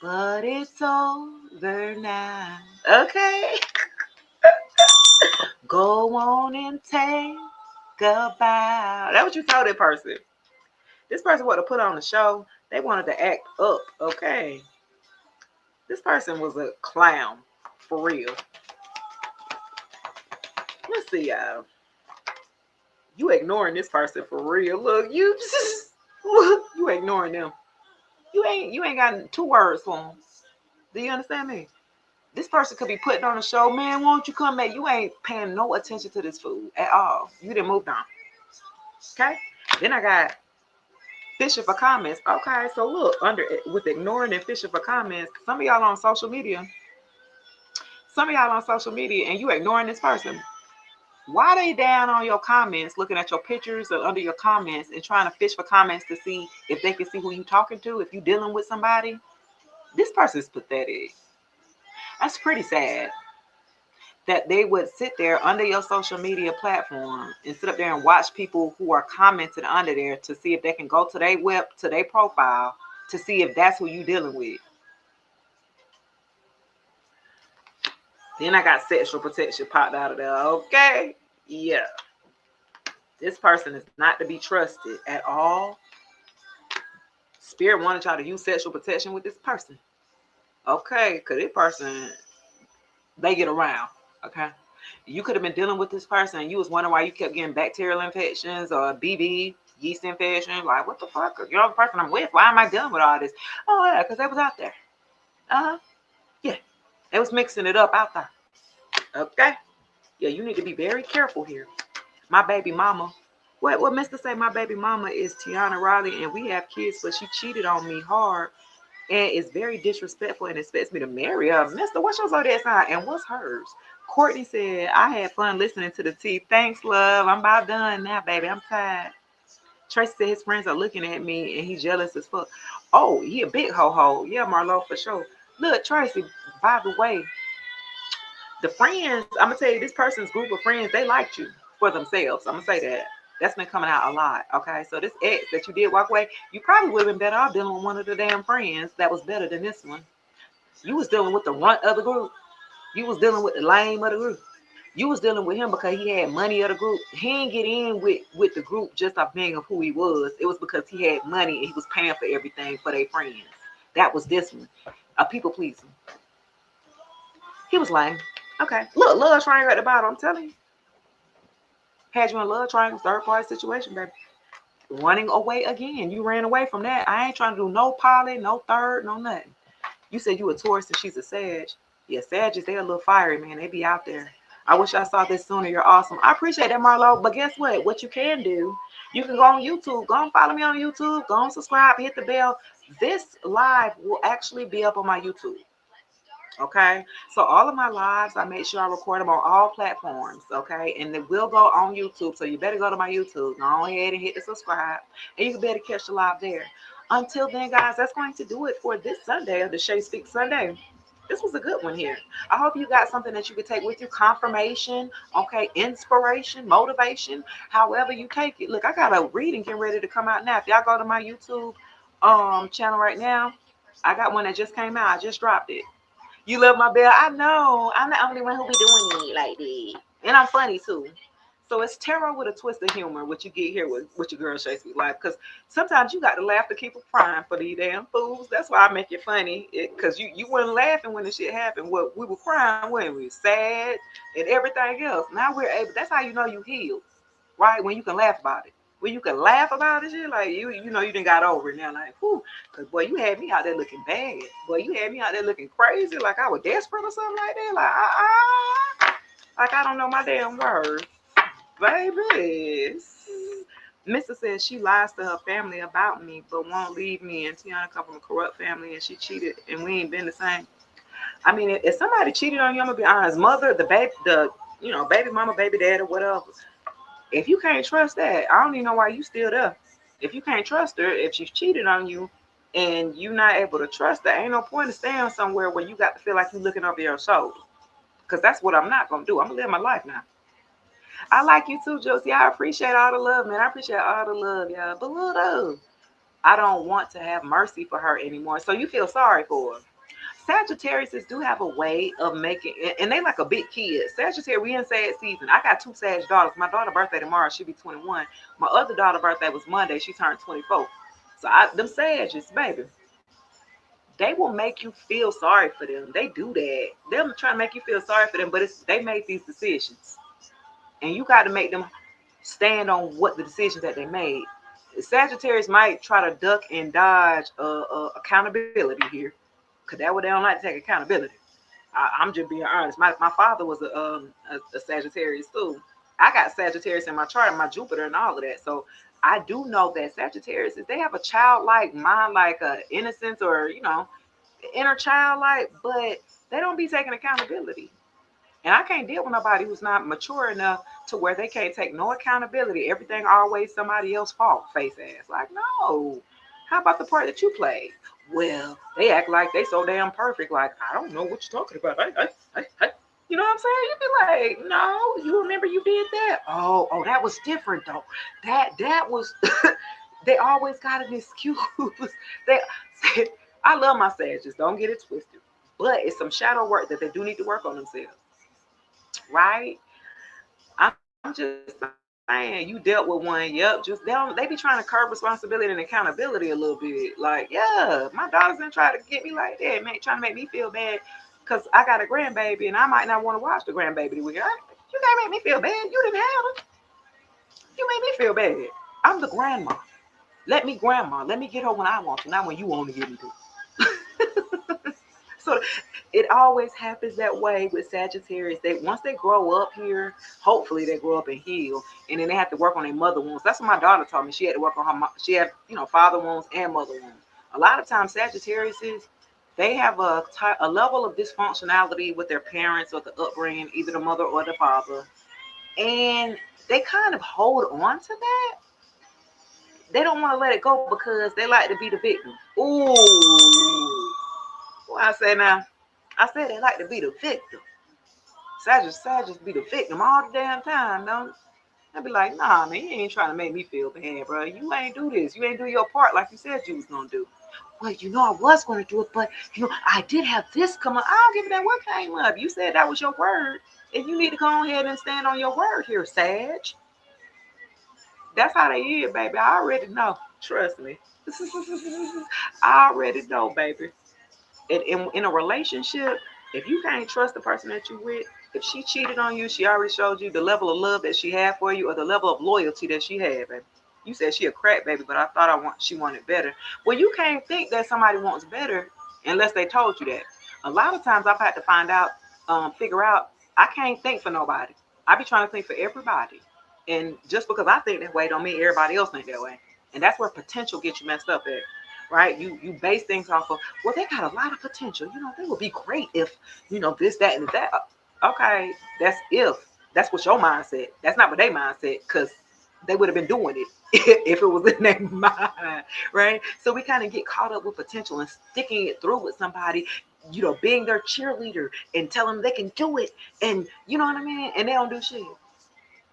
but it's over now. Okay. Go on and take a bow. That's what you told that person. This person wanted to put on the show. They wanted to act up. Okay. This person was a clown. For real. Let's see, y'all. You ignoring this person for real. Look, you ignoring them. You ain't got 2 words for them. Do you understand me? This person could be putting on a show, man. Won't you come back? You ain't paying no attention to this food at all. You didn't move on. Okay. Then I got fishing for comments. Okay, so look, under with ignoring and fishing for comments, some of y'all on social media, and you ignoring this person. Why they down on your comments, looking at your pictures or under your comments and trying to fish for comments to see if they can see who you talking to, if you dealing with somebody? This person's pathetic. That's pretty sad that they would sit there under your social media platform and sit up there and watch people who are commenting under there to see if they can go to their profile to see if that's who you dealing with. Then I got sexual protection popped out of there. Okay. Yeah. This person is not to be trusted at all. Spirit wanted y'all to use sexual protection with this person. Okay. Because this person, they get around. Okay. You could have been dealing with this person and you was wondering why you kept getting bacterial infections or BB, yeast infection. Like, what the fuck? You're the person I'm with. Why am I dealing with all this? Oh, yeah, because they was out there. Uh-huh. Yeah. They was mixing it up out there. Okay. Yeah, you need to be very careful here. My baby mama. What Mr. say? My baby mama is Tiana Riley and we have kids, but she cheated on me hard and is very disrespectful and expects me to marry her. Mister, what's your zodiac sign and what's hers? Courtney said, I had fun listening to the tea. Thanks, love. I'm about done now, baby. I'm tired. Tracy said his friends are looking at me and he's jealous as fuck. Oh, he a big ho-ho. Yeah, Marlo, for sure. Look, Tracy, by the way, the friends, I'm going to tell you, this person's group of friends, they liked you for themselves. I'm going to say that. That's been coming out a lot, okay? So this ex that you did walk away, you probably would have been better off dealing with one of the damn friends that was better than this one. You was dealing with the runt of the group. You was dealing with the lame of the group. You was dealing with him because he had money of the group. He didn't get in with the group just off being of who he was. It was because he had money and he was paying for everything for their friends. That was this one. A people pleaser. He was lame. Okay. Look, love triangle at the bottom. I'm telling you. Had you in a love triangle, third party situation, baby. Running away again. You ran away from that. I ain't trying to do no poly, no third, no nothing. You said you a Taurus and she's a Sag. Yeah, Sagittarius, they a little fiery, man. They be out there. I wish I saw this sooner. You're awesome. I appreciate that, Marlo. But guess what? What you can do, you can go on YouTube. Go and follow me on YouTube. Go and subscribe. Hit the bell. This live will actually be up on my YouTube. Okay, so all of my lives, I make sure I record them on all platforms. Okay, and they will go on YouTube. So you better go to my YouTube. Go ahead and hit the subscribe, and you can better catch the live there. Until then, guys, that's going to do it for this Sunday of the Shay Speaks Sunday. This was a good one here. I hope you got something that you could take with you. Confirmation, okay, inspiration, motivation, however you take it. Look, I got a reading getting ready to come out now. If y'all go to my YouTube channel right now, I got one that just came out. I just dropped it. You love my bell. I know. I'm the only one who be doing it like that. And I'm funny too. So it's tarot with a twist of humor, what you get here with your girl Shay Speaks Life. Because sometimes you got to laugh to keep a prime for these damn fools. That's why I make it funny. Because you weren't laughing when the shit happened. Well, we were crying when we were sad and everything else. Now we're able. That's how you know you healed, right? When you can laugh about it. When you can laugh about it, shit, like you know you done got over it now. Like, whoo, because boy, you had me out there looking bad. Boy, you had me out there looking crazy, like I was desperate or something like that. Like I don't know my damn words. Baby. Mr. says she lies to her family about me, but won't leave me. And Tiana come from a corrupt family, and she cheated, and we ain't been the same. I mean, if somebody cheated on you, I'm gonna be honest. Mother, the baby, baby mama, baby dad, or whatever. If you can't trust that, I don't even know why you still there. If you can't trust her, if she's cheated on you, and you're not able to trust her, ain't no point in staying somewhere where you got to feel like you're looking over your shoulder. Because that's what I'm not gonna do. I'm gonna live my life now. I like you too, Josie. I appreciate all the love, man. I appreciate all the love, y'all. But look, I don't want to have mercy for her anymore. So you feel sorry for her. Sagittarius do have a way of making, and they like a big kid. Sagittarius, we in Sag season. I got two Sag daughters. My daughter's birthday tomorrow, she'll be 21. My other daughter's birthday was Monday. She turned 24. So them Sagittarius, baby, they will make you feel sorry for them. They do that. They're trying to make you feel sorry for them, but they made these decisions. And you got to make them stand on what the decisions that they made. Sagittarius might try to duck and dodge accountability here, because that what they don't like to take accountability. I'm just being honest. My father was a Sagittarius too. I got Sagittarius in my chart, my Jupiter, and all of that. So I do know that Sagittarius, they have a childlike mind, like innocence, or inner childlike, but they don't be taking accountability. And I can't deal with nobody who's not mature enough to where they can't take no accountability. Everything always somebody else's fault, face ass. Like, no. How about the part that you played? Well, they act like they so damn perfect. Like, I don't know what you're talking about. You know what I'm saying? You be like, no, you remember you did that? Oh, that was different though. That was. They always got an excuse. they, I love my Sagittarius. Don't get it twisted. But it's some shadow work that they do need to work on themselves. Right? I'm just saying, you dealt with one. Yep, just they be trying to curb responsibility and accountability a little bit. Like, yeah, my daughter's gonna try to get me like that, trying to make me feel bad because I got a grandbaby and I might not want to watch the grandbaby the weekend. You can't make me feel bad. You didn't have it. You made me feel bad. I'm the grandma. Let me get her when I want to, not when you want to get me to. So it always happens that way with Sagittarius. Once they grow up here, hopefully they grow up and heal, and then they have to work on their mother wounds. That's what my daughter told me. She had to work on her. She had father wounds and mother wounds. A lot of times Sagittarius they have a level of dysfunctionality with their parents or the upbringing, either the mother or the father, and they kind of hold on to that. They don't want to let it go because they like to be the victim. Ooh. What I say now? I said they like to be the victim. Sagittarius be the victim all the damn time, don't it? I'd be like, nah, man, you ain't trying to make me feel bad, bro. You ain't do this. You ain't do your part like you said you was going to do. Well, I was going to do it, but, I did have this come up. I don't give a damn what came up. You said that was your word, and you need to go ahead and stand on your word here, Sag. That's how they is, baby. I already know. Trust me. I already know, baby. In a relationship, If you can't trust the person that you with, if she cheated on you, she already showed you the level of love that she had for you or the level of loyalty that she had, baby. You said she a crack baby, but I thought she wanted better. Well, you can't think that somebody wants better unless they told you that. A lot of times I've had to find out, figure out, I can't think for nobody. I be trying to think for everybody. And just because I think that way don't mean everybody else think that way. And that's where potential gets you messed up at. Right? You base things off of, well, they got a lot of potential. They would be great if, this, that, and that. Okay, that's if. That's what your mindset. That's not what they mindset, because they would have been doing it if it was in their mind, right? So we kind of get caught up with potential and sticking it through with somebody, being their cheerleader and telling them they can do it. And you know what I mean? And they don't do shit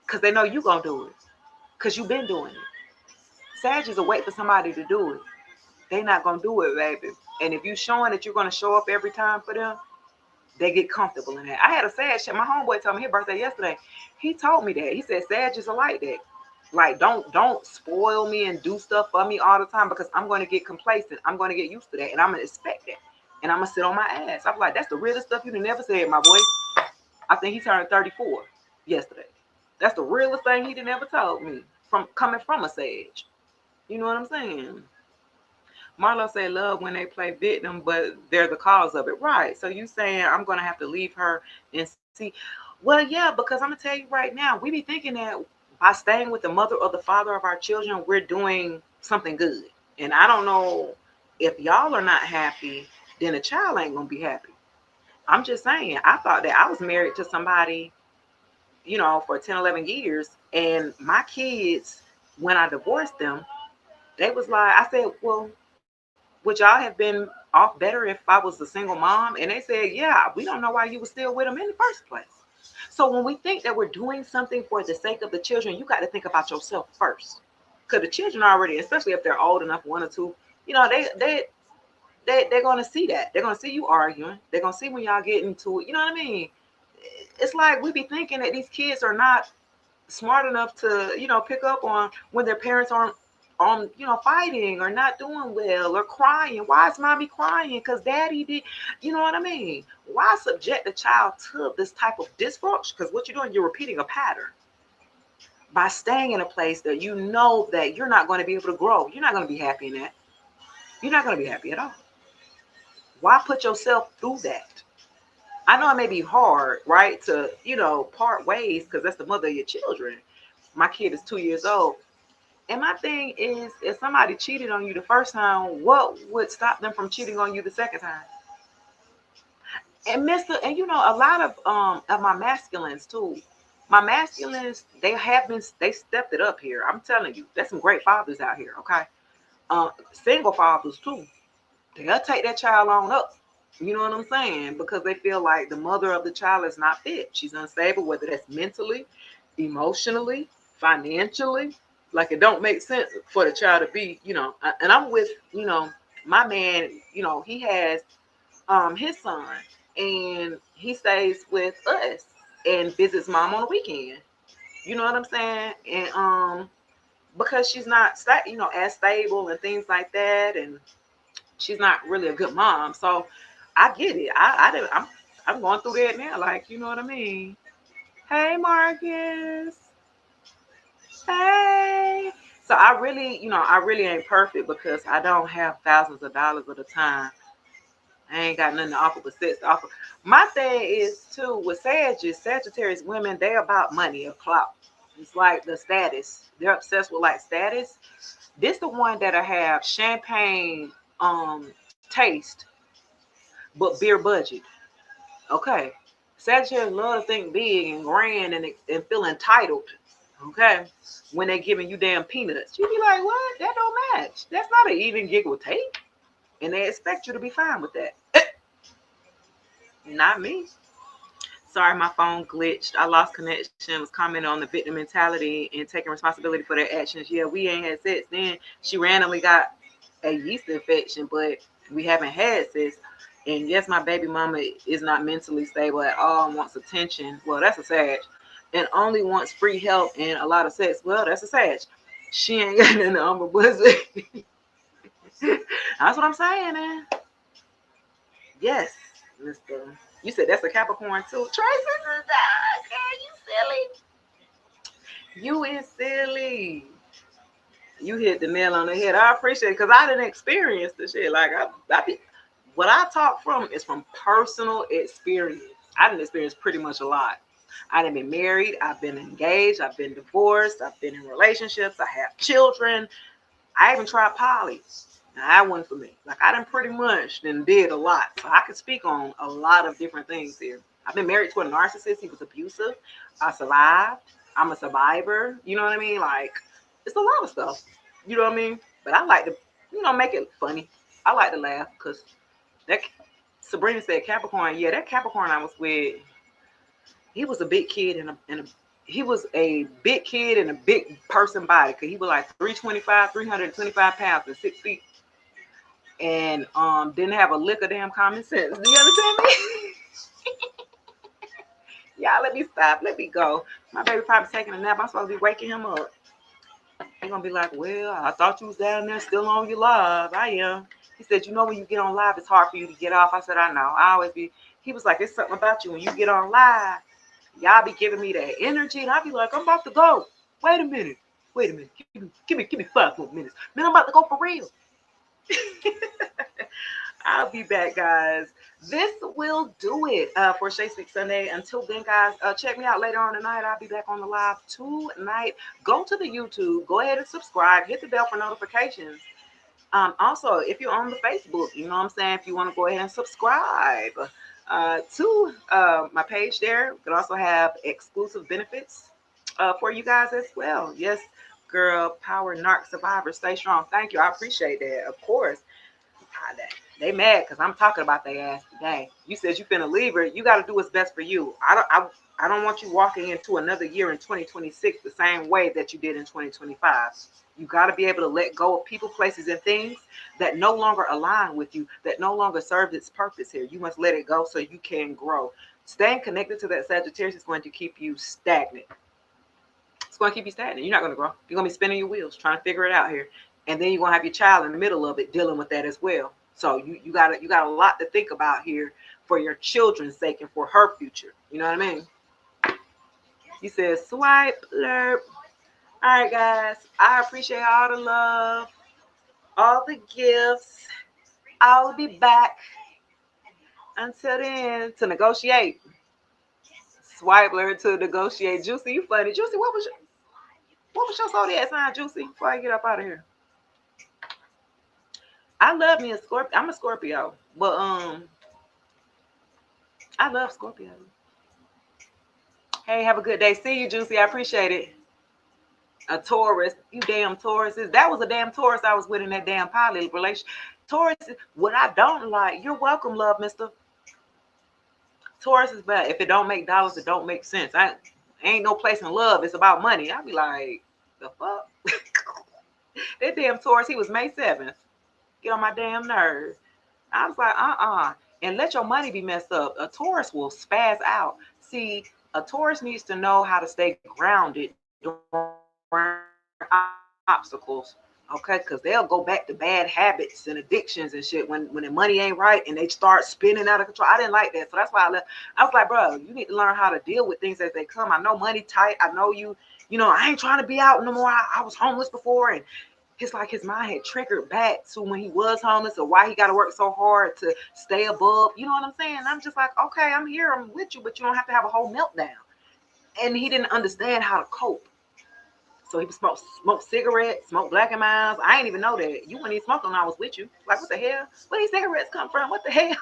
because they know you going to do it because you've been doing it. Sag is a wait for somebody to do it. They not going to do it, baby. And if you showing that you're going to show up every time for them, they get comfortable in that. I had a Sag shit. My homeboy told me his birthday yesterday. He told me that. He said Sages are like that. Like, don't spoil me and do stuff for me all the time because I'm going to get complacent. I'm going to get used to that, and I'm going to expect that. And I'm going to sit on my ass. I'm like, that's the realest stuff you never said, my boy. I think he turned 34 yesterday. That's the realest thing he never told me from coming from a Sage. You know what I'm saying? Marlo said love when they play victim, but they're the cause of it. Right. So you saying I'm going to have to leave her and see. Well, yeah, because I'm going to tell you right now, we be thinking that by staying with the mother or the father of our children, we're doing something good. And I don't know, if y'all are not happy, then the child ain't going to be happy. I'm just saying, I thought that I was married to somebody, for 10, 11 years. And my kids, when I divorced them, they was like, I said, well, would y'all have been off better if I was a single mom? And they said, yeah, we don't know why you were still with them in the first place. So when we think that we're doing something for the sake of the children, you got to think about yourself first. Because the children already, especially if they're old enough, 1 or 2, they're going to see that. They're going to see you arguing. They're going to see when y'all get into it. You know what I mean? It's like we be thinking that these kids are not smart enough to, pick up on when their parents aren't fighting or not doing well or crying. Why is mommy crying? Because daddy did, you know what I mean? Why subject the child to this type of dysfunction? Because what you're doing, you're repeating a pattern by staying in a place that you know that you're not going to be able to grow. You're not going to be happy in that. You're not going to be happy at all. Why put yourself through that? I know it may be hard, right, to, part ways because that's the mother of your children. My kid is 2 years old. And my thing is, if somebody cheated on you the first time, what would stop them from cheating on you the second time? And a lot of my masculines too. My masculines, they stepped it up here. I'm telling you, there's some great fathers out here, okay? Single fathers too. They'll take that child on up. You know what I'm saying? Because they feel like the mother of the child is not fit. She's unstable, whether that's mentally, emotionally, financially. Like, it don't make sense for the child to be, and I'm with, my man, he has his son, and he stays with us and visits mom on the weekend. You know what I'm saying? And because she's not as stable and things like that, and she's not really a good mom. So I get it. I'm going through that now. Like, you know what I mean? Hey, Marcus. Hey. So I really ain't perfect because I don't have thousands of dollars at a time. I ain't got nothing to offer but sex to offer. My thing is too with Sagittarius women, they're about money or clout. It's like the status. They're obsessed with like status. This the one that'll have champagne taste, but beer budget. Okay. Sagittarius love to think big and grand and feel entitled. Okay. When they giving you damn peanuts. You be like, what? That don't match. That's not an even gig will take. And they expect you to be fine with that. Not me. Sorry, my phone glitched. I lost connection. Was commenting on the victim mentality and taking responsibility for their actions. Yeah, we ain't had sex. Then she randomly got a yeast infection, but we haven't had sex. And yes, my baby mama is not mentally stable at all and wants attention. Well, that's a Sag. And only wants free help and a lot of sex. Well, that's a Sag. She ain't got nothing on my pussy. That's what I'm saying, man. Yes, Mr. You said that's a Capricorn too. Tracy, girl, you silly. You is silly. You hit the nail on the head. I appreciate it because I didn't experience the shit. Like what I talk from is from personal experience. I didn't experience pretty much a lot. I done been married. I've been engaged. I've been divorced. I've been in relationships. I have children. I even tried poly. Now, that wasn't for me. Like I done pretty much then did a lot. So I could speak on a lot of different things here. I've been married to a narcissist. He was abusive. I survived. I'm a survivor. You know what I mean? Like it's a lot of stuff. You know what I mean? But I like to, make it funny. I like to laugh because that Sabrina said Capricorn. Yeah, that Capricorn I was with, he was a big kid and he was a big kid in a big person body because he was like 325, 325 pounds and 6 feet, and didn't have a lick of damn common sense. Do you understand me? Y'all, let me stop. Let me go. My baby probably taking a nap. I'm supposed to be waking him up. He's gonna be like, well, I thought you was down there still on your live. I am. He said, when you get on live, it's hard for you to get off. I said, I know. I always be. He was like, it's something about you when you get on live. Y'all be giving me that energy, and I be like, I'm about to go. Wait a minute. Give me 5 more minutes. Man, I'm about to go for real. I'll be back, guys. This will do it for Shay Speaks Sunday. Until then, guys, check me out later on tonight. I'll be back on the live tonight. Go to the YouTube. Go ahead and subscribe. Hit the bell for notifications. Also, if you're on the Facebook, you know what I'm saying? If you want to go ahead and subscribe to my page there, you can also have exclusive benefits for you guys as well. Yes, girl, power, narc, survivor, stay strong. Thank you. I appreciate that. Of course. They mad because I'm talking about their ass today. You said you finna leave her. You got to do what's best for you. I don't want you walking into another year in 2026 the same way that you did in 2025. You got to be able to let go of people, places, and things that no longer align with you, that no longer serves its purpose here. You must let it go so you can grow. Staying connected to that Sagittarius is going to keep you stagnant. It's going to keep you stagnant. You're not going to grow. You're going to be spinning your wheels trying to figure it out here. And then you're going to have your child in the middle of it dealing with that as well. So you got a lot to think about here for your children's sake and for her future. You know what I mean? You said swipe, blurb. All right, guys. I appreciate all the love, all the gifts. I'll be back until then to negotiate. Swipe blurb to negotiate. Juicy, you funny. Juicy, what was your zodiac sign, Juicy? Before I get up out of here. I love me a Scorpio. I'm a Scorpio, but I love Scorpio. Hey, have a good day. See you, Juicy. I appreciate it. A Taurus, you damn Tauruses. That was a damn Taurus I was with in that damn poly relation. Taurus, what I don't like. You're welcome, love, Mister. Taurus is bad. If it don't make dollars, it don't make sense. I ain't no place in love. It's about money. I be like, the fuck. That damn Taurus. He was May 7th. Get on my damn nerves. I was like, and let your money be messed up. A Taurus will spaz out. See, a Taurus needs to know how to stay grounded during obstacles. Okay, because they'll go back to bad habits and addictions and shit when the money ain't right and they start spinning out of control. I didn't like that. So that's why I was like, bro, you need to learn how to deal with things as they come. I know money tight. I know I ain't trying to be out no more. I was homeless before, and it's like his mind had triggered back to when he was homeless or why he got to work so hard to stay above. You know what I'm saying? I'm just like, okay, I'm here. I'm with you, but you don't have to have a whole meltdown. And he didn't understand how to cope. So he would smoke cigarettes, smoke Black and Miles. I didn't even know that. You wouldn't even smoke when I was with you. Like, what the hell? Where these cigarettes come from? What the hell?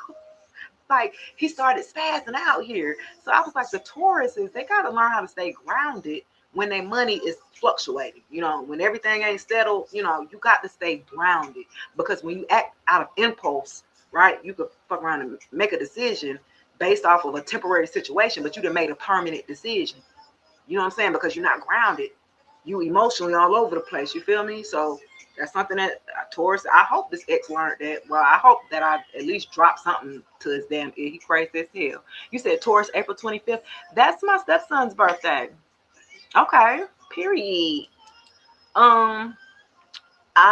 Like, he started spazzing out here. So I was like, the Tauruses, they got to learn how to stay grounded when their money is fluctuating. When everything ain't settled, you got to stay grounded. Because when you act out of impulse, right, you could fuck around and make a decision based off of a temporary situation, but you done made a permanent decision. You know what I'm saying? Because you're not grounded. You emotionally all over the place. You feel me? So that's something that Taurus, I hope this ex learned that. Well, I hope that I at least dropped something to his damn ear. He crazy as hell. You said Taurus, April 25th. That's my stepson's birthday. Okay. Period. I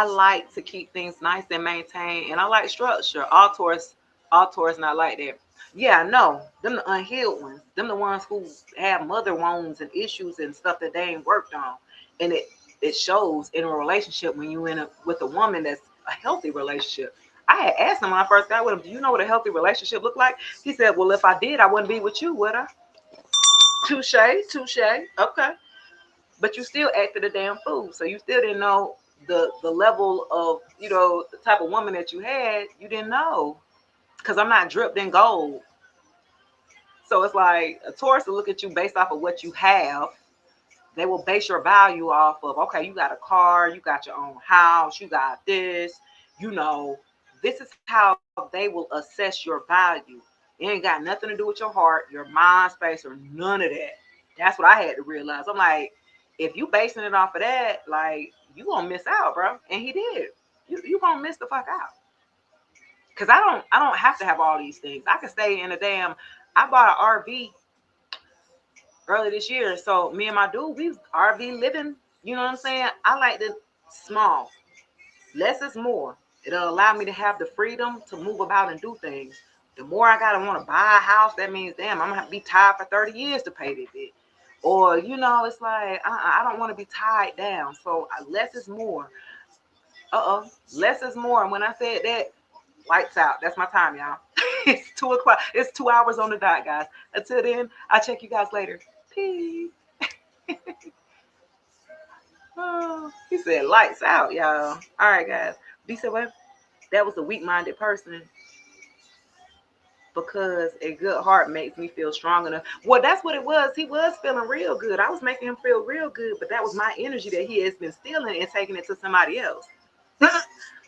like to keep things nice and maintained, and I like structure. All Taurus not like that. Yeah, no, them the unhealed ones. Them the ones who have mother wounds and issues and stuff that they ain't worked on, and it shows in a relationship when you in a with a woman that's a healthy relationship. I had asked him when I first got with him, "Do you know what a healthy relationship look like?" He said, "Well, if I did, I wouldn't be with you, would I?" Touche, touche. Okay, but you still acted a damn fool, so you still didn't know the level of the type of woman that you had. You didn't know because I'm not dripped in gold. So it's like a Taurus will look at you based off of what you have. They will base your value off of, okay, you got a car, you got your own house, you got this, you know, this is how they will assess your value. It ain't got nothing to do with your heart, your mind space, or none of that. That's what I had to realize. I'm like, if you basing it off of that, like, you gonna miss out, bro. And he did. You gonna miss the fuck out. Cause I don't have to have all these things. I can stay in a damn. I bought an RV early this year. So me and my dude, we was RV living. You know what I'm saying? I like the small. Less is more. It'll allow me to have the freedom to move about and do things. The more I gotta want to buy a house, that means damn, I'm gonna have to be tied for 30 years to pay this bit. Or it's like I don't want to be tied down. So less is more. Less is more. And when I said that, lights out. That's my time, y'all. It's 2 o'clock. It's 2 hours on the dot, guys. Until then, I'll check you guys later. Peace. Oh, he said lights out, y'all. All right, guys. He said what? That was a weak-minded person because a good heart makes me feel strong enough. Well, that's what it was. He was feeling real good. I was making him feel real good, but that was my energy that he has been stealing and taking it to somebody else.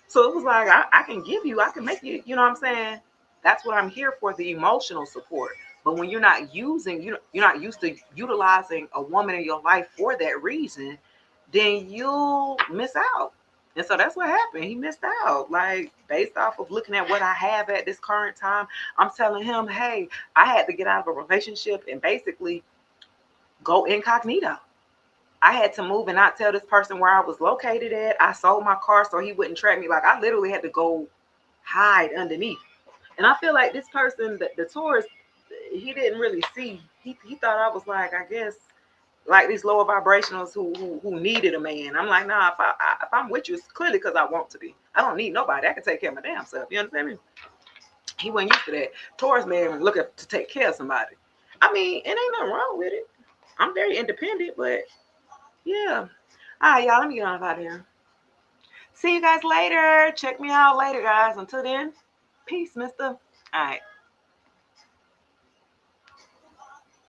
So it was like, I can give you, I can make you, you know what I'm saying? That's what I'm here for, the emotional support. But when you're not you're not used to utilizing a woman in your life for that reason, then you'll miss out. And so that's what happened. He missed out. Like, based off of looking at what I have at this current time, I'm telling him, hey, I had to get out of a relationship and basically go incognito. I had to move and not tell this person where I was located at. I sold my car so he wouldn't track me. Like, I literally had to go hide underneath. And I feel like this person, the tourist, he didn't really see. He thought I was like, I guess, like these lower vibrationals who needed a man. I'm like, nah, if I'm with you, it's clearly because I want to be. I don't need nobody. I can take care of my damn self. You understand me? He wasn't used to that. Taurus man looking to take care of somebody. I mean, it ain't nothing wrong with it. I'm very independent, but yeah. All right, y'all, let me get on out of here. See you guys later. Check me out later, guys. Until then, peace, mister. All right.